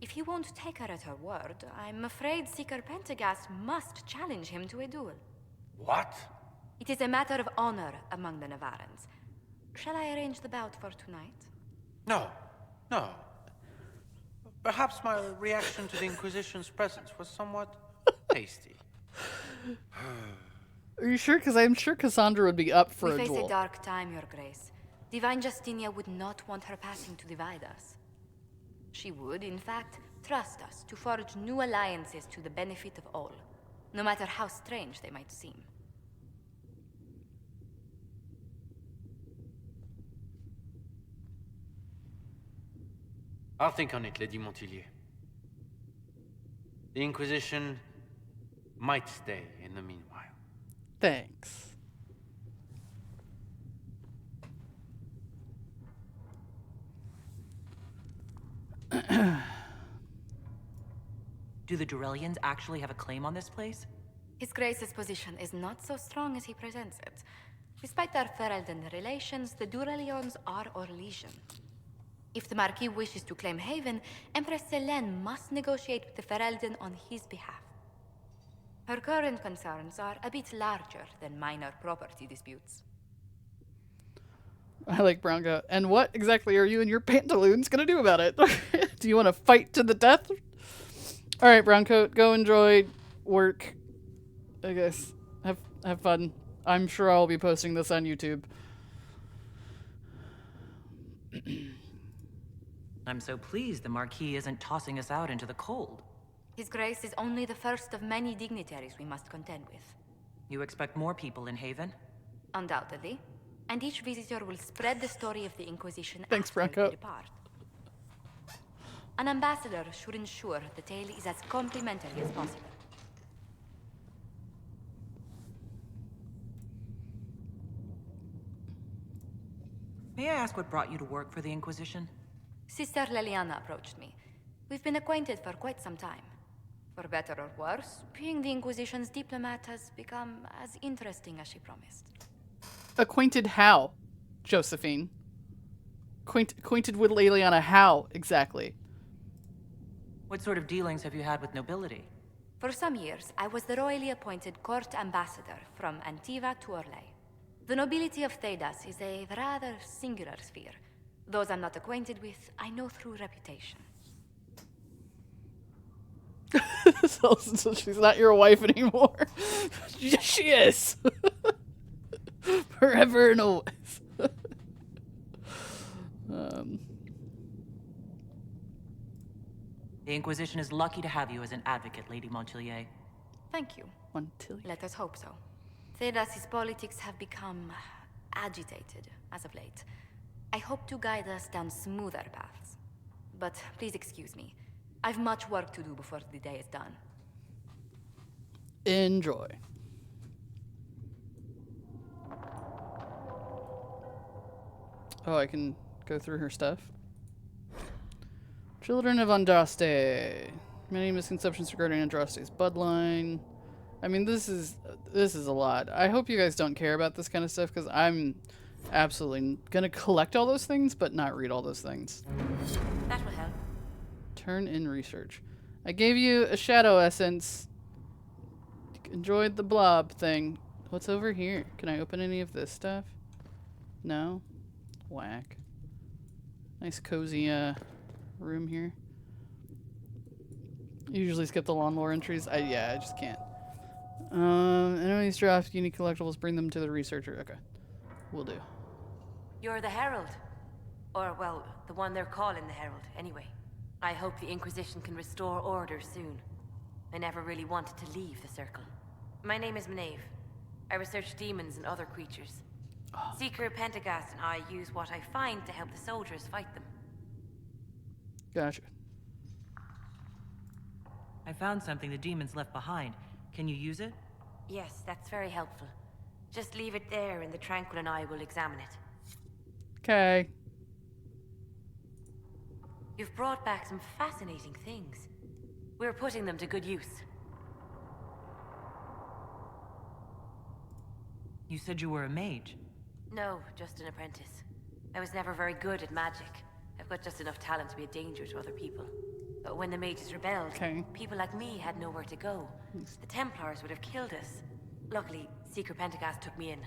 If you won't take her at her word, I'm afraid Seeker Pentagast must challenge him to a duel. What? It is a matter of honor among the Navarrans. Shall I arrange the bout for tonight? No. Perhaps my reaction to the Inquisition's presence was somewhat hasty. Are you sure? Because I'm sure Cassandra would be up for a duel. We face a dark time, Your Grace. Divine Justinia would not want her passing to divide us. She would, in fact, trust us to forge new alliances to the benefit of all, no matter how strange they might seem. I'll think on it, Lady Montilier. The Inquisition might stay in the meanwhile. Thanks. Do the Durelians actually have a claim on this place? His Grace's position is not so strong as he presents it. Despite their Ferelden relations, the Durelions are our legion. If the Marquis wishes to claim Haven, Empress Selene must negotiate with the Ferelden on his behalf. Her current concerns are a bit larger than minor property disputes. I like brown goat. And what exactly are you and your pantaloons gonna do about it? Do you want to fight to the death? All right, brown coat, go enjoy work. I guess have fun. I'm sure I'll be posting this on YouTube. I'm so pleased the Marquis isn't tossing us out into the cold. His Grace is only the first of many dignitaries we must contend with. You expect more people in Haven? Undoubtedly. And each visitor will spread the story of the Inquisition Thanks, after Bronco. they depart. An ambassador should ensure the tale is as complimentary as possible. May I ask what brought you to work for the Inquisition? Sister Leliana approached me. We've been acquainted for quite some time. For better or worse, being the Inquisition's diplomat has become as interesting as she promised. Acquainted how, Josephine? Acquainted with Leliana how, exactly? What sort of dealings have you had with nobility? For some years, I was the royally appointed court ambassador from Antiva to Orlais. The nobility of Thedas is a rather singular sphere. Those I'm not acquainted with, I know through reputation. So she's not your wife anymore. Yes, she is. Forever and always. The Inquisition is lucky to have you as an advocate, Lady Montilier. Thank you. Montilier. Let us hope so. Thedas's politics have become agitated as of late. I hope to guide us down smoother paths. But please excuse me. I've much work to do before the day is done. Enjoy. Oh, I can go through her stuff. Children of Andraste. Many misconceptions regarding Andraste's bloodline. I mean, this is a lot. I hope you guys don't care about this kind of stuff, because I'm absolutely gonna collect all those things, but not read all those things. That will help. Turn in research. I gave you a shadow essence. Enjoyed the blob thing. What's over here? Can I open any of this stuff? No? Whack. Nice cozy room here. Usually skip the lawn lore entries. I just can't. Enemies draft unique collectibles, bring them to the researcher. Okay. Will do. You're the Herald. Or, well, the one they're calling the Herald, anyway. I hope the Inquisition can restore order soon. I never really wanted to leave the Circle. My name is Maeve. I research demons and other creatures. Seeker Pentagast and I use what I find to help the soldiers fight them. Gotcha. I found something the demons left behind. Can you use it? Yes, that's very helpful. Just leave it there and the Tranquil and I will examine it. Okay. You've brought back some fascinating things. We're putting them to good use. You said you were a mage. No, just an apprentice. I was never very good at magic. I've got just enough talent to be a danger to other people. But when the mages rebelled, people like me had nowhere to go. The Templars would have killed us. Luckily, Seeker Pentagast took me in,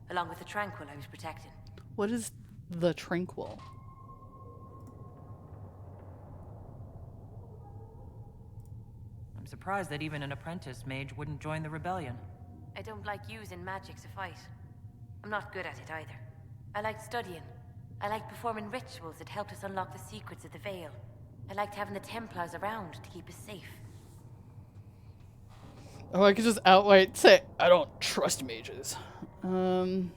along with the Tranquil I was protecting. What is the Tranquil? I'm surprised that even an apprentice mage wouldn't join the rebellion. I don't like using magic to fight. I'm not good at it either. I liked studying. I liked performing rituals that helped us unlock the secrets of the Veil. I liked having the Templars around to keep us safe. Oh, I could just outright say, I don't trust mages. Okay.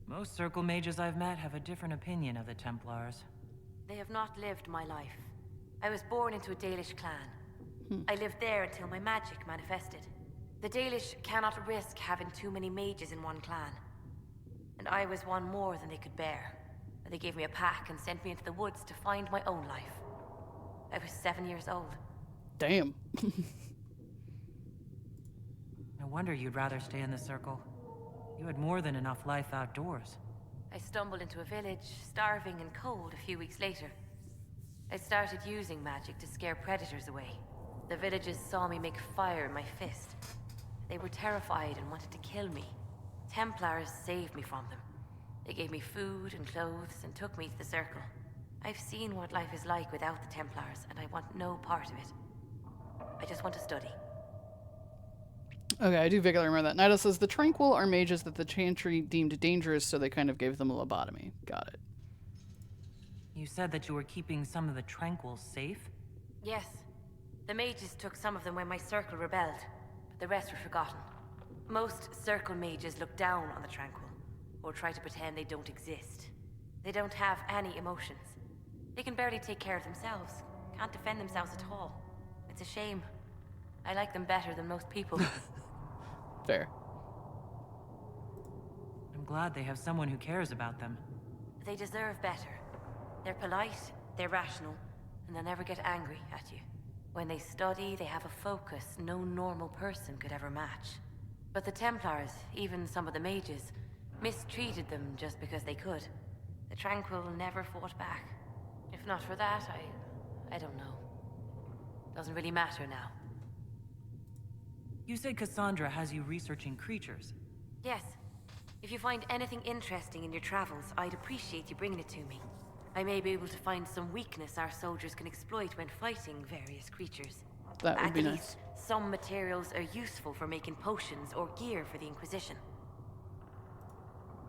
Most Circle mages I've met have a different opinion of the Templars. They have not lived my life. I was born into a Dalish clan. I lived there until my magic manifested. The Dalish cannot risk having too many mages in one clan. And I was one more than they could bear. They gave me a pack and sent me into the woods to find my own life. I was 7 years old. Damn. No wonder you'd rather stay in the Circle. You had more than enough life outdoors. I stumbled into a village, starving and cold, a few weeks later. I started using magic to scare predators away. The villagers saw me make fire in my fist. They were terrified and wanted to kill me. Templars saved me from them. They gave me food and clothes and took me to the Circle. I've seen what life is like without the Templars, and I want no part of it. I just want to study. Okay, I do vaguely remember that. Nida says the Tranquil are mages that the Chantry deemed dangerous, so they kind of gave them a lobotomy. Got it. You said that you were keeping some of the Tranquils safe? Yes. The mages took some of them when my Circle rebelled, but the rest were forgotten. Most Circle mages look down on the Tranquil, or try to pretend they don't exist. They don't have any emotions. They can barely take care of themselves, can't defend themselves at all. It's a shame. I like them better than most people. Fair. I'm glad they have someone who cares about them. They deserve better. They're polite, they're rational, and they'll never get angry at you. When they study, they have a focus no normal person could ever match. But the Templars, even some of the mages, mistreated them just because they could. The Tranquil never fought back. If not for that, I don't know. Doesn't really matter now. You said Cassandra has you researching creatures. Yes. If you find anything interesting in your travels, I'd appreciate you bringing it to me. I may be able to find some weakness our soldiers can exploit when fighting various creatures. That would be At least, nice. some materials are useful for making potions or gear for the Inquisition.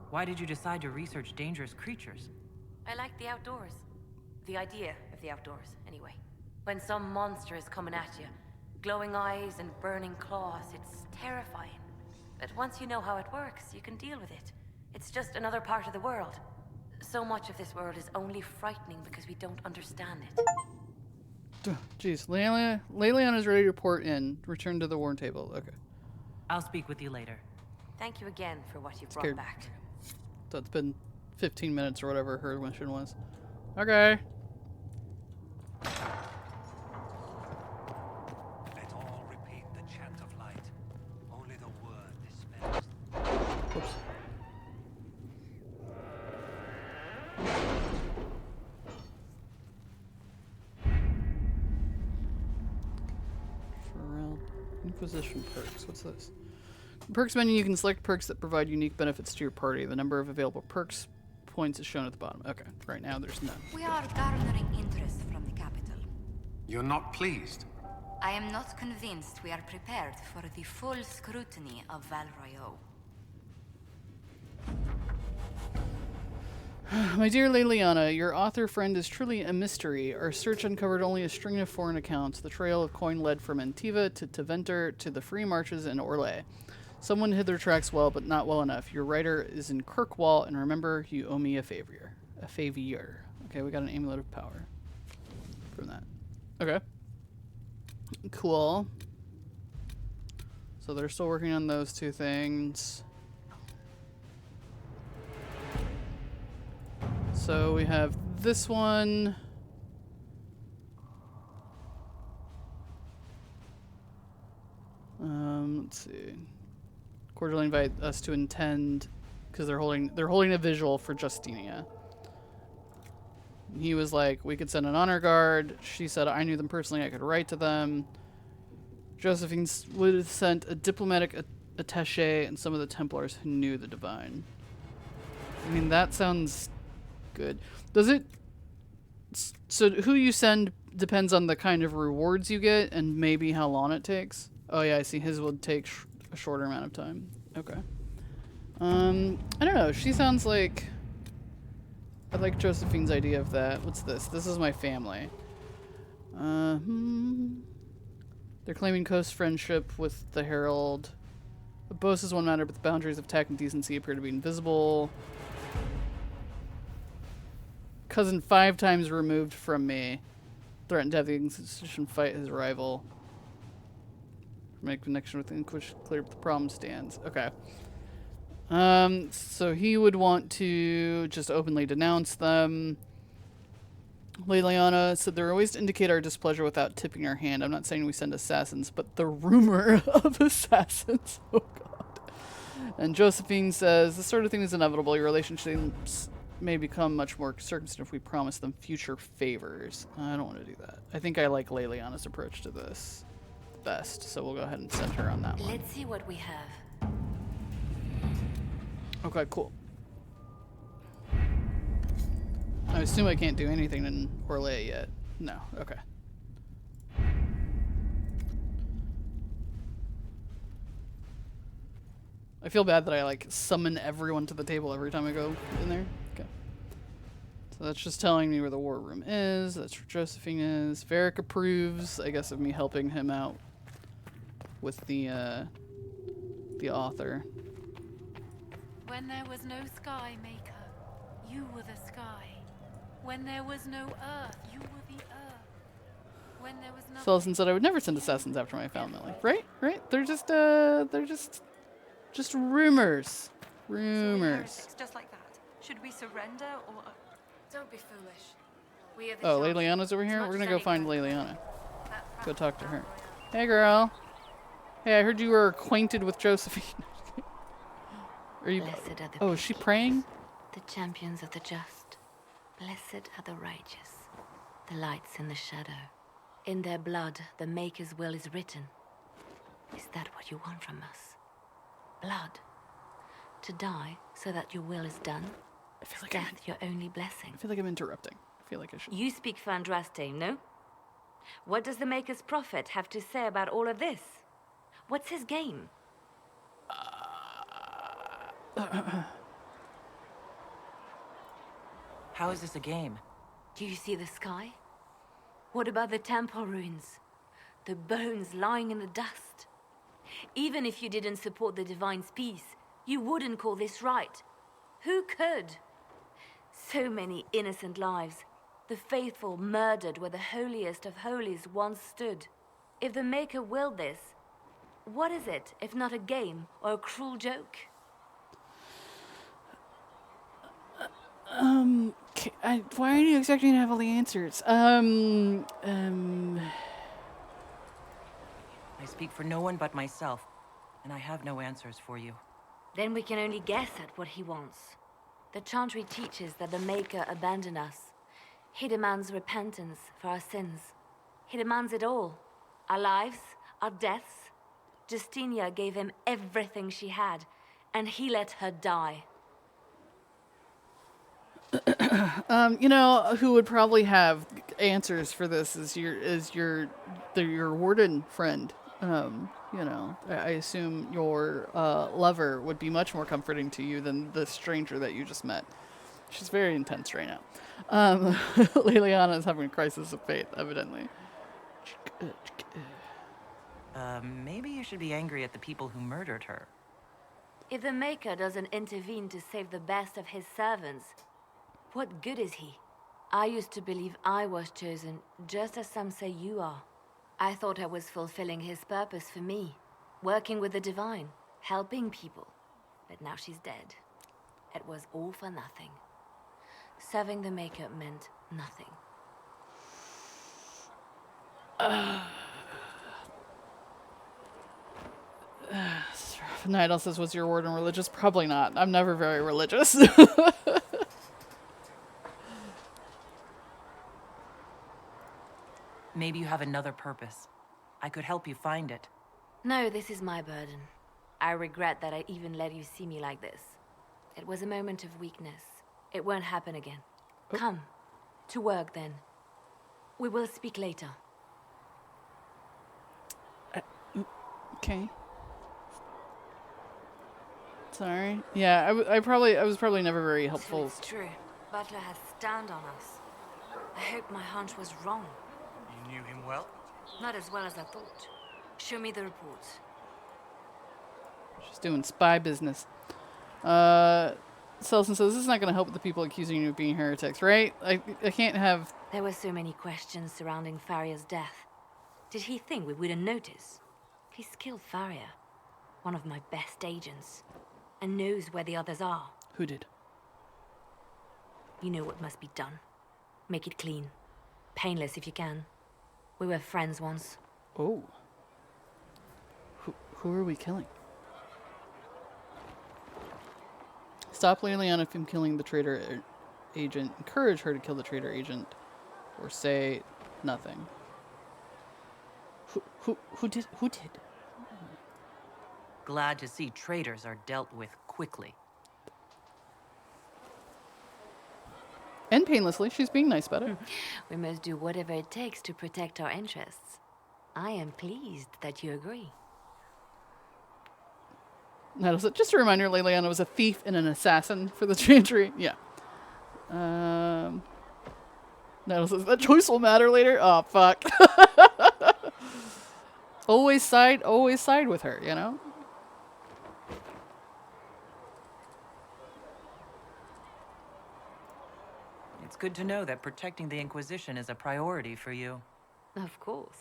Why did you decide to research dangerous creatures? I like the outdoors. The idea of the outdoors, anyway. When some monster is coming at you, glowing eyes and burning claws, it's terrifying. But once you know how it works, you can deal with it. It's just another part of the world. So much of this world is only frightening because we don't understand it. Jeez, Leliana is ready to report in. Return to the war table. Okay. I'll speak with you later. Thank you again for what you've brought Scared. back. So it's been 15 minutes or whatever her mission was. Okay. Let all repeat the chant of light. Only the word dispels. Oops. Inquisition perks. What's this? Perks menu, you can select perks that provide unique benefits to your party. The number of available perks points is shown at the bottom. Okay, right now there's none. We are garnering interest from the capital. You're not pleased? I am not convinced we are prepared for the full scrutiny of Val Royeaux. My dear Leliana, your author friend is truly a mystery. Our search uncovered only a string of foreign accounts. The trail of coin led from Antiva to Teventer to the free marches in Orlais. Someone hid their tracks well, but not well enough. Your writer is in Kirkwall, and remember, you owe me a favor. A favor. Okay, we got an amulet of power from that. Okay. Cool. So they're still working on those two things. So we have this one. Let's see. Cordially invite us to attend because they're holding a visual for Justinia. He was like, we could send an honor guard. She said I knew them personally. I could write to them. Josephine would have sent a diplomatic attaché and some of the Templars who knew the Divine. I mean, that sounds good. Does it? So who you send depends on the kind of rewards you get and maybe how long it takes. Oh yeah, I see. His would take a shorter amount of time. Okay. I don't know. She sounds like. I like Josephine's idea of that. What's this? This is my family. They're claiming close friendship with the Herald. The boast is one matter, but the boundaries of tact and decency appear to be invisible. Cousin 5 times removed from me. Threatened to have the Inquisition fight his rival. Make connection with the Inquisition clear up the problem stands. Okay. So he would want to just openly denounce them. Leliana said there are ways to indicate our displeasure without tipping our hand. I'm not saying we send assassins, but the rumor of assassins. Oh god. And Josephine says, this sort of thing is inevitable. Your relationships may become much more circumspect if we promise them future favors. I don't want to do that. I think I like Leliana's approach to this best, so we'll go ahead and send her on that one. Let's see what we have. Okay, cool. I assume I can't do anything in Orlais yet. No, okay. I feel bad that I like summon everyone to the table every time I go in there. Okay. So that's just telling me where the war room is. That's where Josephine is. Varric approves, I guess, of me helping him out with the author. When there was no sky maker, you were the sky. When there was no earth, you were the earth. When there was nothing. Sullivan said I would never send assassins after my family. Right? Right? They're just rumors. Rumors. Heretics just like that. Should we surrender or? Don't be foolish. We are the Oh, chosen. Leliana's over As here? much We're as gonna go any find country. Leliana. Go talk to her. Hey, girl. Hey, I heard you were acquainted with Josephine. Are you? Blessed are the Oh, is she praying? The champions of the just. Blessed are the righteous. The lights in the shadow. In their blood, the Maker's will is written. Is that what you want from us? Blood. To die so that your will is done? I feel like death your only blessing? I feel like I'm interrupting. I feel like I should. You speak for Andraste, no? What does the Maker's prophet have to say about all of this? What's his game? How is this a game? Do you see the sky? What about the temple ruins? The bones lying in the dust? Even if you didn't support the Divine's peace, you wouldn't call this right. Who could? So many innocent lives. The faithful murdered where the holiest of holies once stood. If the Maker willed this, what is it if not a game or a cruel joke? Why are you expecting to have all the answers? I speak for no one but myself, and I have no answers for you. Then we can only guess at what he wants. The Chantry teaches that the Maker abandoned us. He demands repentance for our sins. He demands it all. Our lives, our deaths. Justinia gave him everything she had, and he let her die. You know who would probably have answers for this is your warden friend. You know, I assume your lover would be much more comforting to you than the stranger that you just met. She's very intense right now. Leliana is having a crisis of faith, evidently. Maybe you should be angry at the people who murdered her. If the Maker doesn't intervene to save the best of his servants, what good is he? I used to believe I was chosen, just as some say you are. I thought I was fulfilling his purpose for me, working with the Divine, helping people. But now she's dead. It was all for nothing. Serving the Maker meant nothing. Nidal says, was your warden religious? Probably not. I'm never very religious. Maybe you have another purpose. I could help you find it. No, this is my burden. I regret that I even let you see me like this. It was a moment of weakness. It won't happen again. Come. To work, then. We will speak later. Okay. Sorry. Yeah, I was probably never very helpful. It's true. Butler has stand on us. I hope my hunch was wrong. You knew him well? Not as well as I thought. Show me the reports. She's doing spy business. Selson says this is not going to help with the people accusing you of being heretics, right? I can't have... There were so many questions surrounding Faria's death. Did he think we wouldn't notice? He's killed Faria, one of my best agents, and knows where the others are. Who did? You know what must be done. Make it clean. Painless if you can. We were friends once. Oh. Who are we killing? Stop Leliana from killing the traitor agent, encourage her to kill the traitor agent, or say nothing. Who did? Glad to see traitors are dealt with quickly. And painlessly. She's being nice about it. We must do whatever it takes to protect our interests. I am pleased that you agree. That was it. Just a reminder, Leliana was a thief and an assassin for the Chantry. Yeah. That choice will matter later. Oh, fuck. always side with her, you know? It's good to know that protecting the Inquisition is a priority for you. Of course.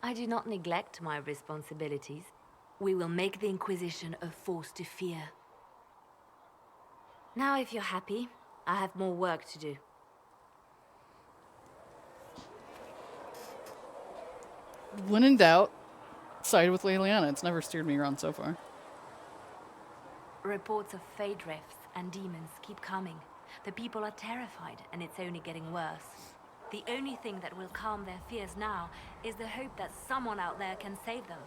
I do not neglect my responsibilities. We will make the Inquisition a force to fear. Now, if you're happy, I have more work to do. When in doubt, side with Leliana. It's never steered me wrong so far. Reports of fade rifts and demons keep coming. The people are terrified, and it's only getting worse. The only thing that will calm their fears now is the hope that someone out there can save them.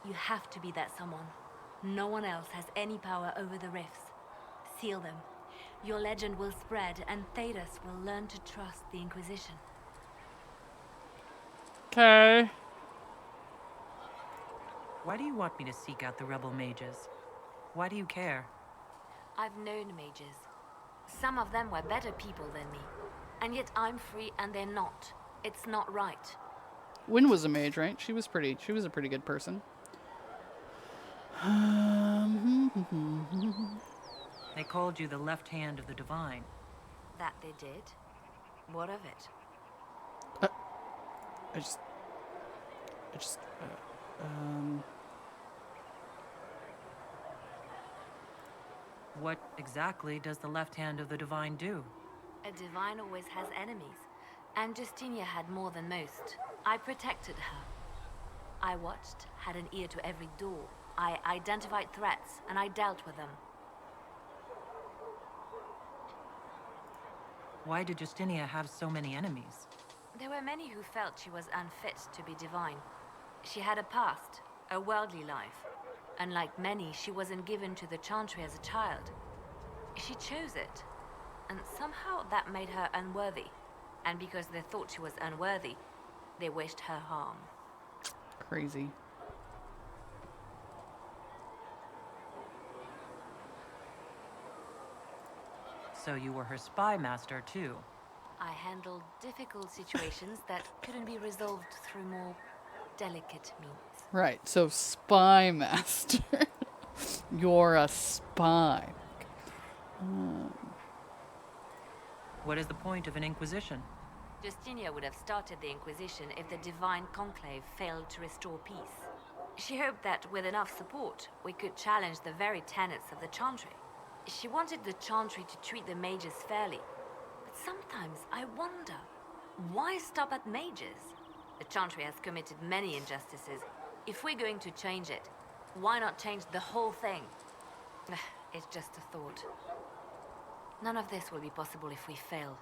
You have to be that someone. No one else has any power over the rifts. Seal them. Your legend will spread, and Thedas will learn to trust the Inquisition. Okay. Why do you want me to seek out the rebel mages? Why do you care? I've known mages. Some of them were better people than me. And yet I'm free and they're not. It's not right. Wynn was a mage, right? She was a pretty good person. They called you the left hand of the divine. That they did? What of it? What exactly does the left hand of the divine do? A divine always has enemies, and Justinia had more than most. I protected her. I watched, had an ear to every door. I identified threats, and I dealt with them. Why did Justinia have so many enemies? There were many who felt she was unfit to be divine. She had a past, a worldly life. Unlike many, she wasn't given to the Chantry as a child. She chose it. And somehow that made her unworthy. And because they thought she was unworthy, they wished her harm. Crazy. So you were her spy master, too? I handled difficult situations that couldn't be resolved through more delicate means. Right, so spy master. You're a spy. What is the point of an Inquisition? Justinia would have started the Inquisition if the Divine Conclave failed to restore peace. She hoped that with enough support, we could challenge the very tenets of the Chantry. She wanted the Chantry to treat the mages fairly. But sometimes I wonder, why stop at mages? The Chantry has committed many injustices. If we're going to change it, why not change the whole thing? It's just a thought. None of this will be possible if we fail.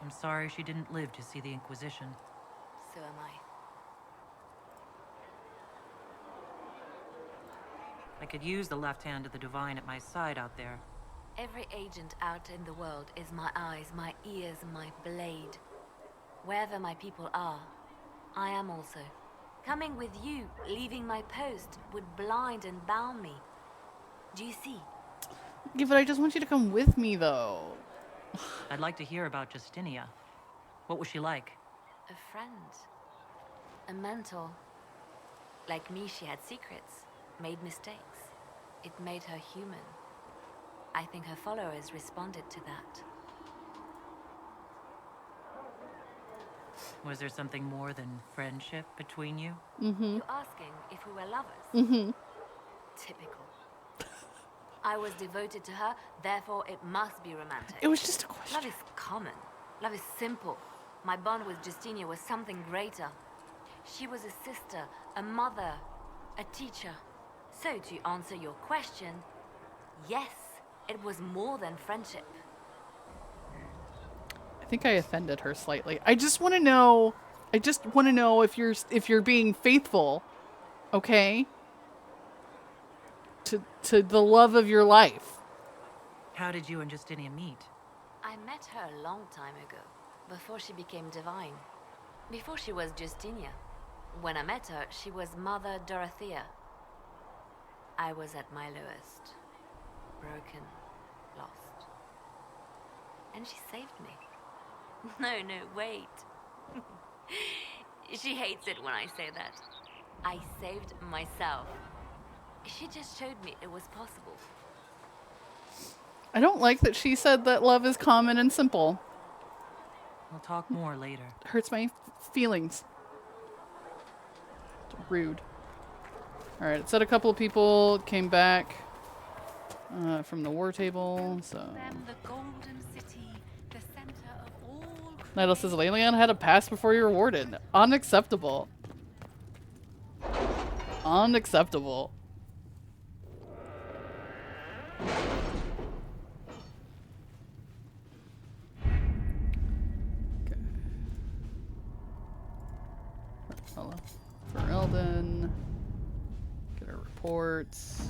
I'm sorry she didn't live to see the Inquisition. So am I. I could use the left hand of the divine at my side out there. Every agent out in the world is my eyes, my ears, my blade. Wherever my people are, I am also. Coming with you, leaving my post, would blind and bound me. Do you see? Yeah, but I just want you to come with me, though. I'd like to hear about Justinia. What was she like? A friend. A mentor. Like me, she had secrets, made mistakes. It made her human. I think her followers responded to that. Was there something more than friendship between you? Mm-hmm. You're asking if we were lovers? Mm-hmm. Typical. I was devoted to her, therefore it must be romantic. It was just a question. Love is common. Love is simple. My bond with Justinia was something greater. She was a sister, a mother, a teacher. So to answer your question, Yes, it was more than friendship. I think I offended her slightly. I just want to know if you're being faithful, okay? To the love of your life. How did you and Justinia meet? I met her a long time ago, before she became divine. Before she was Justinia. When I met her, she was Mother Dorothea. I was at my lowest. Broken, lost. And she saved me. No, wait. She hates it when I say that. I saved myself. She just showed me it was possible. I don't like that she said that love is common and simple. We'll talk more later. It hurts my feelings. Rude. Alright, it said a couple of people came back from the war table, so... The golden city, the center of all... Nidal says, Lelion had a pass before you were rewarded. Unacceptable. Unacceptable. Okay. Hello. For Eldon. Get our reports.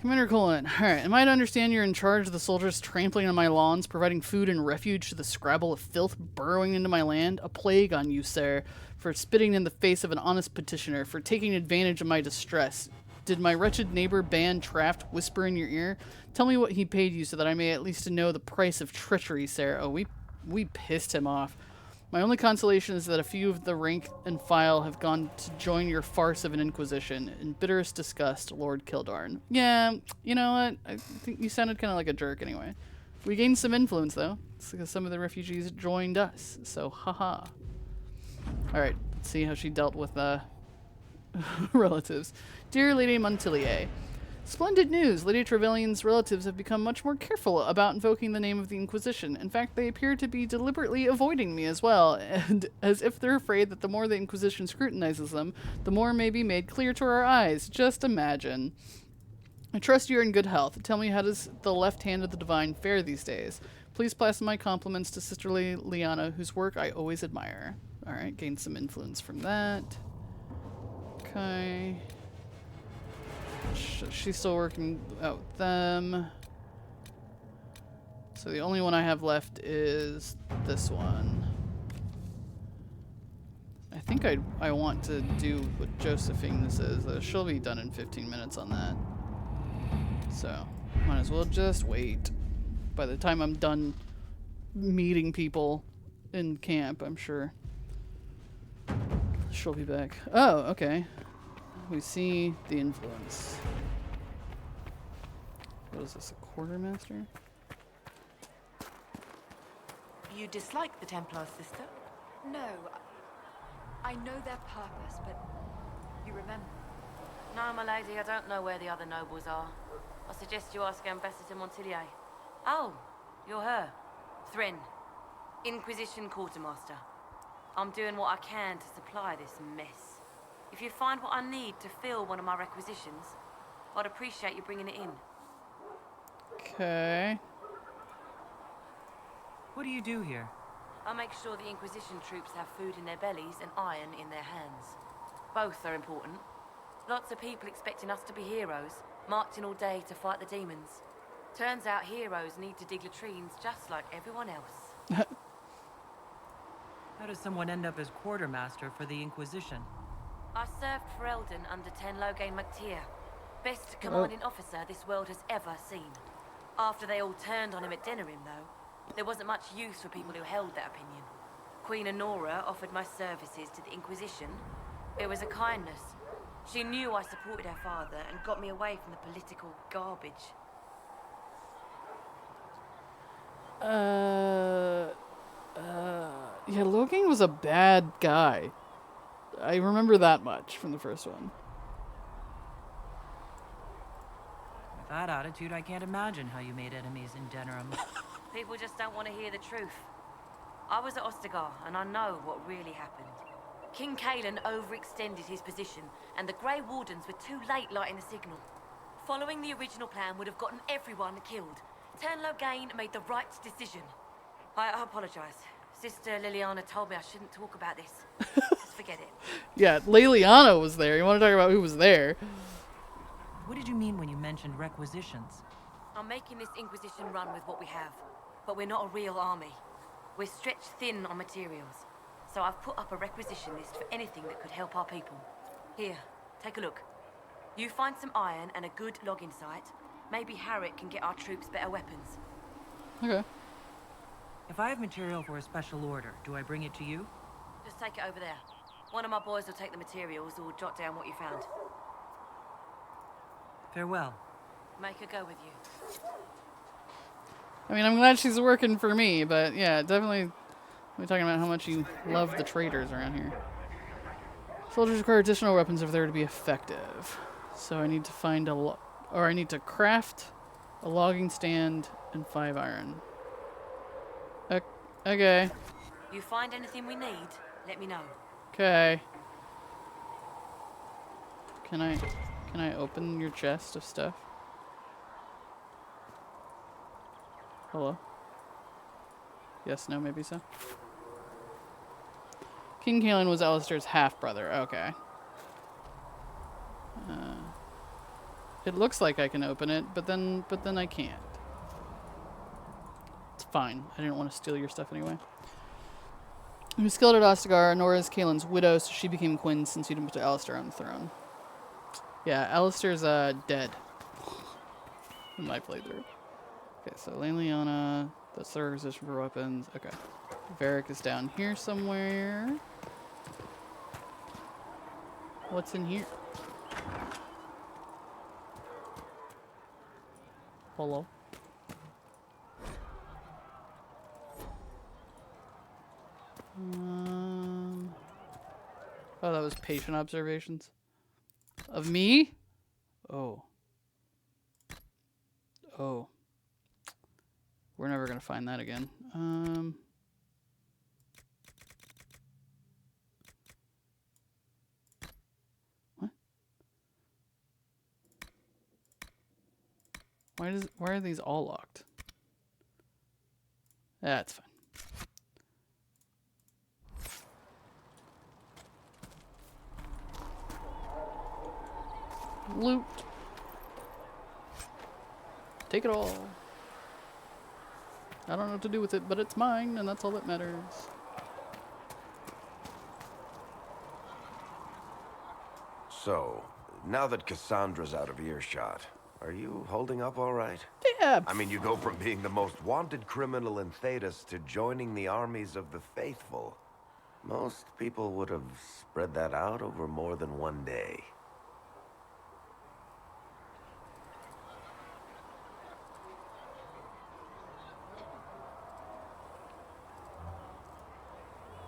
Commander Colin, alright, am I to understand you're in charge of the soldiers trampling on my lawns, providing food and refuge to the scrabble of filth burrowing into my land? A plague on you, sir, for spitting in the face of an honest petitioner, for taking advantage of my distress. Did my wretched neighbor Ban Traft whisper in your ear? Tell me what he paid you so that I may at least know the price of treachery, sir. Oh, we pissed him off. My only consolation is that a few of the rank and file have gone to join your farce of an inquisition. In bitterest disgust, Lord Kildarn. Yeah, you know what? I think you sounded kind of like a jerk anyway. We gained some influence, though. It's because some of the refugees joined us. So, haha. Alright, let's see how she dealt with relatives. Dear Lady Montillier. Splendid news! Lady Trevelyan's relatives have become much more careful about invoking the name of the Inquisition. In fact, they appear to be deliberately avoiding me as well, and as if they're afraid that the more the Inquisition scrutinizes them, the more may be made clear to our eyes. Just imagine. I trust you are in good health. Tell me, how does the left hand of the Divine fare these days? Please pass my compliments to Sisterly Liana, whose work I always admire. Alright, gained some influence from that. Okay. She's still working out with them. So the only one I have left is this one. I think I want to do what Josephine this is. She'll be done in 15 minutes on that. So, might as well just wait. By the time I'm done meeting people in camp, I'm sure she'll be back. Oh, okay. We see the influence. What is this, a quartermaster? You dislike the Templars, sister? No. I know their purpose, but you remember. No, my lady, I don't know where the other nobles are. I suggest you ask Ambassador Montillier. Oh, you're her. Thrin, Inquisition Quartermaster. I'm doing what I can to supply this mess. If you find what I need to fill one of my requisitions, I'd appreciate you bringing it in. Okay. What do you do here? I make sure the Inquisition troops have food in their bellies and iron in their hands. Both are important. Lots of people expecting us to be heroes, marching all day to fight the demons. Turns out heroes need to dig latrines just like everyone else. How does someone end up as quartermaster for the Inquisition? I served for Eldon under Ten Loghain MacTier. Best commanding officer this world has ever seen. After they all turned on him at Denerim, though, there wasn't much use for people who held that opinion. Queen Honora offered my services to the Inquisition. It was a kindness. She knew I supported her father and got me away from the political garbage. Yeah, Loghain was a bad guy. I remember that much from the first one. With that attitude, I can't imagine how you made enemies in Denerim. People just don't want to hear the truth. I was at Ostagar, and I know what really happened. King Cailan overextended his position, and the Grey Wardens were too late lighting the signal. Following the original plan would have gotten everyone killed. Turn Loghain made the right decision. I apologize. Sister Liliana told me I shouldn't talk about this. Just forget it. Yeah, Liliana was there. You want to talk about who was there? What did you mean when you mentioned requisitions? I'm making this Inquisition run with what we have, but we're not a real army. We're stretched thin on materials, so I've put up a requisition list for anything that could help our people. Here, take a look. You find some iron and a good logging site. Maybe Harriet can get our troops better weapons. Okay. If I have material for a special order, do I bring it to you? Just take it over there. One of my boys will take the materials or jot down what you found. Farewell. Make her go with you. I mean, I'm glad she's working for me, but yeah, definitely we're talking about how much you love the traders around here. Soldiers require additional weapons if they're to be effective. So I need to find I need to craft a logging stand and 5 iron. Okay. You find anything we need, let me know. Okay. Can I open your chest of stuff? Hello? Yes, no, maybe so. King Kalen was Alistair's half-brother. Okay. It looks like I can open it, but then I can't. It's fine. I didn't want to steal your stuff anyway. He was killed at Ostagar. Nora is Kalen's widow, so she became queen since he didn't put Alistair on the throne. Yeah, Alistair's dead. In my playthrough. Okay, so Liliana, that's the requisition for weapons. Okay. Varric is down here somewhere. What's in here? Hello? Oh, that was patient observations. Of me? Oh. Oh. We're never gonna find that again. What? Why are these all locked? That's fine. Loot. Take it all. I don't know what to do with it, but it's mine, and that's all that matters. So, now that Cassandra's out of earshot, are you holding up all right? Yeah. I mean, you go from being the most wanted criminal in Thedas to joining the armies of the faithful. Most people would have spread that out over more than one day.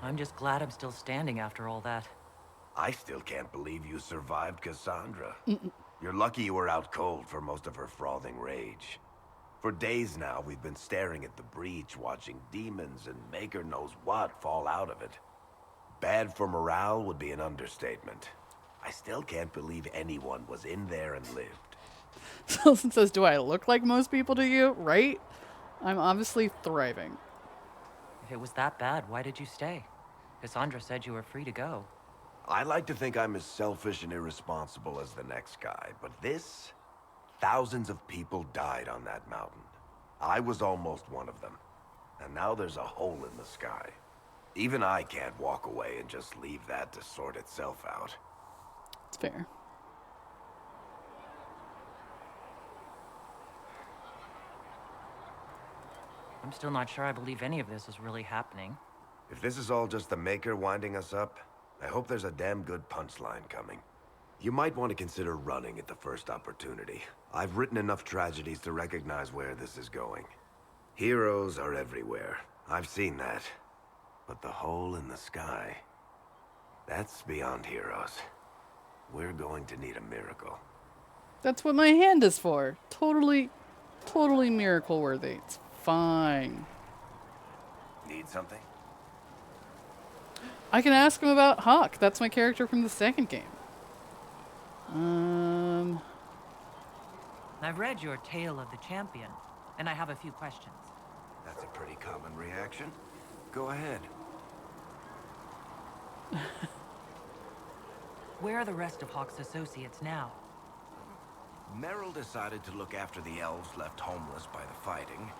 I'm just glad I'm still standing after all that. I still can't believe you survived Cassandra. You're lucky you were out cold for most of her frothing rage. For days now, we've been staring at the breach, watching demons and maker knows what fall out of it. Bad for morale would be an understatement. I still can't believe anyone was in there and lived. Sultan says, do I look like most people to you? Right? I'm obviously thriving. If it was that bad, why did you stay? Cassandra said you were free to go. I like to think I'm as selfish and irresponsible as the next guy, but this... Thousands of people died on that mountain. I was almost one of them. And now there's a hole in the sky. Even I can't walk away and just leave that to sort itself out. It's fair. I'm still not sure I believe any of this is really happening. If this is all just the Maker winding us up, I hope there's a damn good punchline coming. You might want to consider running at the first opportunity. I've written enough tragedies to recognize where this is going. Heroes are everywhere. I've seen that. But the hole in the sky... that's beyond heroes. We're going to need a miracle. That's what my hand is for. Totally miracle worthy. It's fine. Need something? I can ask him about Hawk. That's my character from the second game. I've read your Tale of the Champion, and I have a few questions. That's a pretty common reaction. Go ahead. Where are the rest of Hawk's associates now? Meryl decided to look after the elves left homeless by the fighting.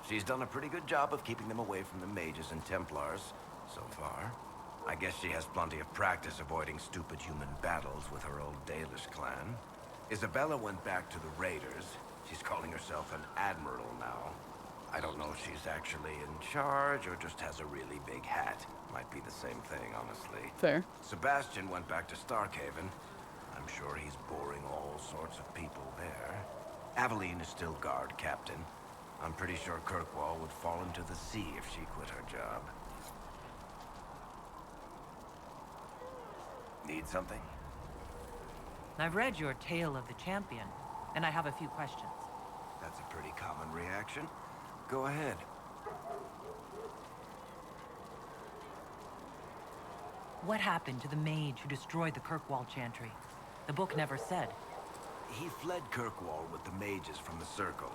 She's done a pretty good job of keeping them away from the mages and Templars, so far. I guess she has plenty of practice avoiding stupid human battles with her old Dalish clan. Isabella went back to the Raiders. She's calling herself an admiral now. I don't know if she's actually in charge or just has a really big hat. Might be the same thing, honestly. Fair. Sebastian went back to Starkhaven. I'm sure he's boring all sorts of people there. Aveline is still guard captain. I'm pretty sure Kirkwall would fall into the sea if she quit her job. Need something? I've read your Tale of the Champion, and I have a few questions. That's a pretty common reaction. Go ahead. What happened to the mage who destroyed the Kirkwall Chantry? The book never said. He fled Kirkwall with the mages from the Circle.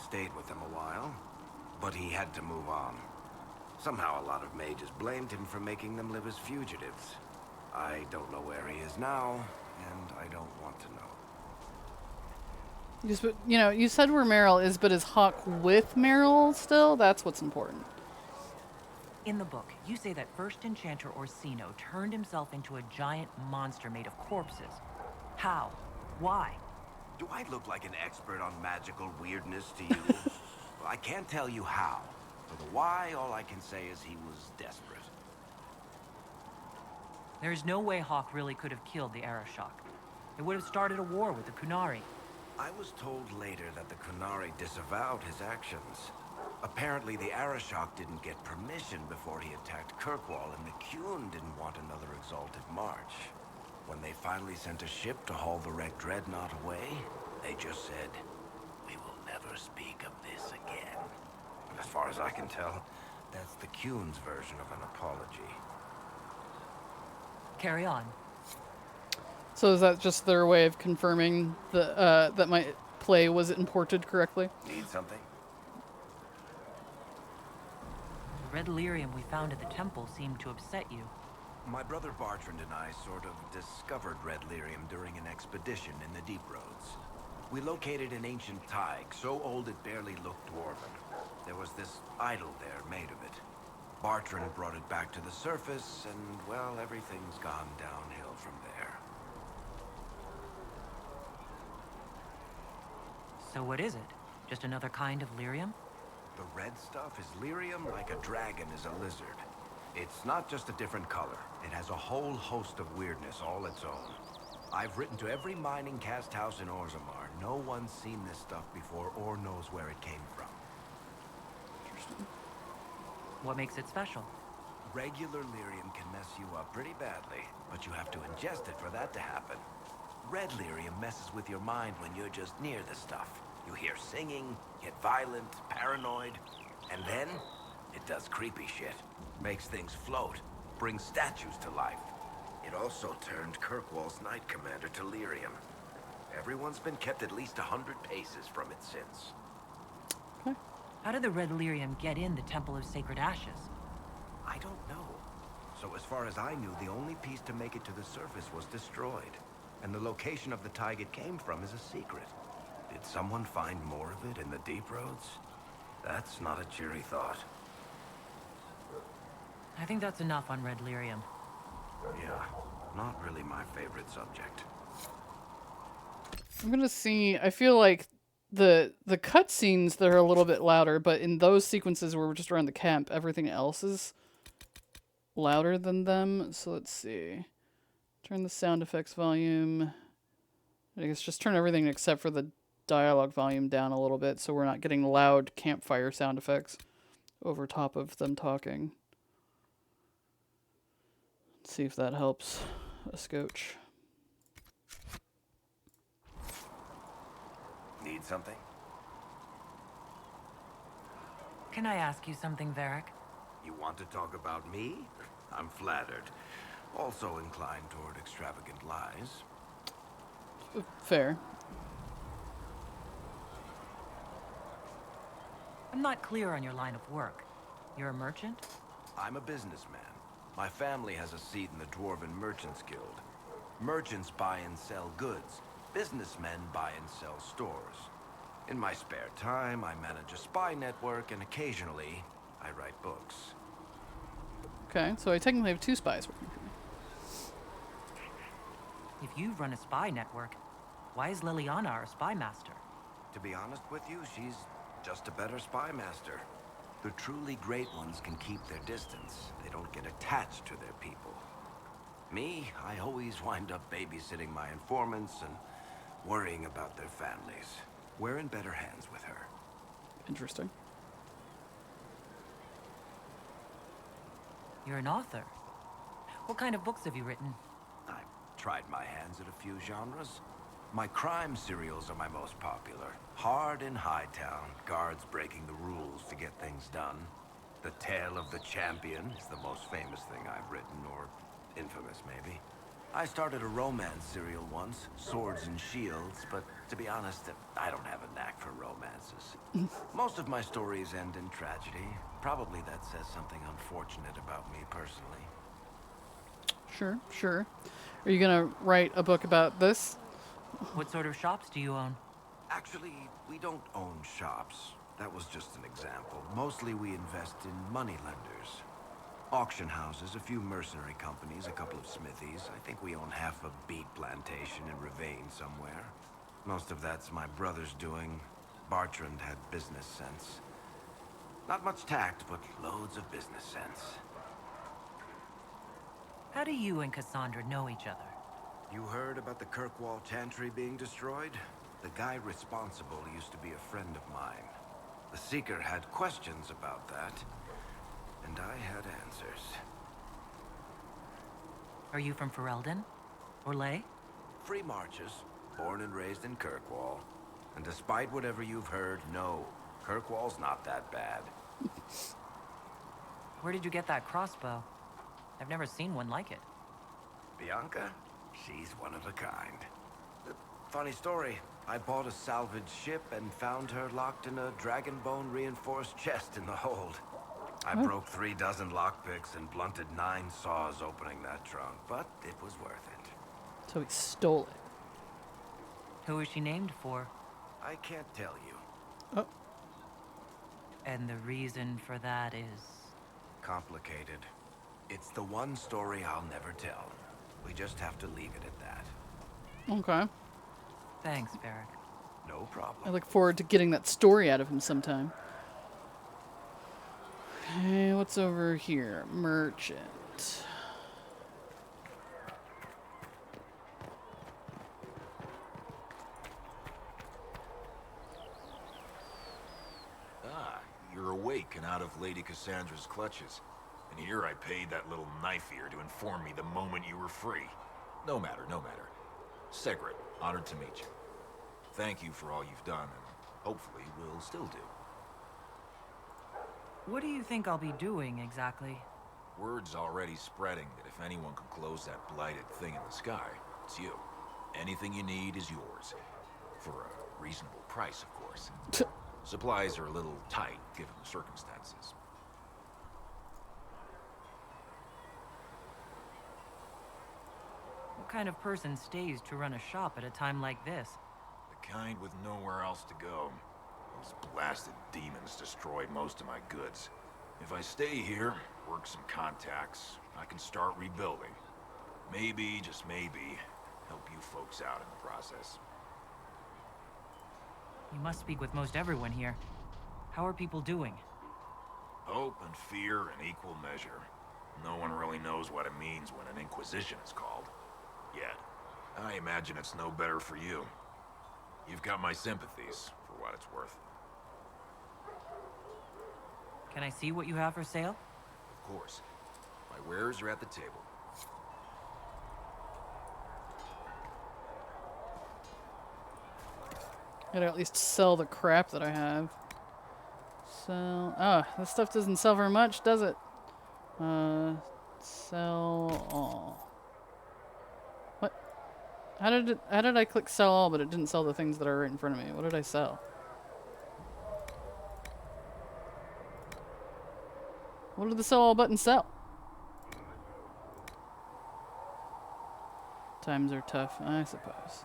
Stayed with them a while, but he had to move on. Somehow a lot of mages blamed him for making them live as fugitives. I don't know where he is now, and I don't want to know. Just, you know, you said where Meryl is, but is Hawk with Meryl still? That's what's important. In the book, you say that first Enchanter Orsino turned himself into a giant monster made of corpses. How? Why? Do I look like an expert on magical weirdness to you? Well, I can't tell you how. For the why, all I can say is he was desperate. There is no way Hawk really could have killed the Arashok. It would have started a war with the Kunari. I was told later that the Kunari disavowed his actions. Apparently, the Arashok didn't get permission before he attacked Kirkwall, and the Qun didn't want another exalted march. When they finally sent a ship to haul the wrecked dreadnought away, they just said, "We will never speak of this again." And as far as I can tell, that's the Qun's version of an apology. Carry on. So is that just their way of confirming the that my play was imported correctly? Need something? The red lyrium we found at the temple seemed to upset you. My brother Bartrand and I sort of discovered red lyrium during an expedition in the Deep Roads. We located an ancient Tig, so old it barely looked dwarven. There was this idol there made of it. Bartrand brought it back to the surface, and, well, everything's gone downhill from there. So what is it? Just another kind of lyrium? The red stuff is lyrium like a dragon is a lizard. It's not just a different color. It has a whole host of weirdness all its own. I've written to every mining cast house in Orzammar. No one's seen this stuff before or knows where it came from. Interesting. What makes it special? Regular lyrium can mess you up pretty badly, but you have to ingest it for that to happen. Red lyrium messes with your mind when you're just near the stuff. You hear singing, get violent, paranoid, and then it does creepy shit. Makes things float, brings statues to life. It also turned Kirkwall's Knight Commander to lyrium. Everyone's been kept at least 100 paces from it since. How did the red lyrium get in the Temple of Sacred Ashes? I don't know. So as far as I knew, the only piece to make it to the surface was destroyed. And the location of the Tig it came from is a secret. Did someone find more of it in the Deep Roads? That's not a cheery thought. I think that's enough on red lyrium. Yeah, not really my favorite subject. I'm gonna see. I feel like the cutscenes that are a little bit louder, but in those sequences where we're just around the camp, everything else is louder than them. So let's see. Turn the sound effects volume. I guess just turn everything except for the dialogue volume down a little bit so we're not getting loud campfire sound effects over top of them talking. Let's see if that helps a scotch. Need something? Can I ask you something, Varric? You want to talk about me? I'm flattered. Also inclined toward extravagant lies. Fair. I'm not clear on your line of work. You're a merchant? I'm a businessman. My family has a seat in the Dwarven Merchants Guild. Merchants buy and sell goods. Businessmen buy and sell stores. In my spare time, I manage a spy network, and occasionally, I write books. Okay, so I technically have 2 spies working for me. If you run a spy network, why is Liliana our spy master? To be honest with you, she's just a better spy master. The truly great ones can keep their distance. They don't get attached to their people. Me, I always wind up babysitting my informants and worrying about their families. We're in better hands with her. Interesting. You're an author. What kind of books have you written? I've tried my hands at a few genres. My crime serials are my most popular. Hard in Hightown, guards breaking the rules to get things done. The Tale of the Champion is the most famous thing I've written, or infamous maybe. I started a romance serial once, Swords and Shields, but to be honest, I don't have a knack for romances. Most of my stories end in tragedy. Probably that says something unfortunate about me personally. Sure, sure. Are you gonna write a book about this? What sort of shops do you own? Actually, we don't own shops. That was just an example. Mostly we invest in money lenders. Auction houses, a few mercenary companies, a couple of smithies. I think we own half a beet plantation in Ravane somewhere. Most of that's my brother's doing. Bartrand had business sense. Not much tact, but loads of business sense. How do you and Cassandra know each other? You heard about the Kirkwall Chantry being destroyed? The guy responsible used to be a friend of mine. The Seeker had questions about that, and I had answers. Are you from Ferelden? Or Ley? Free marches, born and raised in Kirkwall. And despite whatever you've heard, no, Kirkwall's not that bad. Where did you get that crossbow? I've never seen one like it. Bianca? She's one of a kind. Funny story. I bought a salvaged ship and found her locked in a dragonbone reinforced chest in the hold. I broke 3 dozen lockpicks and blunted 9 saws opening that trunk, but it was worth it. So he stole it. Who is she named for? I can't tell you. Oh. And the reason for that is? Complicated. It's the one story I'll never tell. We just have to leave it at that. Okay. Thanks, Varric. No problem. I look forward to getting that story out of him sometime. Okay, what's over here? Merchant. Ah, you're awake and out of Lady Cassandra's clutches. And here I paid that little knife ear to inform me the moment you were free. No matter, no matter. Segret, honored to meet you. Thank you for all you've done, and hopefully will still do. What do you think I'll be doing, exactly? Word's already spreading that if anyone can close that blighted thing in the sky, it's you. Anything you need is yours. For a reasonable price, of course. Supplies are a little tight, given the circumstances. What kind of person stays to run a shop at a time like this? The kind with nowhere else to go. Those blasted demons destroyed most of my goods. If I stay here, work some contacts, I can start rebuilding. Maybe, just maybe, help you folks out in the process. You must speak with most everyone here. How are people doing? Hope and fear in equal measure. No one really knows what it means when an Inquisition is called. Yet. I imagine it's no better for you. You've got my sympathies, for what it's worth. Can I see what you have for sale? Of course. My wares are at the table. Gotta at least sell the crap that I have. Sell. Ah, this stuff doesn't sell very much, does it? Sell all. What? How did I click sell all, but it didn't sell the things that are right in front of me? What did I sell? What did the sell all button sell? Times are tough, I suppose.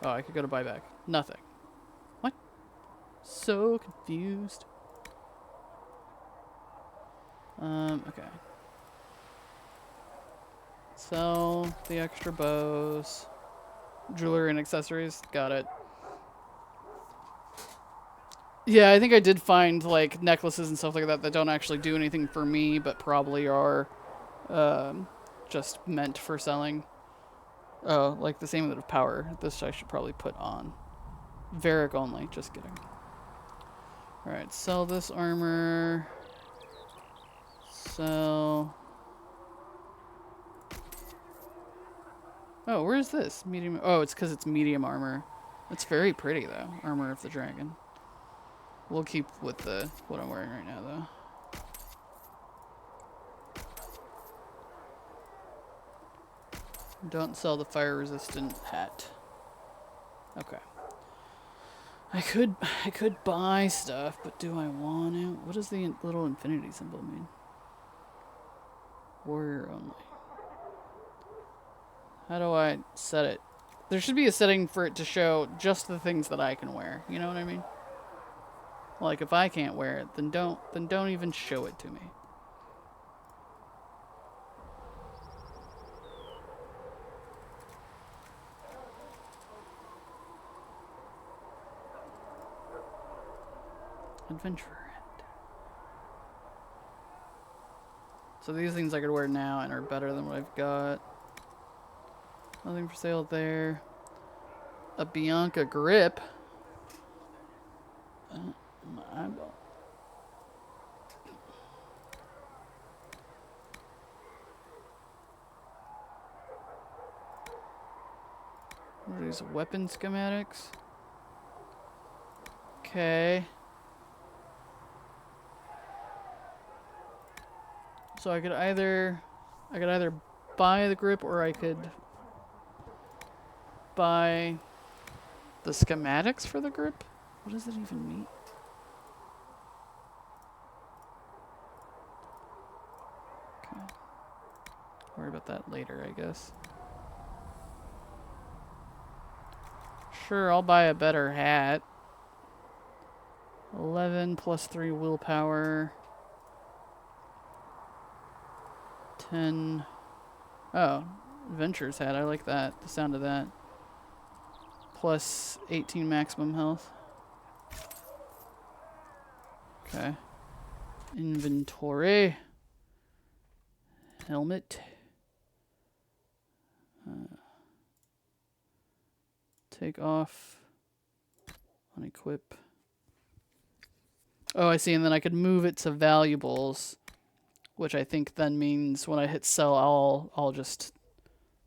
Oh, I could go to buyback. Nothing. What? So confused. Okay. Sell the extra bows. Jewelry and accessories. Got it. Yeah, I think I did find, like, necklaces and stuff like that that don't actually do anything for me, but probably are just meant for selling. Oh, like the same of power. This I should probably put on. Varric only. Just kidding. Alright, sell this armor. Sell... Oh, where is this? Medium... Oh, it's because it's medium armor. It's very pretty, though. Armor of the Dragon. We'll keep with the what I'm wearing right now, though. Don't sell the fire-resistant hat. Okay. I could buy stuff, but do I want to? What does the little infinity symbol mean? Warrior only. How do I set it? There should be a setting for it to show just the things that I can wear. You know what I mean? Like if I can't wear it, then don't even show it to me. Adventurer hat. So these things I could wear now and are better than what I've got. Nothing for sale there. A Bianca grip. My eyeball. What are these weapon schematics? Okay. So I could either buy the grip or I could buy the schematics for the grip? What does it even mean? Okay. Worry about that later, I guess. Sure, I'll buy a better hat. 11 plus 3 willpower. 10. Oh, adventurer's hat. I like that. The sound of that. Plus 18 maximum health. Okay. Inventory. Helmet. Take off. Unequip. Oh, I see. And then I could move it to valuables. Which I think then means when I hit sell, I'll just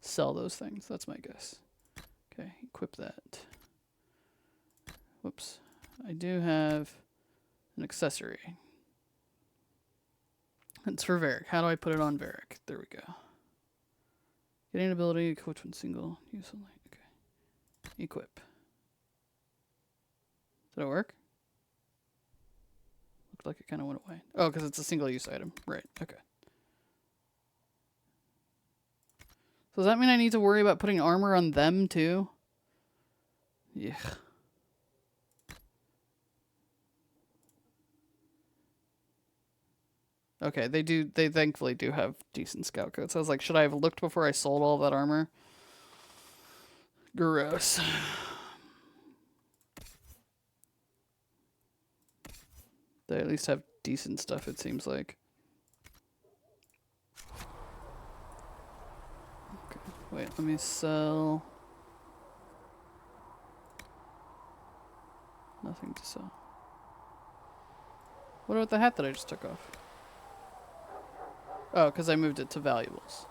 sell those things. That's my guess. Okay, equip that. Whoops. I do have an accessory. It's for Varric. How do I put it on Varric? There we go. Getting ability, equipped when single, use only. Okay. Equip. Did it work? Looked like it kind of went away. Oh, because it's a single-use item. Right, okay. So does that mean I need to worry about putting armor on them, too? Yeah. Okay, they thankfully do have decent scout coats. I was like, should I have looked before I sold all that armor? Gross. They at least have decent stuff, it seems like. Okay, wait, let me sell. Nothing to sell. What about the hat that I just took off? Oh, because I moved it to valuables.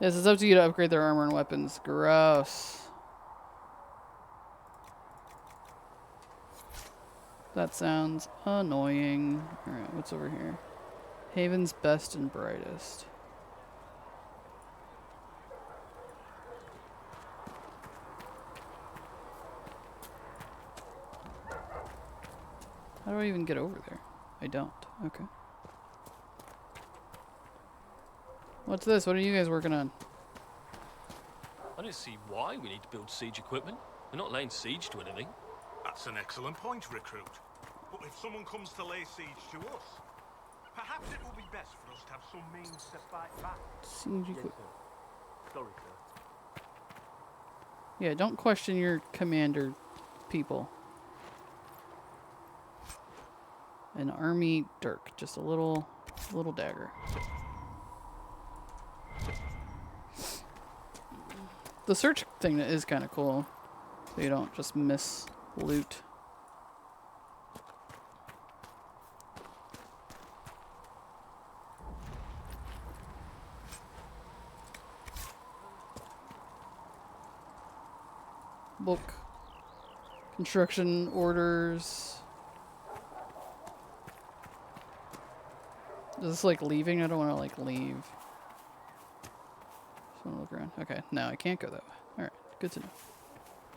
Yes, it's up to you to upgrade their armor and weapons. Gross. That sounds annoying. Alright, what's over here? Haven's best and brightest. How do I even get over there? I don't. Okay. What's this? What are you guys working on? I don't see why we need to build siege equipment. We're not laying siege to anything. That's an excellent point, recruit. But if someone comes to lay siege to us, perhaps it will be best for us to have some means to fight back. Siege equipment. Sorry, sir. Yeah, don't question your commander, people. An army dirk, just a little dagger. The search thing is kind of cool, so you don't just miss loot. Book. Construction orders. Is this like leaving? I don't want to like leave. Just want to look around. Okay, no, I can't go that way. Alright, good to know.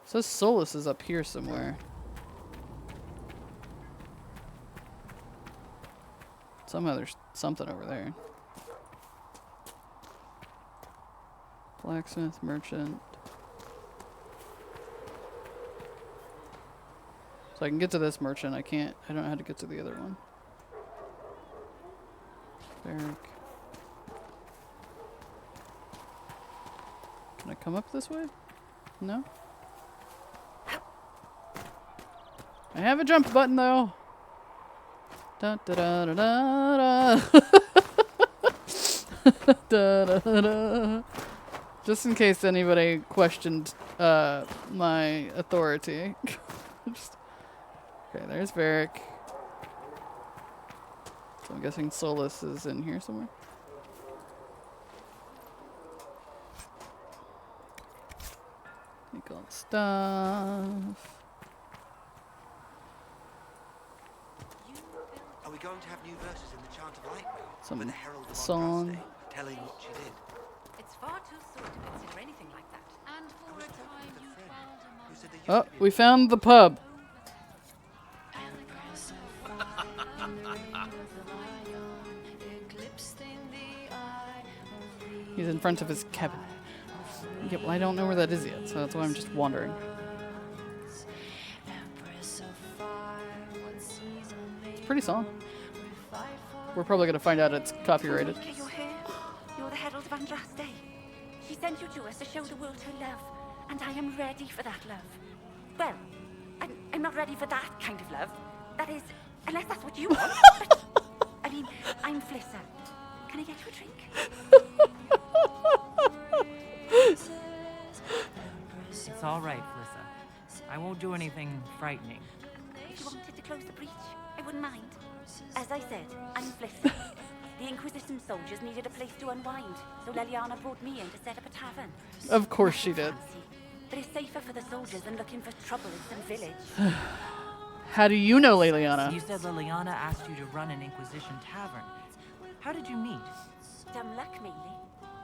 So Solus is up here somewhere. Somehow there's something over there. Blacksmith, merchant. So I can get to this merchant. I don't know how to get to the other one. Barrack. Can I come up this way? No? I have a jump button though. Da da da da da da. Da da da. Just in case anybody questioned my authority. Okay, there's Varric. So I'm guessing Solus is in here somewhere. Take all the stuff. Are we going to have new verses in the Chant of Light now? Some With the Herald of song. Andraste telling what she did. It's far too soon to consider anything like that. And for a time you dwelled among Who said they Oh, we found the pub. He's in front of his cabin. Yeah, well, I don't know where that is yet, so that's why I'm just wandering. It's a pretty song. We're probably going to find out it's copyrighted. Okay, you're here. You're the Herald of Andraste. She sent you to us to show the world her love, and I am ready for that love. Well, I'm not ready for that kind of love. That is, unless that's what you want. But, I mean, I'm Flissa. Can I get you a drink? It's all right, Flissa. I won't do anything frightening. If you wanted to close the breach, I wouldn't mind. As I said, I'm Flissa. The Inquisition soldiers needed a place to unwind, so Leliana brought me in to set up a tavern. Of course she did. But it's safer for the soldiers than looking for trouble in some village. How do you know Leliana? You said Liliana asked you to run an Inquisition tavern. How did you meet? Dumb luck, mainly.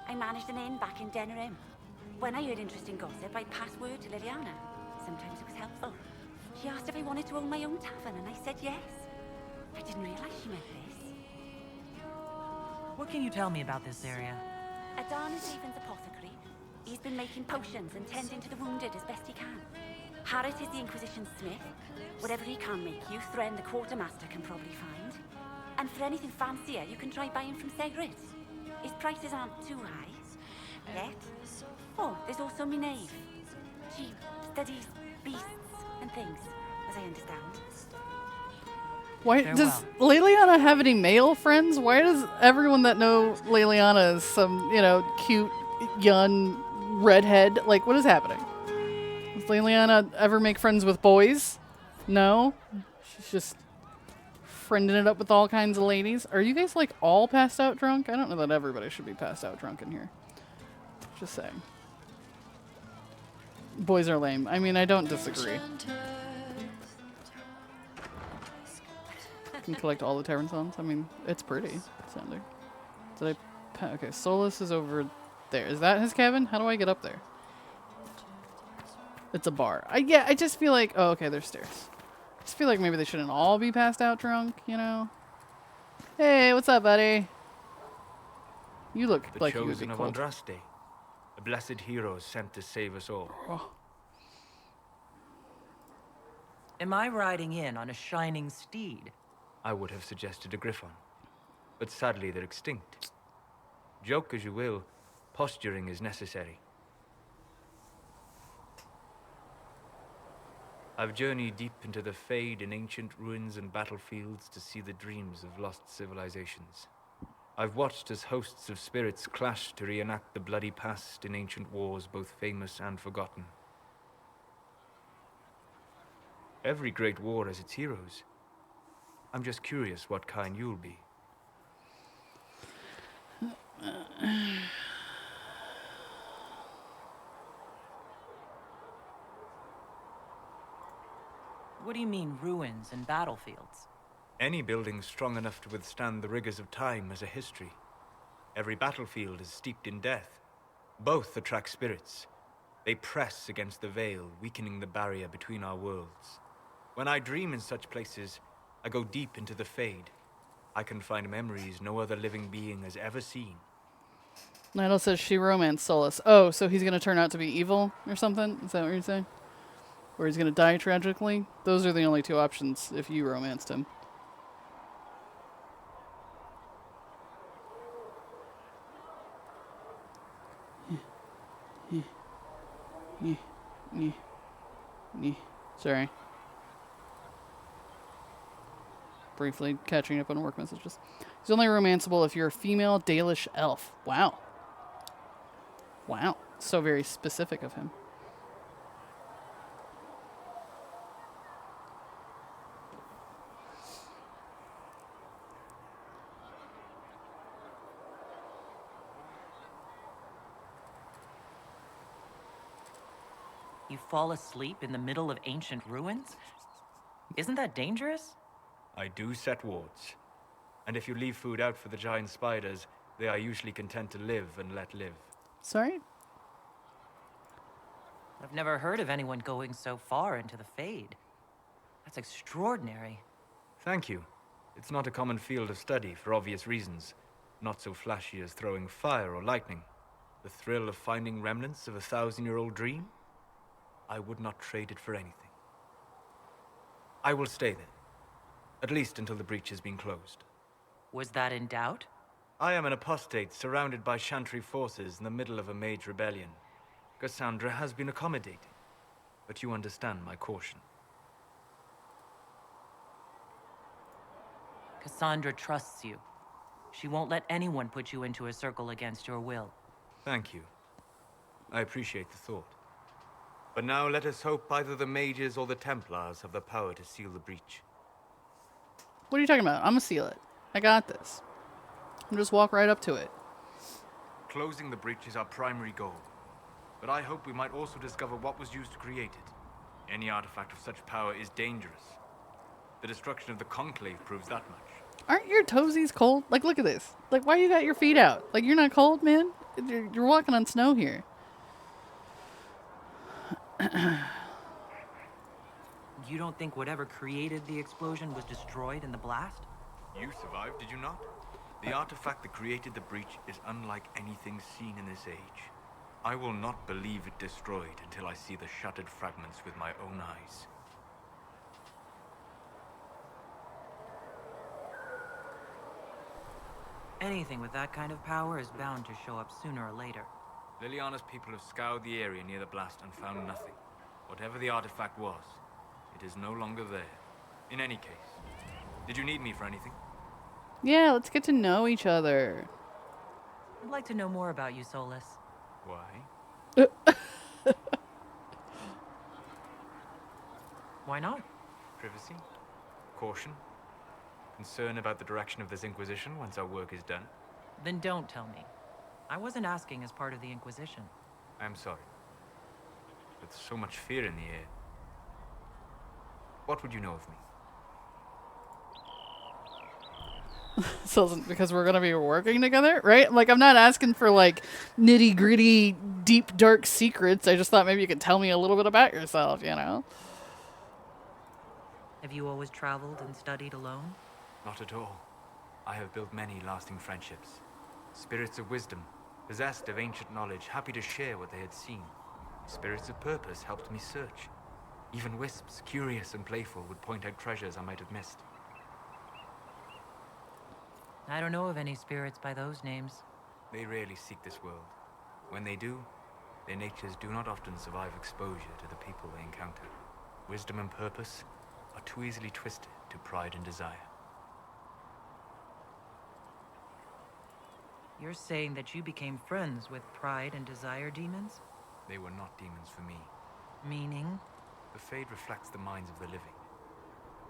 I managed an inn back in Denerim. When I heard interesting gossip, I'd pass word to Liliana. Sometimes it was helpful. She asked if I wanted to own my own tavern, and I said yes. I didn't realize she meant this. What can you tell me about this area? Adan is Haven's apothecary. He's been making potions and tending to the wounded as best he can. Harrit is the Inquisition smith. Whatever he can't make, you, Thren, the quartermaster, can probably find. And for anything fancier, you can try buying from Segrit. His prices aren't too high. Yet. Oh, there's also Minave. She studies beasts and things, as I understand. Why does Leliana have any male friends? Why does everyone that know Leliana is some, cute, young redhead? Like, what is happening? Does Leliana ever make friends with boys? No? She's just friending it up with all kinds of ladies. Are you guys, like, all passed out drunk? I don't know that everybody should be passed out drunk in here. Just saying. Boys are lame. I mean, I don't disagree. Can collect all the tavern songs. I mean, it's pretty sounding. Did I? Okay, Solus is over there. Is that his cabin? How do I get up there? It's a bar. I just feel like. Oh, okay. There's stairs. I just feel like maybe they shouldn't all be passed out drunk. Hey, what's up, buddy? You look The like you would be chosen of cold. Andraste. A blessed hero sent to save us all. Oh. Am I riding in on a shining steed? I would have suggested a griffon, but sadly they're extinct. Joke as you will, posturing is necessary. I've journeyed deep into the Fade in ancient ruins and battlefields to see the dreams of lost civilizations. I've watched as hosts of spirits clash to reenact the bloody past in ancient wars, both famous and forgotten. Every great war has its heroes. I'm just curious what kind you'll be. What do you mean, ruins and battlefields? Any building strong enough to withstand the rigors of time has a history. Every battlefield is steeped in death. Both attract spirits. They press against the veil, weakening the barrier between our worlds. When I dream in such places, I go deep into the Fade. I can find memories no other living being has ever seen. Nidal says she romanced Solus. Oh, so he's gonna turn out to be evil or something? Is that what you're saying? Or he's gonna die tragically? Those are the only two options if you romanced him. Sorry. Briefly catching up on work messages. He's only romanceable if you're a female Dalish elf. Wow. Wow. So very specific of him. You fall asleep in the middle of ancient ruins? Isn't that dangerous? I do set wards. And if you leave food out for the giant spiders, they are usually content to live and let live. Sorry? I've never heard of anyone going so far into the Fade. That's extraordinary. Thank you. It's not a common field of study for obvious reasons. Not so flashy as throwing fire or lightning. The thrill of finding remnants of a 1,000-year-old dream? I would not trade it for anything. I will stay there. At least until the breach has been closed. Was that in doubt? I am an apostate surrounded by Chantry forces in the middle of a mage rebellion. Cassandra has been accommodating, but you understand my caution. Cassandra trusts you. She won't let anyone put you into a circle against your will. Thank you. I appreciate the thought. But now let us hope either the mages or the Templars have the power to seal the breach. What are you talking about? I'm gonna seal it. I got this. I'll just walk right up to it. Closing the breach is our primary goal. But I hope we might also discover what was used to create it. Any artifact of such power is dangerous. The destruction of the Conclave proves that much. Aren't your toesies cold? Like, look at this. Like, why you got your feet out? Like, you're not cold, man? You're walking on snow here. You don't think whatever created the explosion was destroyed in the blast? You survived, did you not? The artifact that created the breach is unlike anything seen in this age. I will not believe it destroyed until I see the shattered fragments with my own eyes. Anything with that kind of power is bound to show up sooner or later. Liliana's people have scoured the area near the blast and found nothing. Whatever the artifact was, it is no longer there. In any case, did you need me for anything? Yeah, let's get to know each other. I'd like to know more about you, Solus. Why? Why not? Privacy? Caution? Concern about the direction of this Inquisition once our work is done? Then don't tell me. I wasn't asking as part of the Inquisition. I am sorry. With so much fear in the air. What would you know of me? So because we're gonna be working together, right? Like, I'm not asking for like nitty gritty, deep dark secrets. I just thought maybe you could tell me a little bit about yourself, you know? Have you always traveled and studied alone? Not at all. I have built many lasting friendships. Spirits of wisdom, possessed of ancient knowledge, happy to share what they had seen. Spirits of purpose helped me search. Even wisps, curious and playful, would point out treasures I might have missed. I don't know of any spirits by those names. They rarely seek this world. When they do, their natures do not often survive exposure to the people they encounter. Wisdom and purpose are too easily twisted to pride and desire. You're saying that you became friends with pride and desire demons? They were not demons for me. Meaning? The Fade reflects the minds of the living.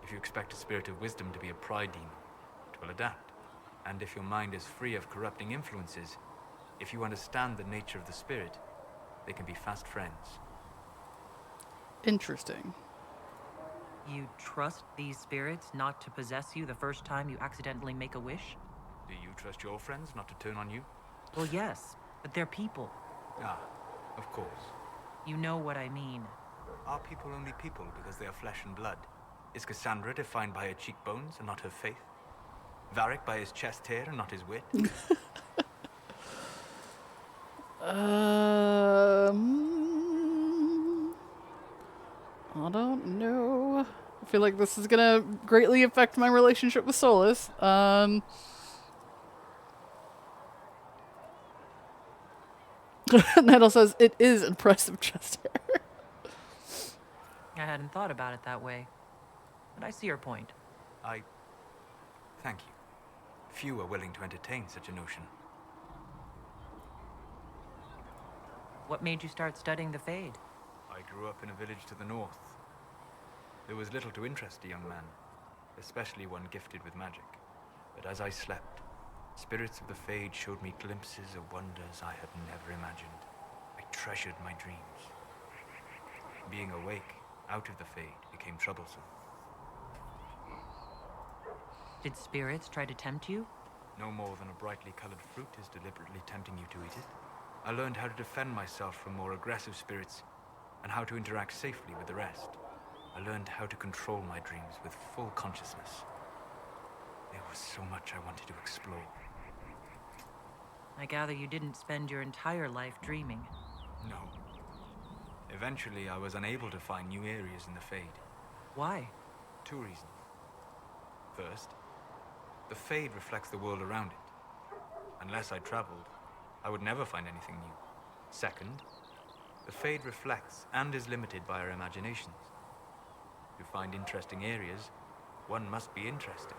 If you expect a spirit of wisdom to be a pride demon, it will adapt. And if your mind is free of corrupting influences, if you understand the nature of the spirit, they can be fast friends. Interesting. You trust these spirits not to possess you the first time you accidentally make a wish? Do you trust your friends not to turn on you? Well, yes, but they're people. Ah, of course. You know what I mean. Are people only people because they are flesh and blood? Is Cassandra defined by her cheekbones and not her faith? Varric by his chest hair and not his wit? I don't know. I feel like this is gonna greatly affect my relationship with Solus. Nettle says it is impressive chest hair. I hadn't thought about it that way, but I see your point. Thank you. Few are willing to entertain such a notion. What made you start studying the Fade? I grew up in a village to the north. There was little to interest a young man, especially one gifted with magic. But as I slept, spirits of the Fade showed me glimpses of wonders I had never imagined. I treasured my dreams. Being awake, out of the Fade, became troublesome. Did spirits try to tempt you? No more than a brightly colored fruit is deliberately tempting you to eat it. I learned how to defend myself from more aggressive spirits and how to interact safely with the rest. I learned how to control my dreams with full consciousness. There was so much I wanted to explore. I gather you didn't spend your entire life dreaming. No. Eventually, I was unable to find new areas in the Fade. Why? 2 reasons. First, the Fade reflects the world around it. Unless I traveled, I would never find anything new. Second, the Fade reflects and is limited by our imaginations. To find interesting areas, one must be interesting.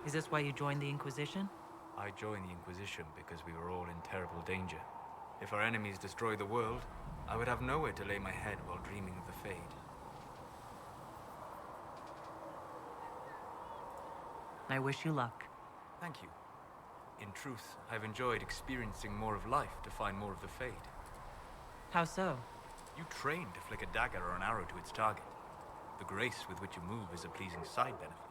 Is this why you joined the Inquisition? I joined the Inquisition because we were all in terrible danger. If our enemies destroy the world, I would have nowhere to lay my head while dreaming of the Fade. I wish you luck. Thank you. In truth, I've enjoyed experiencing more of life to find more of the Fade. How so? You train to flick a dagger or an arrow to its target. The grace with which you move is a pleasing side benefit.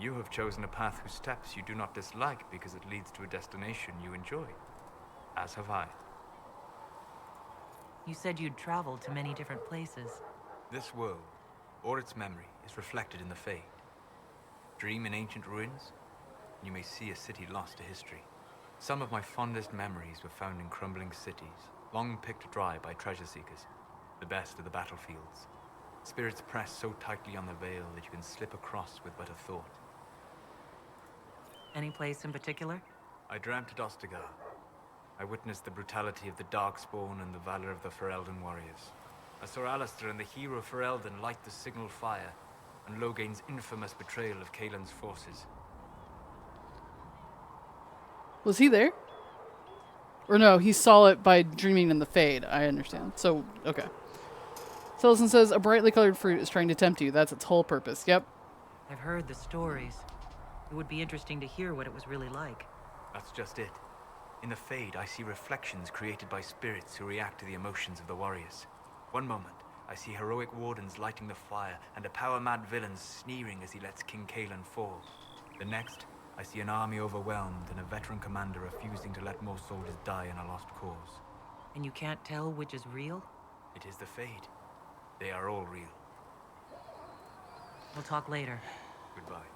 You have chosen a path whose steps you do not dislike because it leads to a destination you enjoy. As have I. You said you'd traveled to many different places. This world, or its memory, is reflected in the Fade. Dream in ancient ruins, and you may see a city lost to history. Some of my fondest memories were found in crumbling cities, long picked dry by treasure seekers, the best of the battlefields. Spirits press so tightly on the veil that you can slip across with but a thought. Any place in particular? I dreamt at Ostagar. I witnessed the brutality of the Darkspawn and the valor of the Ferelden warriors. I saw Alistair and the hero Ferelden light the signal fire, and Logain's infamous betrayal of Kaelin's forces. Was he there? Or no, he saw it by dreaming in the Fade. I understand. So, okay. Selson says, a brightly colored fruit is trying to tempt you. That's its whole purpose. Yep. I've heard the stories. It would be interesting to hear what it was really like. That's just it. In the Fade, I see reflections created by spirits who react to the emotions of the warriors. One moment, I see heroic wardens lighting the fire and a power-mad villain sneering as he lets King Kaelin fall. The next, I see an army overwhelmed and a veteran commander refusing to let more soldiers die in a lost cause. And you can't tell which is real? It is the Fade. They are all real. We'll talk later. Goodbye.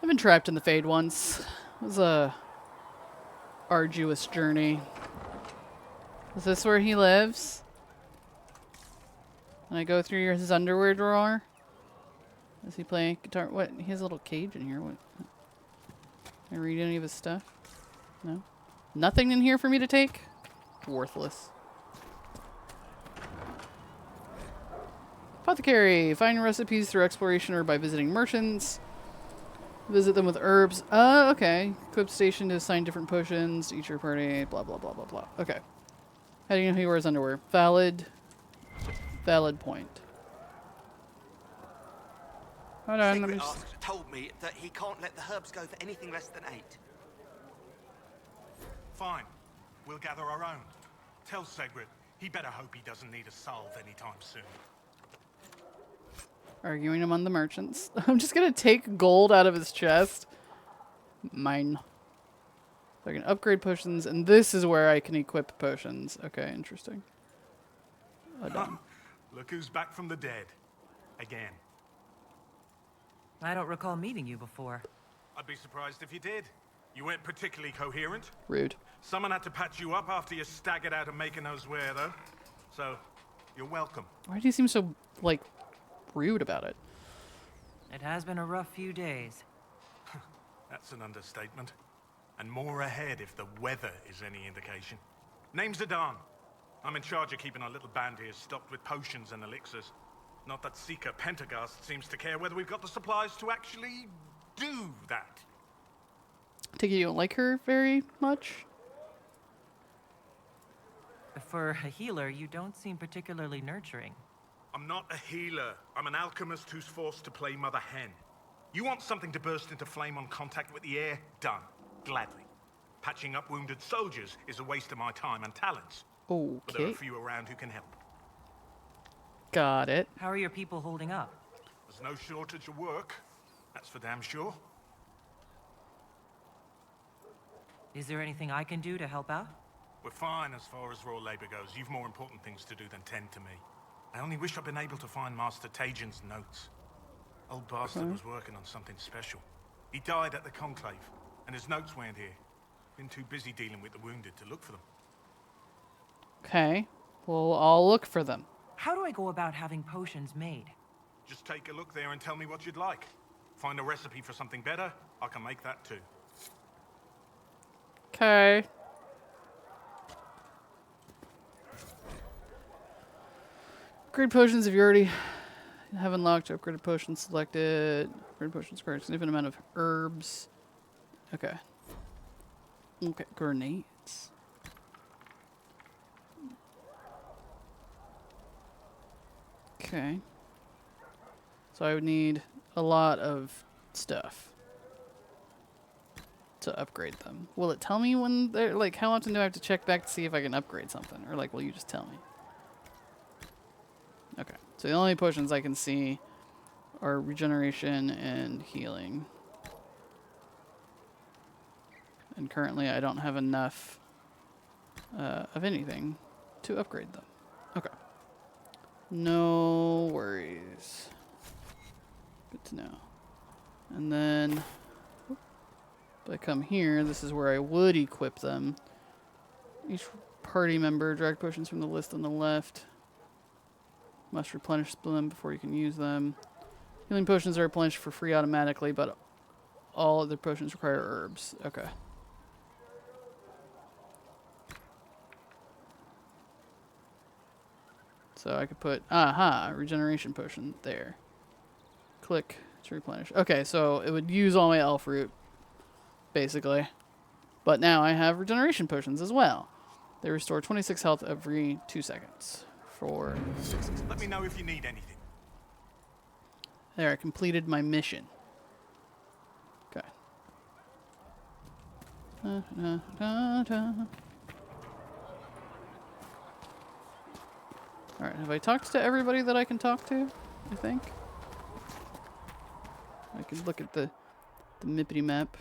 I've been trapped in the Fade once. It was a arduous journey. Is this where he lives? Can I go through his underwear drawer? Does he play guitar? What? He has a little cage in here. What? Can I read any of his stuff? No? Nothing in here for me to take? Worthless. Apothecary. Find recipes through exploration or by visiting merchants. Visit them with herbs. Okay. Equip station to assign different potions to each your party. Blah, blah, blah, blah, blah. Okay. How do you know he wears underwear? Valid point. Hold on, let me just... told me that he can't let the herbs go for anything less than 8. Fine. We'll gather our own. Tell Segrid he better hope he doesn't need a salve anytime soon. Arguing among the merchants. I'm just gonna take gold out of his chest. Mine. So I can upgrade potions, and this is where I can equip potions. Okay, interesting. Done. Look who's back from the dead. Again. I don't recall meeting you before. I'd be surprised if you did. You weren't particularly coherent. Rude. Someone had to patch you up after you staggered out of making those wear, though. So, you're welcome. Why do you seem so, like, rude about it? It has been a rough few days. That's an understatement. And more ahead if the weather is any indication. Name's Adan. I'm in charge of keeping our little band here stocked with potions and elixirs. Not that Seeker Pentagast seems to care whether we've got the supplies to actually do that. Take it you don't like her very much? For a healer, you don't seem particularly nurturing. I'm not a healer. I'm an alchemist who's forced to play Mother Hen. You want something to burst into flame on contact with the air? Done. Gladly. Patching up wounded soldiers is a waste of my time and talents. Okay. But there are a few around who can help. Got it. How are your people holding up? There's no shortage of work. That's for damn sure. Is there anything I can do to help out? We're fine as far as raw labor goes. You've more important things to do than tend to me. I only wish I'd been able to find Master Tajin's notes. Old bastard was working on something special. He died at the Conclave, and his notes weren't here. Been too busy dealing with the wounded to look for them. Okay. Well, I'll look for them. How do I go about having potions made? Just take a look there and tell me what you'd like. Find a recipe for something better, I can make that too. Okay. Upgrade potions if you already have unlocked. Upgraded potions selected. Upgraded potions require a significant amount of herbs. Okay. Okay, grenades. Okay. So I would need a lot of stuff to upgrade them. Will it tell me when they're like, how often do I have to check back to see if I can upgrade something? Or like, will you just tell me? Okay. So the only potions I can see are regeneration and healing. And currently I don't have enough of anything to upgrade them. Okay. No worries. Good to know. And then if I come here, this is where I would equip them. Each party member drag potions from the list on the left. Must replenish them before you can use them. Healing potions are replenished for free automatically, but all other potions require herbs. Okay. So I could put, regeneration potion there. Click to replenish. Okay, so it would use all my elf root, basically. But now I have regeneration potions as well. They restore 26 health every 2 seconds for 6 seconds. Let me know if you need anything. There, I completed my mission. Okay. Alright, have I talked to everybody that I can talk to? I think. I can look at the Mippity map.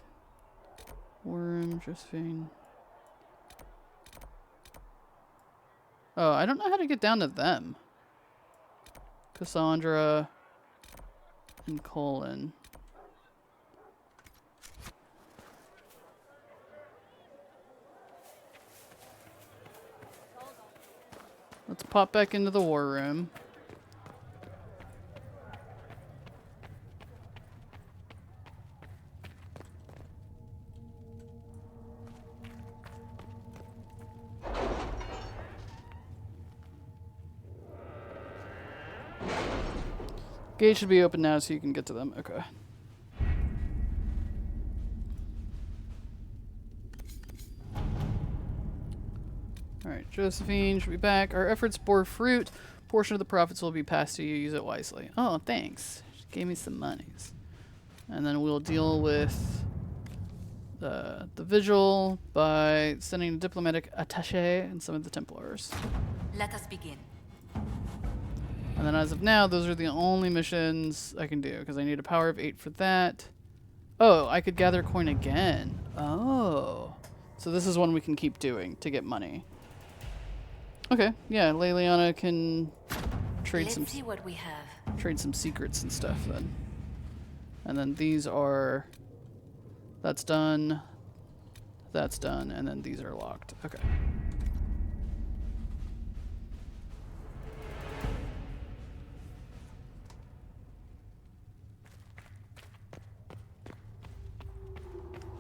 Worm, Josephine. Oh, I don't know how to get down to them. Cassandra and Colin. Let's pop back into the war room. Gate should be open now so you can get to them. Okay. Alright, Josephine should be back. Our efforts bore fruit. Portion of the profits will be passed to you. Use it wisely. Oh, thanks. She gave me some monies. And then we'll deal with the vigil by sending a diplomatic attaché and some of the Templars. Let us begin. And then as of now, those are the only missions I can do, because I need a power of 8 for that. Oh, I could gather coin again. Oh. So this is one we can keep doing to get money. Okay, yeah, Leliana can trade Let's see what we have. Trade some secrets and stuff then. And then these are... That's done. That's done. And then these are locked. Okay.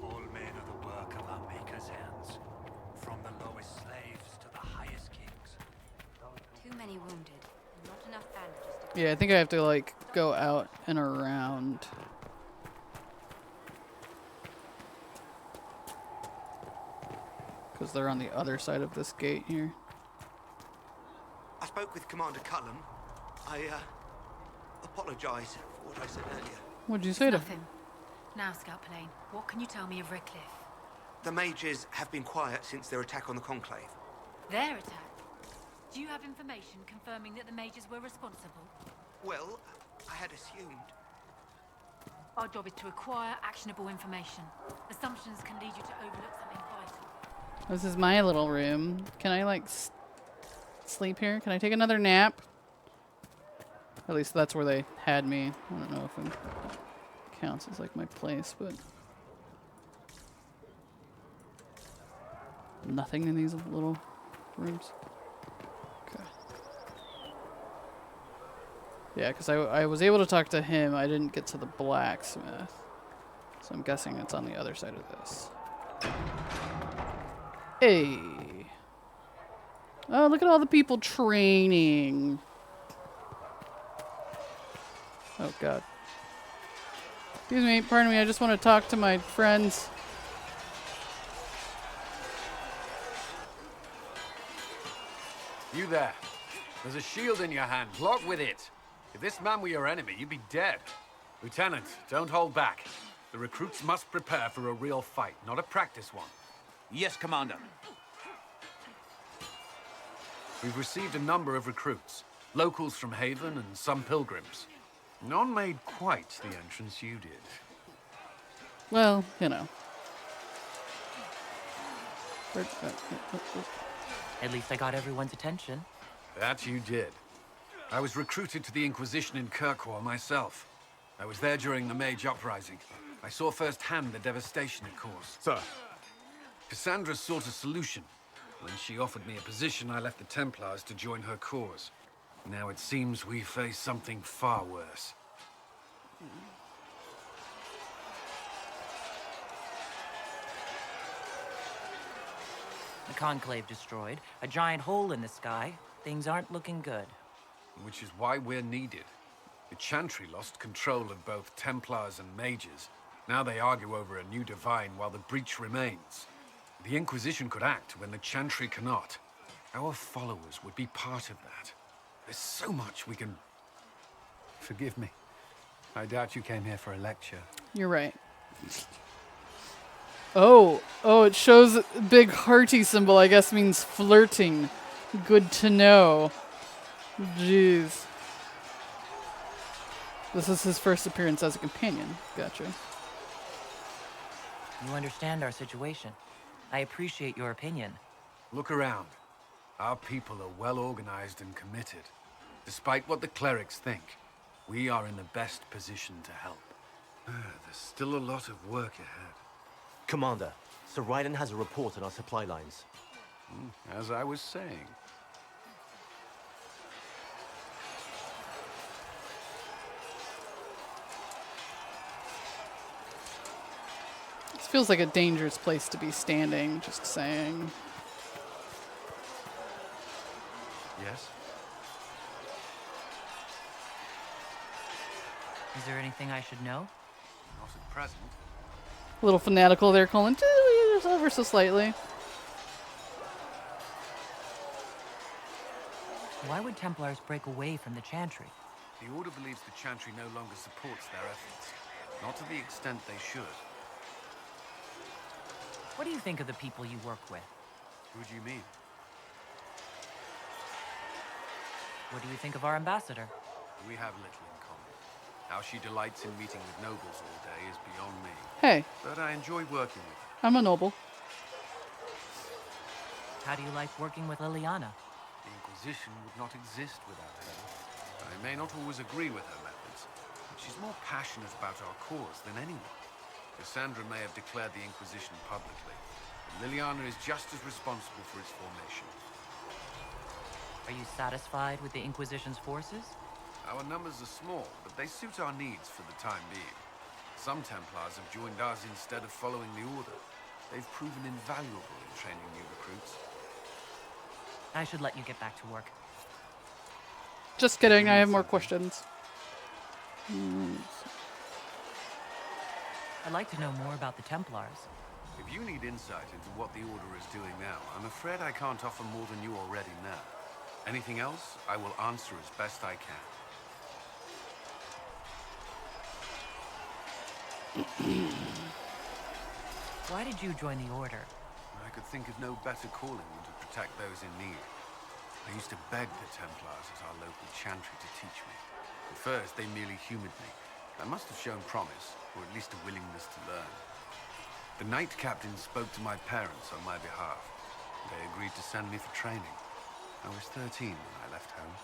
All men are the work of our Maker's hands, from the lowest slaves to the highest kings. Too many wounded, and not enough bandages to... Yeah, I think I have to, like, go out and around. Because they're on the other side of this gate here. I spoke with Commander Cullen. I apologize for what I said earlier. What'd you say to him? Now, Scout Plane, what can you tell me of Redcliffe? The mages have been quiet since their attack on the Conclave. Their attack? Do you have information confirming that the mages were responsible? Well, I had assumed. Our job is to acquire actionable information. Assumptions can lead you to overlook something vital. This is my little room. Can I, like, sleep here? Can I take another nap? At least that's where they had me. I don't know if it counts as, like, my place, but... Nothing in these little rooms. Okay. Yeah, because I was able to talk to him. I didn't get to the blacksmith. So I'm guessing it's on the other side of this. Hey. Oh, look at all the people training. Oh, God. Excuse me, pardon me, I just want to talk to my friends. You there. There's a shield in your hand. Block with it. If this man were your enemy, you'd be dead. Lieutenant, don't hold back. The recruits must prepare for a real fight, not a practice one. Yes, Commander. We've received a number of recruits. Locals from Haven and some pilgrims. None made quite the entrance you did. Well, you know. At least I got everyone's attention. That you did. I was recruited to the Inquisition in Kirkwall myself. I was there during the Mage Uprising. I saw firsthand the devastation it caused. Sir. Cassandra sought a solution. When she offered me a position, I left the Templars to join her cause. Now it seems we face something far worse. The Conclave destroyed, a giant hole in the sky. Things aren't looking good. Which is why we're needed. The Chantry lost control of both Templars and Mages. Now they argue over a new divine while the breach remains. The Inquisition could act when the Chantry cannot. Our followers would be part of that. There's so much we can... Forgive me. I doubt you came here for a lecture. You're right. Oh, it shows a big hearty symbol, I guess means flirting. Good to know. Jeez. This is his first appearance as a companion. Gotcha. You understand our situation. I appreciate your opinion. Look around. Our people are well organized and committed. Despite what the clerics think, we are in the best position to help. There's still a lot of work ahead. Commander, Sir Ryden has a report on our supply lines. As I was saying. feels like a dangerous place to be standing, just saying. Yes? Is there anything I should know? Not at present. A little fanatical there, Colin. Just ever so slightly. Why would Templars break away from the Chantry? The Order believes the Chantry no longer supports their efforts. Not to the extent they should. What do you think of the people you work with? Who do you mean? What do you think of our ambassador? We have little in common. How she delights in meeting with nobles all day is beyond me. Hey. But I enjoy working with her. I'm a noble. How do you like working with Liliana? The Inquisition would not exist without her. I may not always agree with her methods, but she's more passionate about our cause than anyone. Cassandra may have declared the Inquisition publicly, but Liliana is just as responsible for its formation. Are you satisfied with the Inquisition's forces? Our numbers are small, but they suit our needs for the time being. Some Templars have joined us instead of following the Order. They've proven invaluable in training new recruits. I should let you get back to work. Just kidding, I have more questions. I'd like to know more about the Templars. If you need insight into what the Order is doing now, I'm afraid I can't offer more than you already know. Anything else, I will answer as best I can. Why did you join the Order? I could think of no better calling than to protect those in need. I used to beg the Templars at our local Chantry to teach me. At first, they merely humored me. I must have shown promise, or at least a willingness to learn. The Knight Captain spoke to my parents on my behalf. They agreed to send me for training. I was 13 when I left home.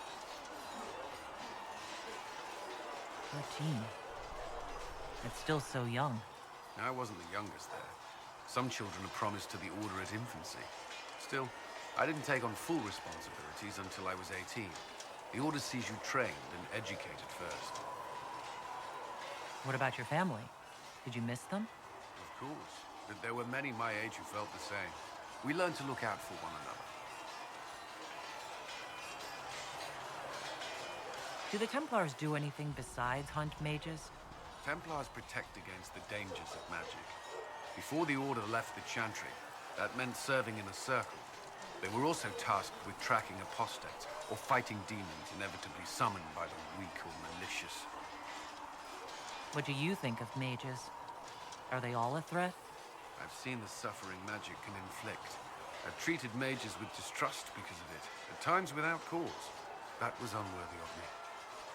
13? That's still so young. I wasn't the youngest there. Some children are promised to the Order at infancy. Still, I didn't take on full responsibilities until I was 18. The Order sees you trained and educated first. What about your family? Did you miss them? Of course, but there were many my age who felt the same. We learned to look out for one another. Do the Templars do anything besides hunt mages? Templars protect against the dangers of magic. Before the Order left the Chantry, that meant serving in a circle. They were also tasked with tracking apostates or fighting demons inevitably summoned by the weak or malicious. What do you think of mages? Are they all a threat? I've seen the suffering magic can inflict. I've treated mages with distrust because of it, at times without cause. That was unworthy of me.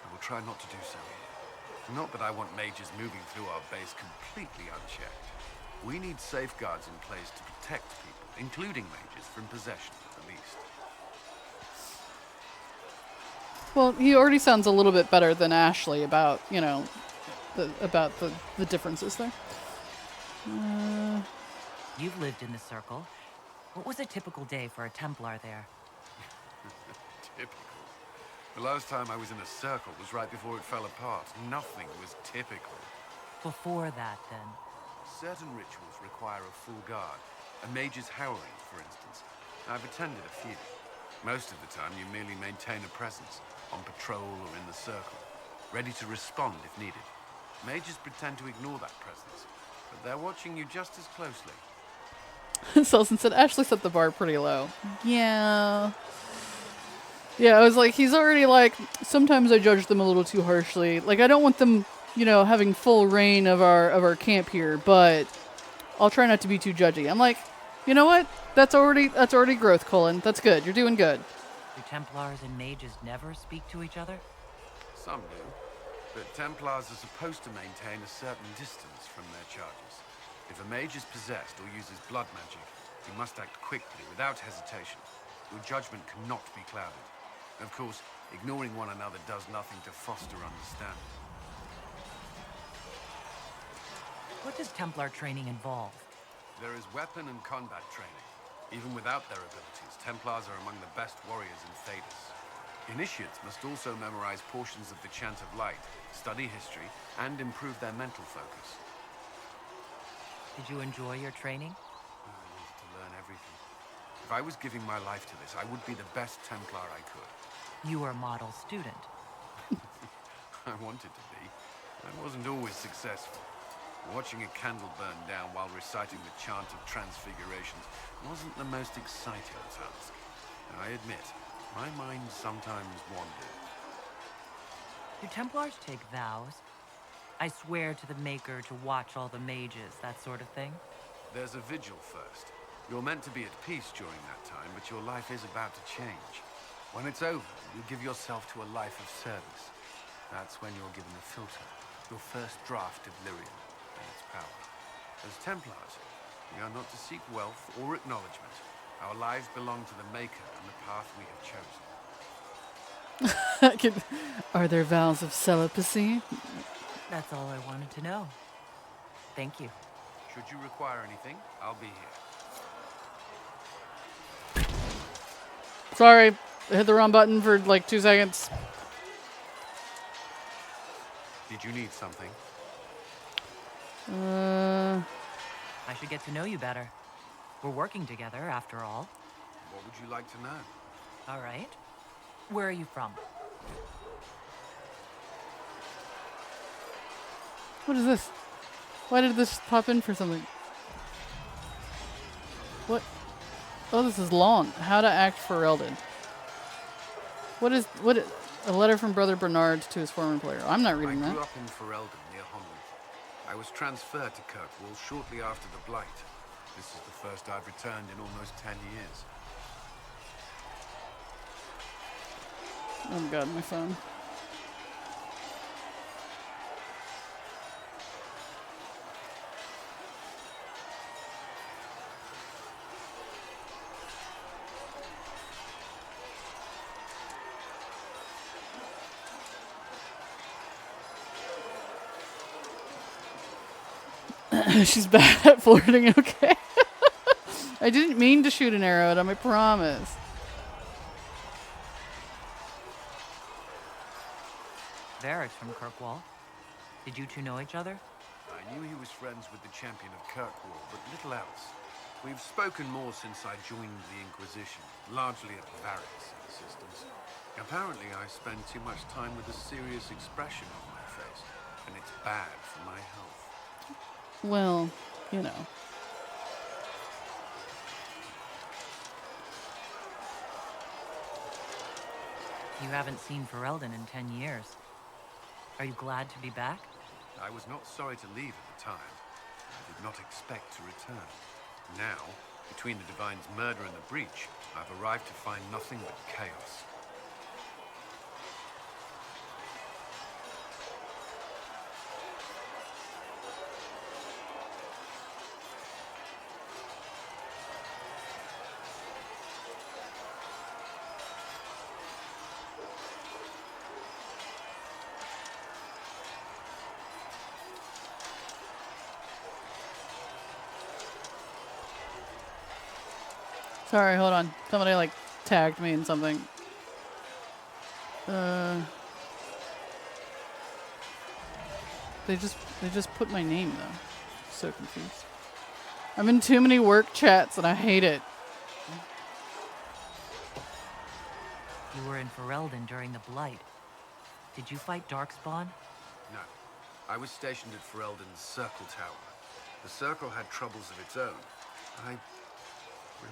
I will try not to do so here. Not that I want mages moving through our base completely unchecked. We need safeguards in place to protect people, including mages, from possession at the least. Well, he already sounds a little bit better than Ashley about, you know, the differences there. You've lived in the Circle. What was a typical day for a Templar there? Typical? The last time I was in a circle was right before it fell apart. Nothing was typical. Before that, then? Certain rituals require a full guard. A mage's howling, for instance. I've attended a few. Most of the time, you merely maintain a presence, on patrol or in the circle, ready to respond if needed. Mages pretend to ignore that presence, but they're watching you just as closely. Selson said, Ashley set the bar pretty low. Yeah. Yeah, I was like, he's already like, sometimes I judge them a little too harshly. Like, I don't want them, you know, having full reign of our camp here, but I'll try not to be too judgy. I'm like, you know what? That's already growth, Colin. That's good. You're doing good. Do Templars and mages never speak to each other? Some do, but Templars are supposed to maintain a certain distance from their charges. If a mage is possessed or uses blood magic, you must act quickly, without hesitation. Your judgment cannot be clouded. Of course, ignoring one another does nothing to foster understanding. What does Templar training involve? There is weapon and combat training. Even without their abilities, Templars are among the best warriors in Thedas. Initiates must also memorize portions of the Chant of Light, study history, and improve their mental focus. Did you enjoy your training? I wanted to learn everything. If I was giving my life to this, I would be the best Templar I could. You were a model student. I wanted to be. I wasn't always successful. Watching a candle burn down while reciting the chant of transfigurations wasn't the most exciting task. I admit, my mind sometimes wandered. Do Templars take vows? I swear to the Maker to watch all the mages, that sort of thing? There's a vigil first. You're meant to be at peace during that time, but your life is about to change. When it's over, you give yourself to a life of service. That's when you're given a filter, your first draft of lyrium and its power. As Templars, we are not to seek wealth or acknowledgement. Our lives belong to the Maker and the path we have chosen. Are there vows of celibacy? That's all I wanted to know. Thank you. Should you require anything, I'll be here. Sorry, I hit the wrong button for like 2 seconds. Did you need something? I should get to know you better. We're working together, after all. What would you like to know? All right. Where are you from? What is this? Why did this pop in for something? What? Oh, this is long. How to act for Eldon. What? A letter from Brother Bernard to his former player. I'm not reading that. I grew up in Ferelden, near Honwood. I was transferred to Kirkwall shortly after the Blight. This is the first I've returned in almost 10 years. Oh god, my phone. She's bad at flirting, okay? I didn't mean to shoot an arrow at him, I promise. Varric's from Kirkwall. Did you two know each other? I knew he was friends with the champion of Kirkwall, but little else. We've spoken more since I joined the Inquisition, largely at Varric's insistence. Apparently, I spend too much time with a serious expression on my face, and it's bad for my health. Well, you know. You haven't seen Ferelden in 10 years. Are you glad to be back? I was not sorry to leave at the time. I did not expect to return. Now, between the Divine's murder and the breach, I've arrived to find nothing but chaos. Sorry, hold on. Somebody like tagged me in something. They just put my name though. So confused. I'm in too many work chats and I hate it. You were in Ferelden during the Blight. Did you fight Darkspawn? No. I was stationed at Ferelden's Circle Tower. The Circle had troubles of its own. I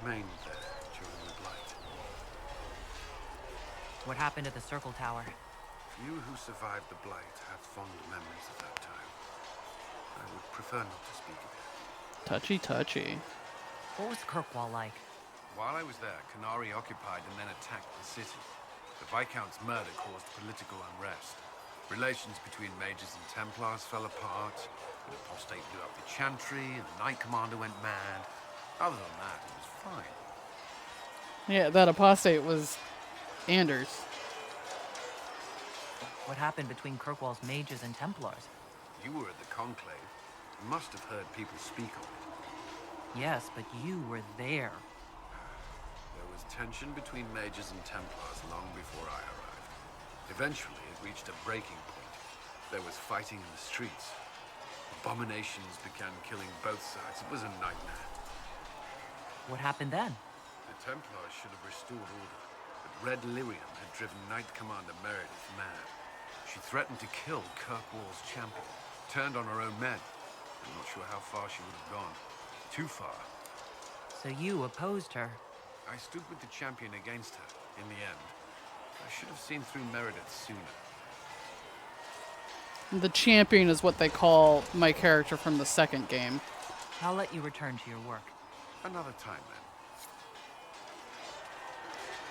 remained there during the Blight. What happened at the Circle Tower? Few who survived the Blight have fond memories of that time. I would prefer not to speak of it. Touchy, touchy. What was Kirkwall like? While I was there, Canary occupied and then attacked the city. The Viscount's murder caused political unrest. Relations between mages and Templars fell apart. An apostate blew up the Chantry, and the Knight Commander went mad. Other than that, it was fine. Yeah, that apostate was Anders. What happened between Kirkwall's mages and Templars? You were at the Conclave. You must have heard people speak of it. Yes, but you were there. There was tension between mages and Templars long before I arrived. Eventually, it reached a breaking point. There was fighting in the streets. The Abominations began killing both sides. It was a nightmare. What happened then? The Templars should have restored order, but Red Lyrium had driven Knight Commander Meredith mad. She threatened to kill Kirkwall's champion, turned on her own men. I'm not sure how far she would have gone. Too far. So you opposed her? I stood with the champion against her, in the end. I should have seen through Meredith sooner. The champion is what they call my character from the second game. I'll let you return to your work. Another time,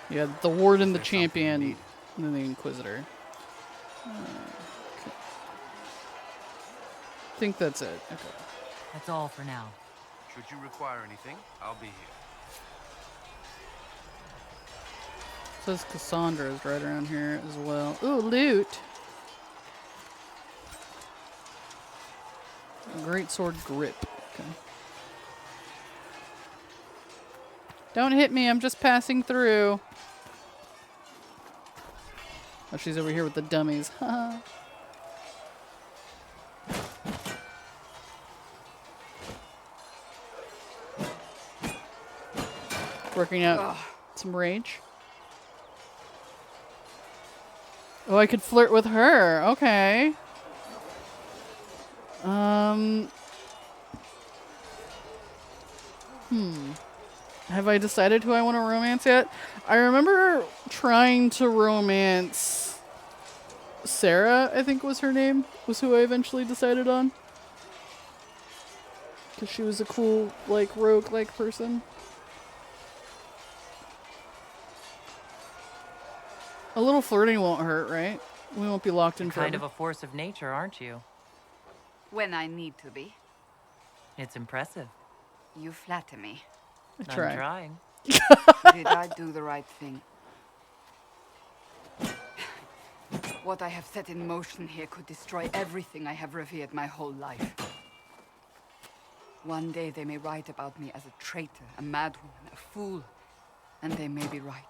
then. Yeah, the warden, the champion, and then the Inquisitor. Okay. I think that's it. Okay. That's all for now. Should you require anything, I'll be here. Says Cassandra is right around here as well. Ooh, loot! Great sword grip. Okay. Don't hit me, I'm just passing through. Oh, she's over here with the dummies. Working out some rage. Oh, I could flirt with her. Okay. Have I decided who I want to romance yet? I remember trying to romance Sarah, I think was her name, was who I eventually decided on. Because she was a cool, like, rogue-like person. A little flirting won't hurt, right? We won't be locked in forever. Kind of a force of nature, aren't you? When I need to be. It's impressive. You flatter me. I'm trying. Did I do the right thing? What I have set in motion here could destroy everything I have revered my whole life. One day they may write about me as a traitor, a madwoman, a fool, and they may be right.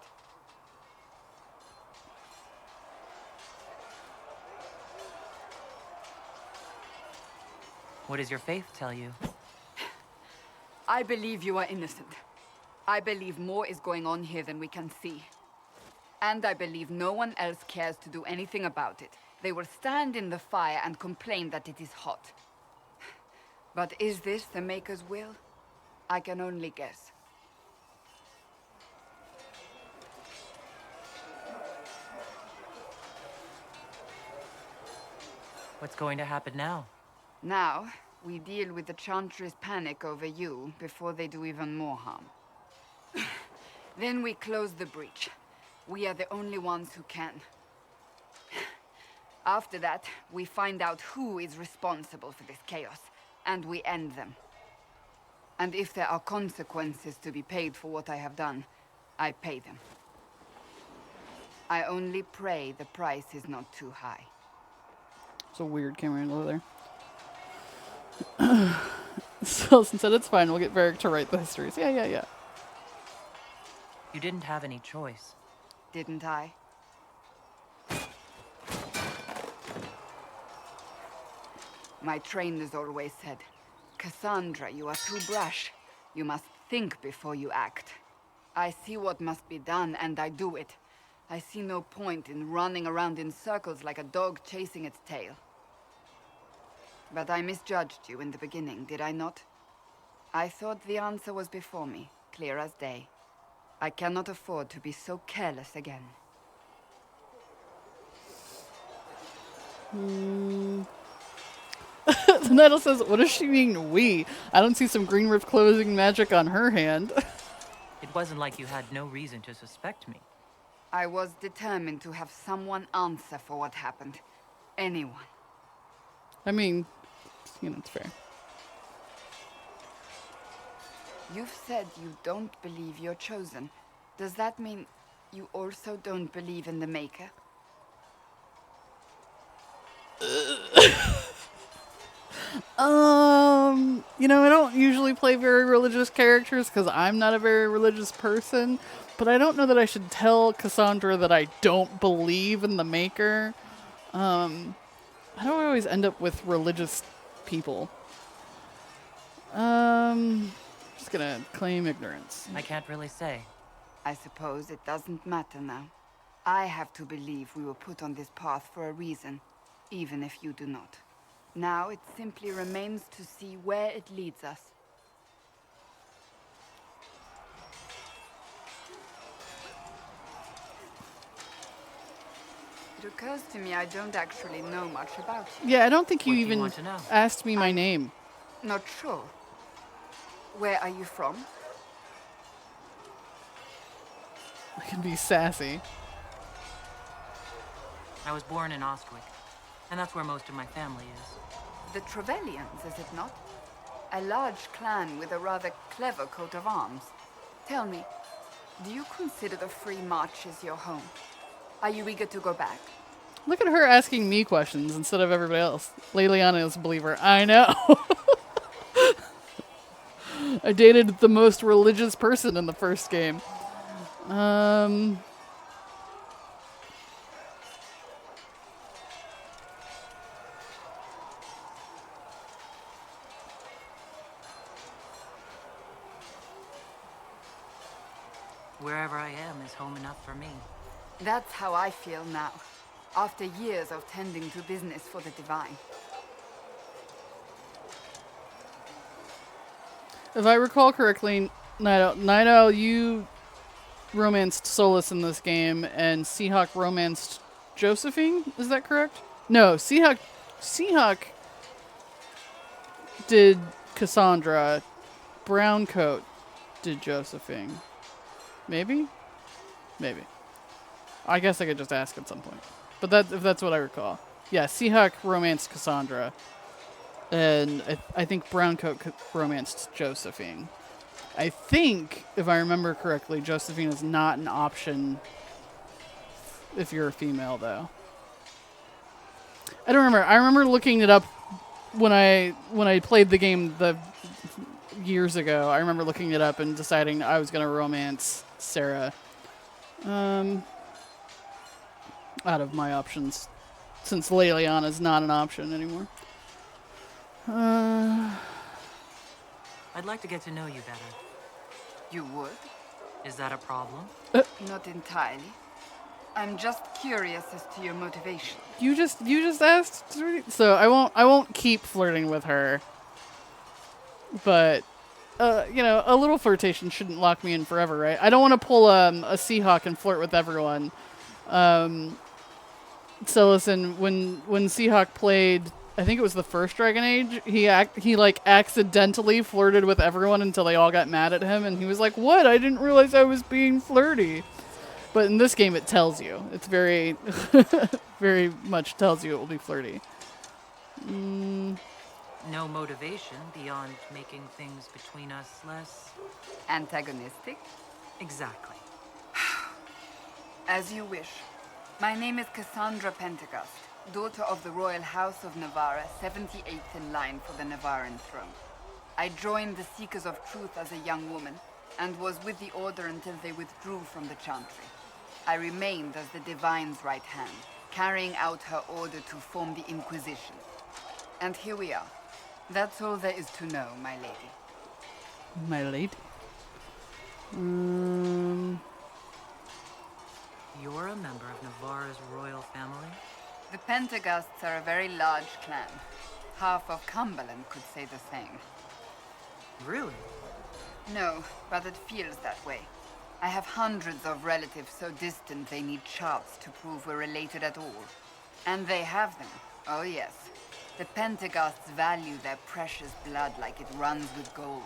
What does your faith tell you? I believe you are innocent. I believe more is going on here than we can see. And I believe no one else cares to do anything about it. They will stand in the fire and complain that it is hot. But is this the Maker's will? I can only guess. What's going to happen now? Now, we deal with the Chantry's panic over you before they do even more harm. Then we close the breach. We are the only ones who can. After that, we find out who is responsible for this chaos, and we end them. And if there are consequences to be paid for what I have done, I pay them. I only pray the price is not too high. It's a weird camera angle there. So since it's fine, we'll get Varric to write the histories. Yeah. You didn't have any choice. Didn't I? My trainers always said, Cassandra, you are too brash. You must think before you act. I see what must be done, and I do it. I see no point in running around in circles like a dog chasing its tail. But I misjudged you in the beginning, did I not? I thought the answer was before me, clear as day. I cannot afford to be so careless again. The Nettle says, what does she mean, we? I don't see some green rift closing magic on her hand. It wasn't like you had no reason to suspect me. I was determined to have someone answer for what happened. Anyone. I mean, you know, it's fair. You've said you don't believe you're chosen. Does that mean you also don't believe in the Maker? You know, I don't usually play very religious characters because I'm not a very religious person, but I don't know that I should tell Cassandra that I don't believe in the Maker. I don't always end up with religious people. Just gonna claim ignorance. I can't really say. I suppose it doesn't matter now. I have to believe we were put on this path for a reason, even if you do not. Now it simply remains to see where it leads us. It occurs to me I don't actually know much about you. Yeah, I don't think you What do you even want to know? asked me my name. Not sure. Where are you from? I can be sassy. I was born in Ostwick, and that's where most of my family is. The Trevellians, is it not? A large clan with a rather clever coat of arms. Tell me, do you consider the Free Marches your home? Are you eager to go back? Look at her asking me questions instead of everybody else. Leliana is a believer. I know. I dated the most religious person in the first game. Wherever I am is home enough for me. That's how I feel now, after years of tending to business for the Divine. If I recall correctly, Night Owl, you romanced Solus in this game, and Seahawk romanced Josephine. Is that correct? No, Seahawk did Cassandra. Browncoat did Josephine. Maybe? Maybe. I guess I could just ask at some point. But if that's what I recall. Yeah, Seahawk romanced Cassandra. And I think Browncoat romanced Josephine. I think, if I remember correctly, Josephine is not an option if you're a female, though. I don't remember. I remember looking it up when I played the game years ago. I remember looking it up and deciding I was going to romance Sarah. Out of my options, since Leliana is not an option anymore. I'd like to get to know you better. You would? Is that a problem? Not entirely. I'm just curious as to your motivation. You just asked, so I won't keep flirting with her. But a little flirtation shouldn't lock me in forever, right? I don't want to pull a Seahawk and flirt with everyone. So listen, when Seahawk played, I think it was the first Dragon Age, he like accidentally flirted with everyone until they all got mad at him, and he was like, "What? I didn't realize I was being flirty." But in this game, it tells you. It's very, very much tells you it will be flirty. No motivation beyond making things between us less antagonistic? Exactly. As you wish. My name is Cassandra Pentecost, daughter of the Royal House of Navarra, 78th in line for the Navarran throne. I joined the Seekers of Truth as a young woman, and was with the Order until they withdrew from the Chantry. I remained as the Divine's right hand, carrying out her order to form the Inquisition. And here we are. That's all there is to know, my lady. My lady? You're a member of Navarra's royal family? The Pentecosts are a very large clan. Half of Cumberland could say the same. Really? No, but it feels that way. I have hundreds of relatives so distant they need charts to prove we're related at all. And they have them. Oh yes. The Pentecosts value their precious blood like it runs with gold.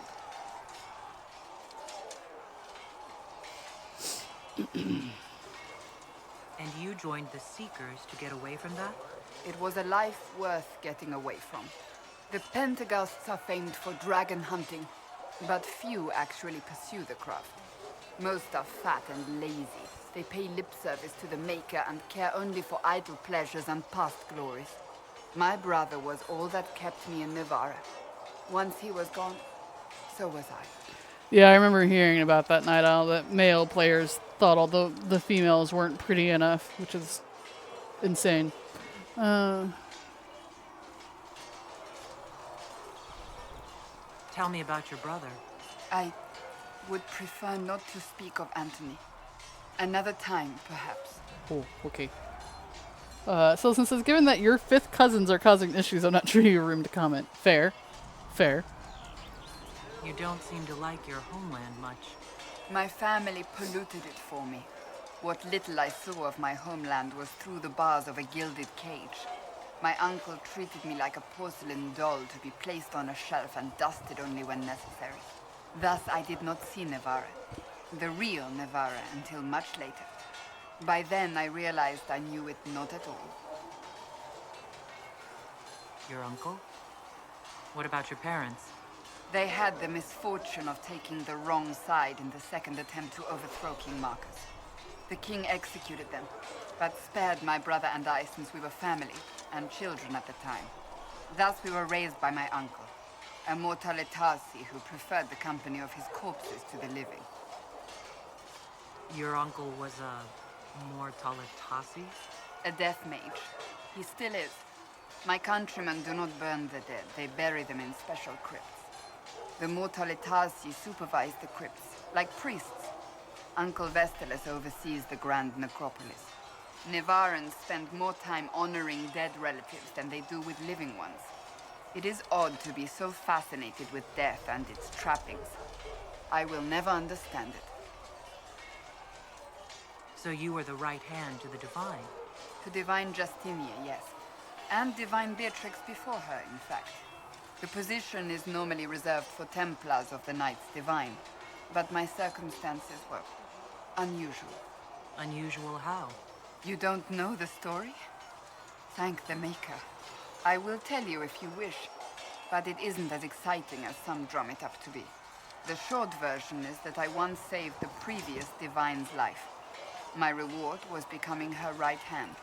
And you joined the Seekers to get away from that? It was a life worth getting away from. The Pentecosts are famed for dragon hunting, but few actually pursue the craft. Most are fat and lazy. They pay lip service to the Maker and care only for idle pleasures and past glories. My brother was all that kept me in Navarra. Once he was gone, so was I. Yeah, I remember hearing about that, Night Owl, that male players thought all the females weren't pretty enough, which is insane. Tell me about your brother. I would prefer not to speak of Anthony. Another time, perhaps. Oh, okay. So since it's given that your 5th cousins are causing issues, I'm not sure you have room to comment. Fair. Fair. You don't seem to like your homeland much. My family polluted it for me. What little I saw of my homeland was through the bars of a gilded cage. My uncle treated me like a porcelain doll to be placed on a shelf and dusted only when necessary. Thus, I did not see Navarra, the real Navarra, until much later. By then, I realized I knew it not at all. Your uncle? What about your parents? They had the misfortune of taking the wrong side in the second attempt to overthrow King Marcus. The king executed them, but spared my brother and I since we were family, and children at the time. Thus we were raised by my uncle, a Mortalitasi who preferred the company of his corpses to the living. Your uncle was a Mortalitasi? A death mage. He still is. My countrymen do not burn the dead, they bury them in special crypts. The Mortalitasi supervise the crypts, like priests. Uncle Vestalis oversees the grand necropolis. Nevarans spend more time honoring dead relatives than they do with living ones. It is odd to be so fascinated with death and its trappings. I will never understand it. So you were the right hand to the Divine? To Divine Justinia, yes. And Divine Beatrix before her, in fact. The position is normally reserved for Templars of the Knights Divine, but my circumstances were unusual. Unusual how? You don't know the story? Thank the Maker. I will tell you if you wish, but it isn't as exciting as some drum it up to be. The short version is that I once saved the previous Divine's life. My reward was becoming her right hand.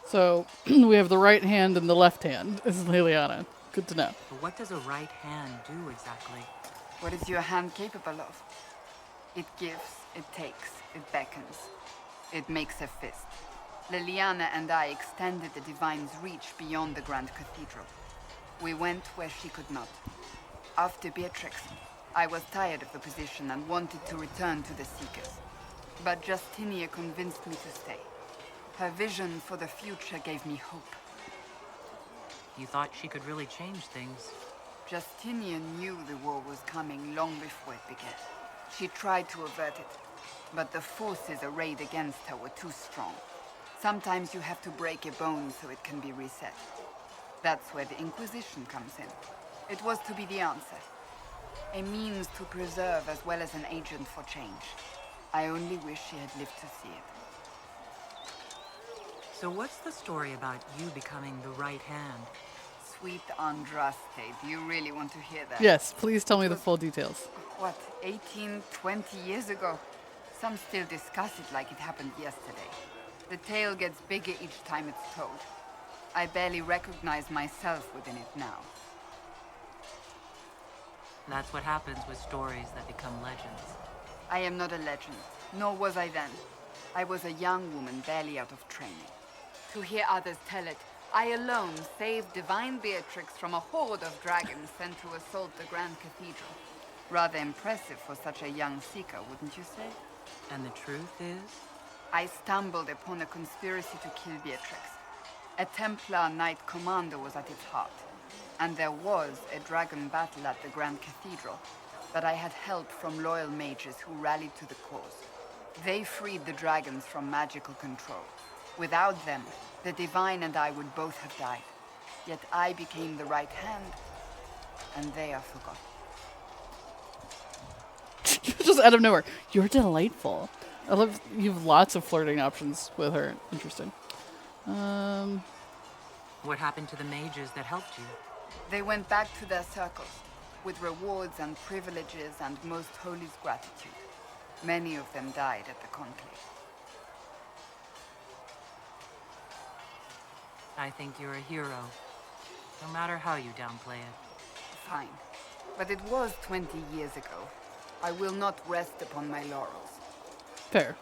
So, we have the right hand and the left hand, is Liliana. Good to know. But what does a right hand do exactly? What is your hand capable of? It gives, it takes, it beckons. It makes a fist. Liliana and I extended the Divine's reach beyond the Grand Cathedral. We went where she could not. After Beatrix, I was tired of the position and wanted to return to the Seekers. But Justinia convinced me to stay. Her vision for the future gave me hope. You thought she could really change things? Justinia knew the war was coming long before it began. She tried to avert it, but the forces arrayed against her were too strong. Sometimes you have to break a bone so it can be reset. That's where the Inquisition comes in. It was to be the answer. A means to preserve as well as an agent for change. I only wish she had lived to see it. So what's the story about you becoming the right hand? Sweet Andraste, do you really want to hear that? Yes, please tell me the full details. What, 18, 20 years ago? Some still discuss it like it happened yesterday. The tale gets bigger each time it's told. I barely recognize myself within it now. That's what happens with stories that become legends. I am not a legend, nor was I then. I was a young woman barely out of training. To hear others tell it, I alone saved Divine Beatrix from a horde of dragons sent to assault the Grand Cathedral. Rather impressive for such a young seeker, wouldn't you say? And the truth is? I stumbled upon a conspiracy to kill Beatrix. A Templar Knight Commander was at its heart, and there was a dragon battle at the Grand Cathedral, but I had help from loyal mages who rallied to the cause. They freed the dragons from magical control. Without them, the Divine and I would both have died. Yet I became the right hand, and they are forgotten. Just out of nowhere. You're delightful. I love you have lots of flirting options with her. Interesting. What happened to the mages that helped you? They went back to their circles, with rewards and privileges and most holy's gratitude. Many of them died at the conclave. I think you're a hero, no matter how you downplay it. Fine. But it was 20 years ago. I will not rest upon my laurels. Fair.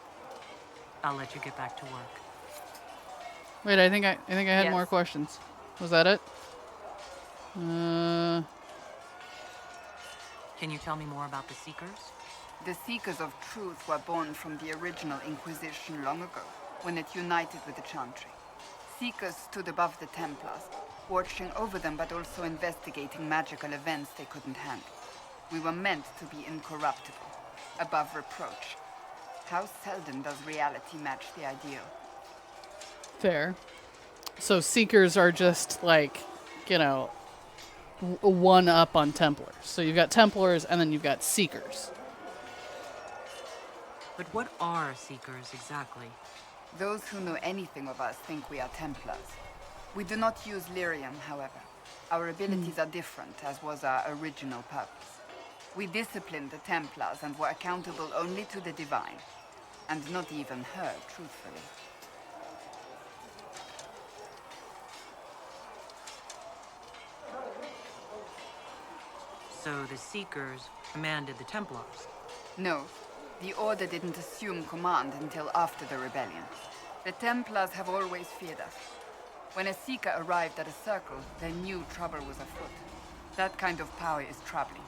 I'll let you get back to work. Wait, I think I had Yes. more questions. Was that it? Can you tell me more about the Seekers? The Seekers of Truth were born from the original Inquisition long ago, when it united with the Chantry. Seekers stood above the Templars, watching over them but also investigating magical events they couldn't handle. We were meant to be incorruptible, above reproach. How seldom does reality match the ideal? Fair. So Seekers are just like, you know, one up on Templars. So you've got Templars and then you've got Seekers. But what are Seekers exactly? Those who know anything of us think we are Templars. We do not use lyrium, however. Our abilities are different, as was our original purpose. We disciplined the Templars and were accountable only to the Divine. And not even her, truthfully. So the Seekers commanded the Templars? No. The Order didn't assume command until after the rebellion. The Templars have always feared us. When a Seeker arrived at a circle, they knew trouble was afoot. That kind of power is troubling.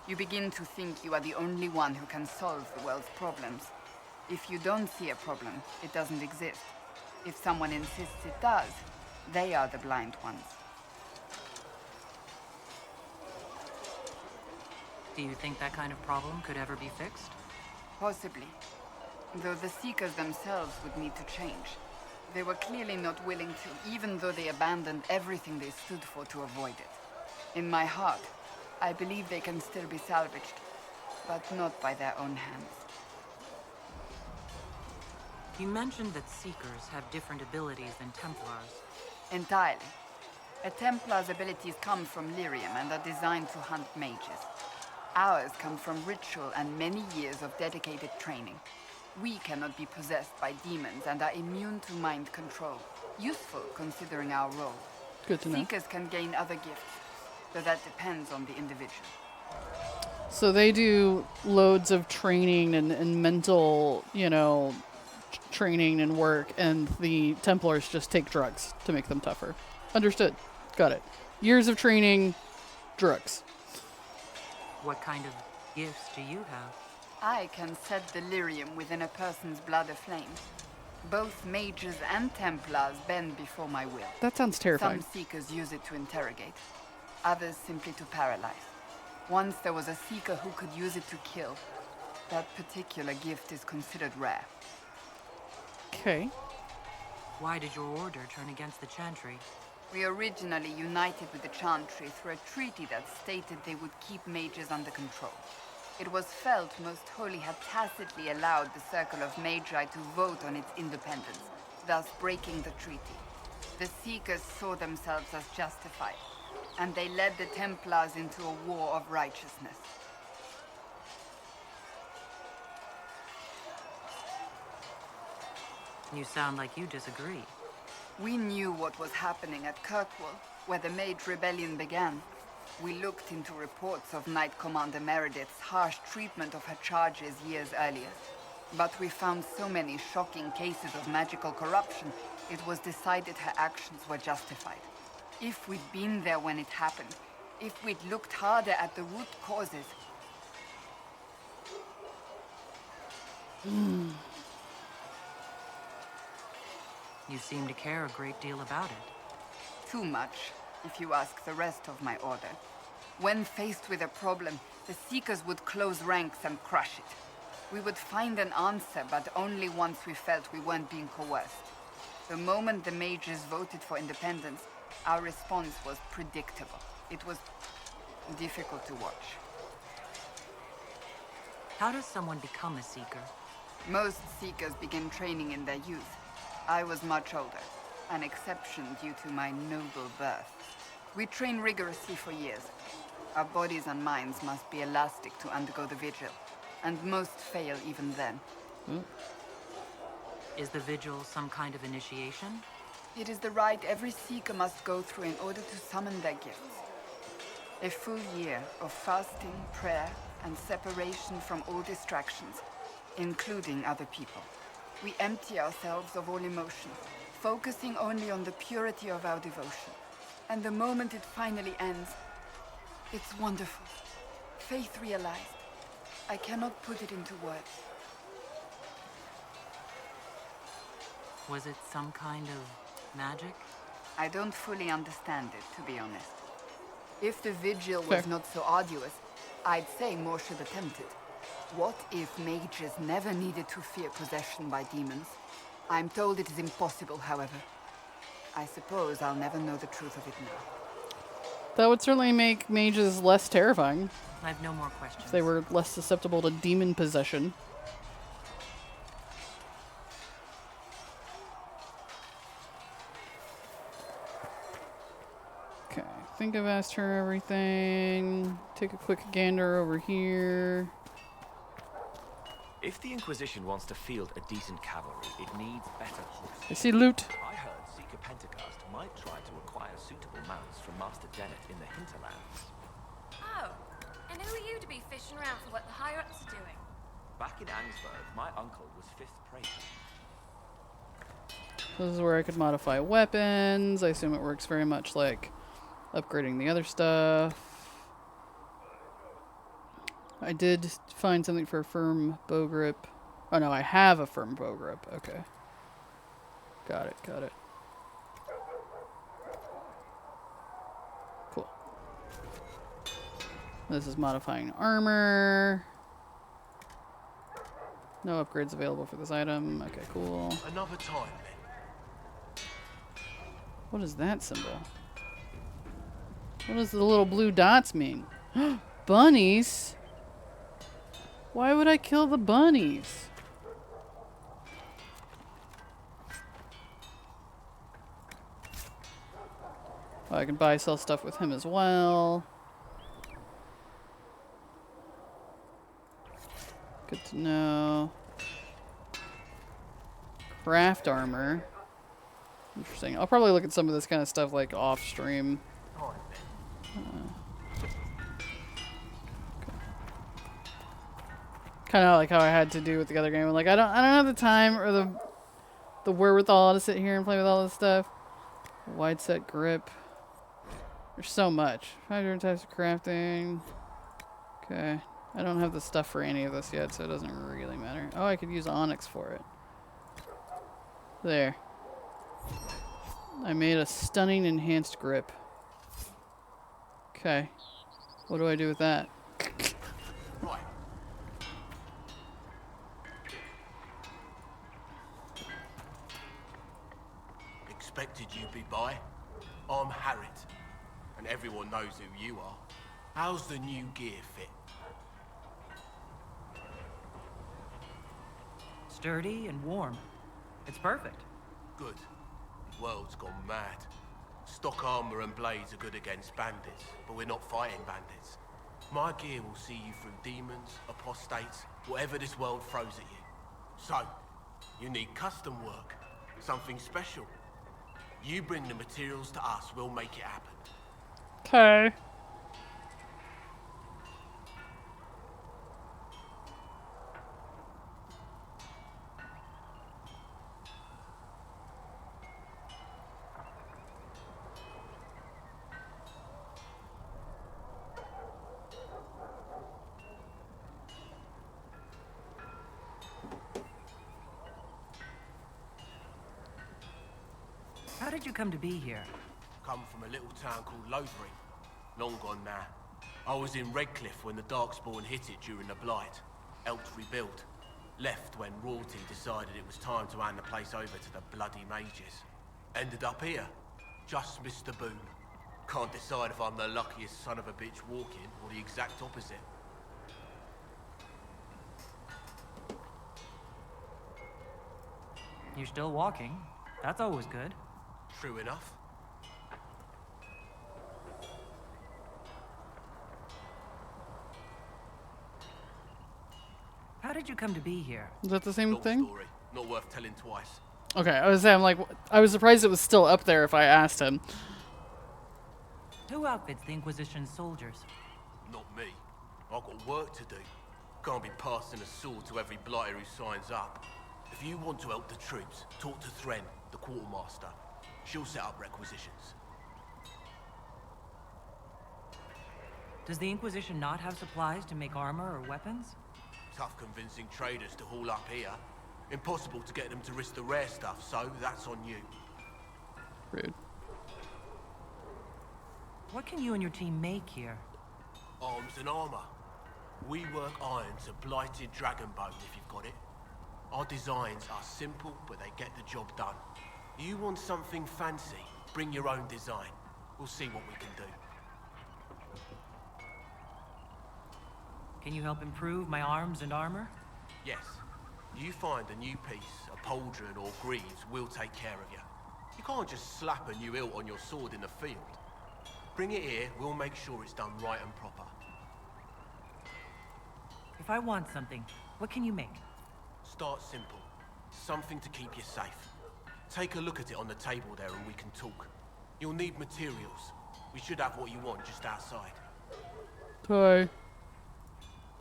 You begin to think you are the only one who can solve the world's problems. If you don't see a problem, it doesn't exist. If someone insists it does, they are the blind ones. Do you think that kind of problem could ever be fixed? Possibly. Though the Seekers themselves would need to change. They were clearly not willing to, even though they abandoned everything they stood for to avoid it. In my heart, I believe they can still be salvaged, but not by their own hands. You mentioned that Seekers have different abilities than Templars. Entirely. A Templar's abilities come from lyrium and are designed to hunt mages. Ours come from ritual and many years of dedicated training. We cannot be possessed by demons and are immune to mind control. Useful considering our role. Good to know. Seekers can gain other gifts, though that depends on the individual. So they do loads of training and mental, you know, training and work, and the Templars just take drugs to make them tougher. Understood. Got it. Years of training, drugs. What kind of gifts do you have? I can set delirium within a person's blood aflame. Both mages and Templars bend before my will. That sounds terrifying. Some Seekers use it to interrogate. Others simply to paralyze. Once there was a Seeker who could use it to kill. That particular gift is considered rare. Okay. Why did your order turn against the Chantry? We originally united with the Chantry through a treaty that stated they would keep mages under control. It was felt Most Holy had tacitly allowed the Circle of Magi to vote on its independence, thus breaking the treaty. The Seekers saw themselves as justified, and they led the Templars into a war of righteousness. You sound like you disagree. We knew what was happening at Kirkwall, where the Mage Rebellion began. We looked into reports of Knight Commander Meredith's harsh treatment of her charges years earlier. But we found so many shocking cases of magical corruption, it was decided her actions were justified. If we'd been there when it happened, if we'd looked harder at the root causes... You seem to care a great deal about it. Too much, if you ask the rest of my order. When faced with a problem, the Seekers would close ranks and crush it. We would find an answer, but only once we felt we weren't being coerced. The moment the mages voted for independence, our response was predictable. It was difficult to watch. How does someone become a Seeker? Most Seekers begin training in their youth. I was much older, an exception due to my noble birth. We train rigorously for years. Our bodies and minds must be elastic to undergo the vigil, and most fail even then. Is the vigil some kind of initiation? It is the rite every Seeker must go through in order to summon their gifts. A full year of fasting, prayer, and separation from all distractions, including other people. We empty ourselves of all emotion, focusing only on the purity of our devotion. And the moment it finally ends, it's wonderful. faith realized. I cannot put it into words. Was it some kind of magic? I don't fully understand it, to be honest. If the vigil was not so arduous, I'd say more should attempt it. What if mages never needed to fear possession by demons? I'm told it is impossible, however. I suppose I'll never know the truth of it now. That would certainly make mages less terrifying. I have no more questions. If they were less susceptible to demon possession. Okay, I think I've asked her everything. Take a quick gander over here. If the Inquisition wants to field a decent cavalry, it needs better horses. I see loot. I heard Seeker Pentecost might try to acquire suitable mounts from Master Dennett in the hinterlands. Oh, and who are you to be fishing around for what the higher-ups are doing? Back in Angsburg, my uncle was 5th Praetor. This is where I could modify weapons. I assume it works very much like upgrading the other stuff. I did find something for a firm bow grip. Oh no, I have a firm bow grip. Okay. Got it, got it. Cool. This is modifying armor. No upgrades available for this item. Okay, cool. Another time, then. What is that symbol? What does the little blue dots mean? Bunnies? Why would I kill the bunnies? Oh, I can buy, sell stuff with him as well. Good to know. Craft armor. Interesting. I'll probably look at some of this kind of stuff like off stream. Kind of like how I had to do with the other game. Like I don't have the time or the wherewithal to sit here and play with all this stuff. Wide set grip. There's so much. 5 different types of crafting. Okay. I don't have the stuff for any of this yet, so it doesn't really matter. Oh, I could use onyx for it. There. I made a stunning enhanced grip. Okay. What do I do with that? Right. Expected you'd be by. I'm Harriet, and everyone knows who you are. How's the new gear fit? Sturdy and warm. It's perfect. Good. The world's gone mad. Stock armor and blades are good against bandits, but we're not fighting bandits. My gear will see you through demons, apostates, whatever this world throws at you. So, you need custom work, something special. You bring the materials to us, we'll make it happen. Okay. How did you come to be here? Come from a little town called Lothering. Long gone now. I was in Redcliffe when the Darkspawn hit it during the Blight. Helped rebuild. Left when royalty decided it was time to hand the place over to the bloody mages. Ended up here. Just missed the boon. Can't decide if I'm the luckiest son of a bitch walking or the exact opposite. You're still walking. That's always good. True enough. How did you come to be here? Is that the same Long thing? story. Not worth telling twice. Okay, I was saying, like, I was surprised it was still up there if I asked him. Who outfits the Inquisition's soldiers? Not me. I've got work to do. Can't be passing a sword to every blighter who signs up. If you want to help the troops, talk to Thren, the quartermaster. She'll set up requisitions. Does the Inquisition not have supplies to make armor or weapons? Tough convincing traders to haul up here. Impossible to get them to risk the rare stuff, so that's on you. Rude. What can you and your team make here? Arms and armor. We work iron to blighted dragon bone if you've got it. Our designs are simple, but they get the job done. You want something fancy? Bring your own design. We'll see what we can do. Can you help improve my arms and armor? Yes. You find a new piece, a pauldron or greaves, we'll take care of you. You can't just slap a new hilt on your sword in the field. Bring it here, we'll make sure it's done right and proper. If I want something, what can you make? Start simple. Something to keep you safe. Take a look at it on the table there and we can talk. You'll need materials. We should have what you want just outside. Toy.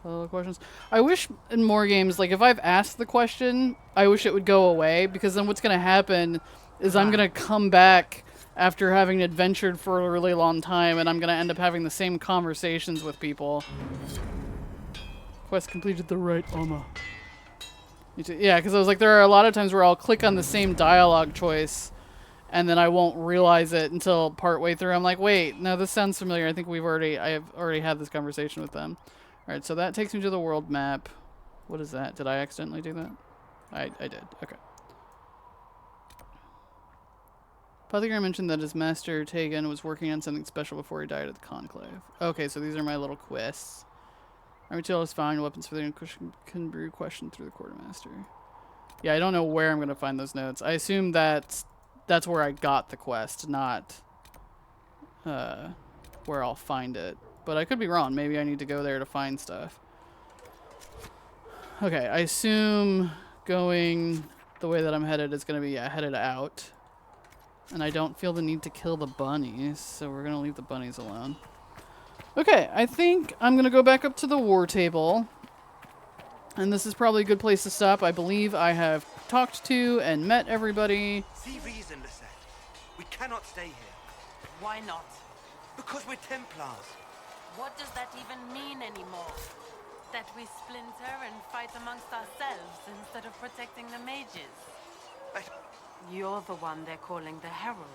Other questions? I wish in more games, like if I've asked the question, I wish it would go away, because then what's going to happen is I'm going to come back after having adventured for a really long time, and I'm going to end up having the same conversations with people. Quest completed the right armor. Yeah, because I was like, there are a lot of times where I'll click on the same dialogue choice, and then I won't realize it until partway through. I'm like, wait, no, this sounds familiar. I think I have already had this conversation with them. Alright, so that takes me to the world map. What is that? Did I accidentally do that? I did. Okay. Apothecary mentioned that his master, Tegan, was working on something special before he died at the Conclave. Okay, so these are my little quests. Army Tail is found weapons for the Inquisition can brew question through the quartermaster. Yeah, I don't know where I'm going to find those notes. I assume that's where I got the quest, not where I'll find it. But I could be wrong. Maybe I need to go there to find stuff. Okay, I assume going the way that I'm headed is going to be headed out. And I don't feel the need to kill the bunnies, so we're going to leave the bunnies alone. Okay, I think I'm going to go back up to the war table. And this is probably a good place to stop. I believe I have talked to and met everybody. See reason, Lisette. We cannot stay here. Why not? Because we're Templars. What does that even mean anymore? That we splinter and fight amongst ourselves instead of protecting the mages? You're the one they're calling the Herald.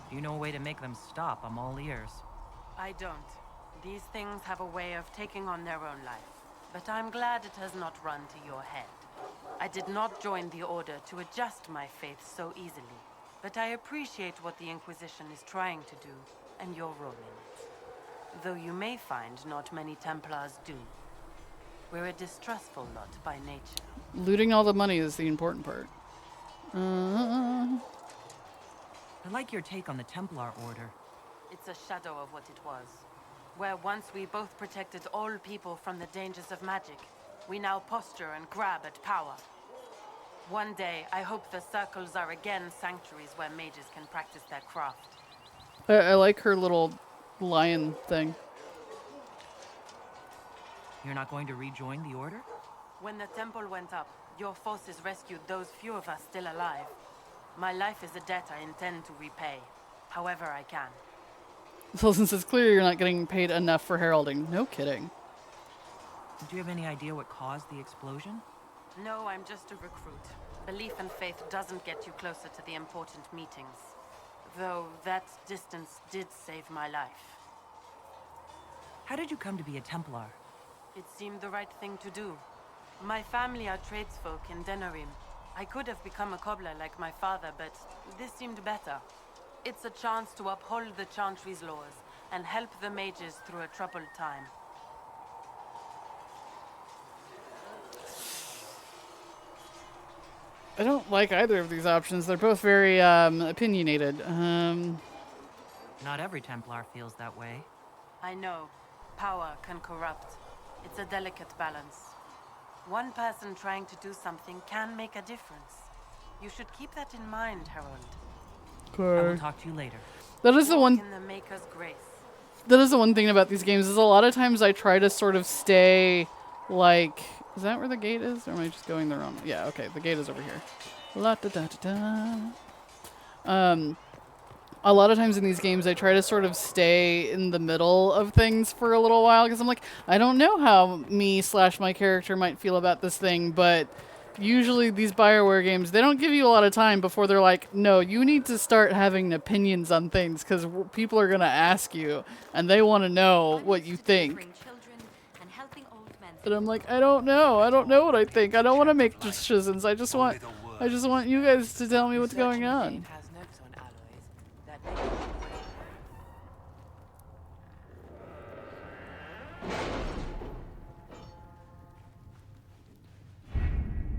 Do you know a way to make them stop? I'm all ears. I don't. These things have a way of taking on their own life. But I'm glad it has not run to your head. I did not join the Order to adjust my faith so easily. But I appreciate what the Inquisition is trying to do, and your role in it. Though you may find not many Templars do. We're a distrustful lot by nature. Looting all the money is the important part. I like your take on the Templar Order. It's a shadow of what it was. Where once we both protected all people from the dangers of magic, we now posture and grab at power. One day, I hope the circles are again sanctuaries where mages can practice their craft. I like her little lion thing. You're not going to rejoin the Order? When the temple went up, your forces rescued those few of us still alive. My life is a debt I intend to repay, however I can. So since it's clear you're not getting paid enough for heralding. No kidding. Do you have any idea what caused the explosion? No, I'm just a recruit. Belief and faith doesn't get you closer to the important meetings. Though that distance did save my life. How did you come to be a Templar? It seemed the right thing to do. My family are tradesfolk in Denerim. I could have become a cobbler like my father, but this seemed better. It's a chance to uphold the Chantry's laws and help the mages through a troubled time. I don't like either of these options. They're both very opinionated. Not every Templar feels that way. I know. Power can corrupt. It's a delicate balance. One person trying to do something can make a difference. You should keep that in mind, Harold. Okay. I will talk to you later. That is the one. In the Maker's grace. That is the one thing about these games is a lot of times I try to sort of stay like. Is that where the gate is, or am I just going the wrong way? Yeah. Okay. The gate is over here. La da da da da. a lot of times in these games I try to sort of stay in the middle of things for a little while because I'm like, I don't know how me/my character might feel about this thing, but usually these BioWare games, they don't give you a lot of time before they're like, no, you need to start having opinions on things because people are going to ask you and they want to know what you think. And I'm like, I don't know. I don't know what I think. I don't want to make decisions. I just want you guys to tell me what's going on.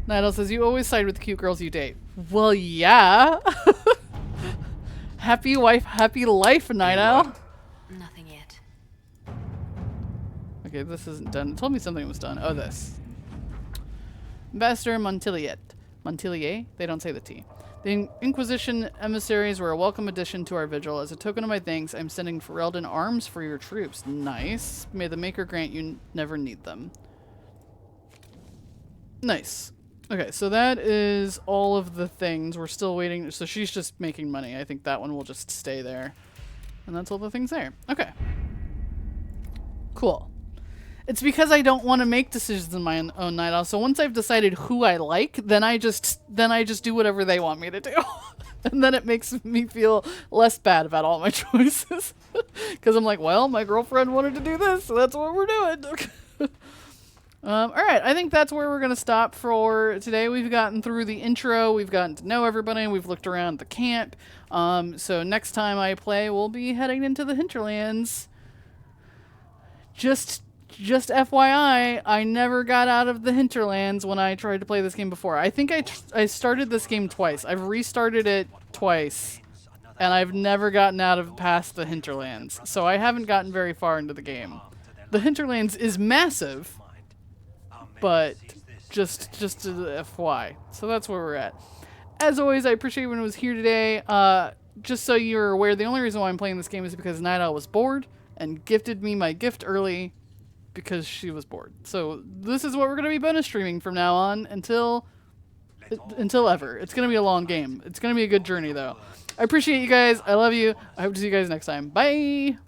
Nidal says, you always side with the cute girls you date. Well, yeah. Happy wife, happy life, Nidal. Nothing yet. Okay, this isn't done. It told me something was done. Oh, this. Ambassador Montiliet. Montilier? They don't say the T. The Inquisition emissaries were a welcome addition to our vigil. As a token of my thanks, I'm sending Ferelden arms for your troops. Nice. May the Maker grant you never need them. Nice. Okay, so that is all of the things. We're still waiting. So she's just making money. I think that one will just stay there. And that's all the things there. Okay. Cool. It's because I don't want to make decisions in my own night off. So once I've decided who I like, then I just do whatever they want me to do. And then it makes me feel less bad about all my choices. Because I'm like, well, my girlfriend wanted to do this, so that's what we're doing. All right, I think that's where we're going to stop for today. We've gotten through the intro. We've gotten to know everybody. We've looked around the camp. So next time I play, we'll be heading into the hinterlands. Just FYI, I never got out of the hinterlands when I tried to play this game before. I think I started this game twice. I've restarted it twice, and I've never gotten out of past the hinterlands. So I haven't gotten very far into the game. The hinterlands is massive, but just a FY. So that's where we're at. As always, I appreciate everyone who was here today. Just so you're aware, the only reason why I'm playing this game is because Night Owl was bored and gifted me my gift early because she was bored. So this is what we're going to be bonus streaming from now on until ever. It's going to be a long game. It's going to be a good journey, though. I appreciate you guys. I love you. I hope to see you guys next time. Bye!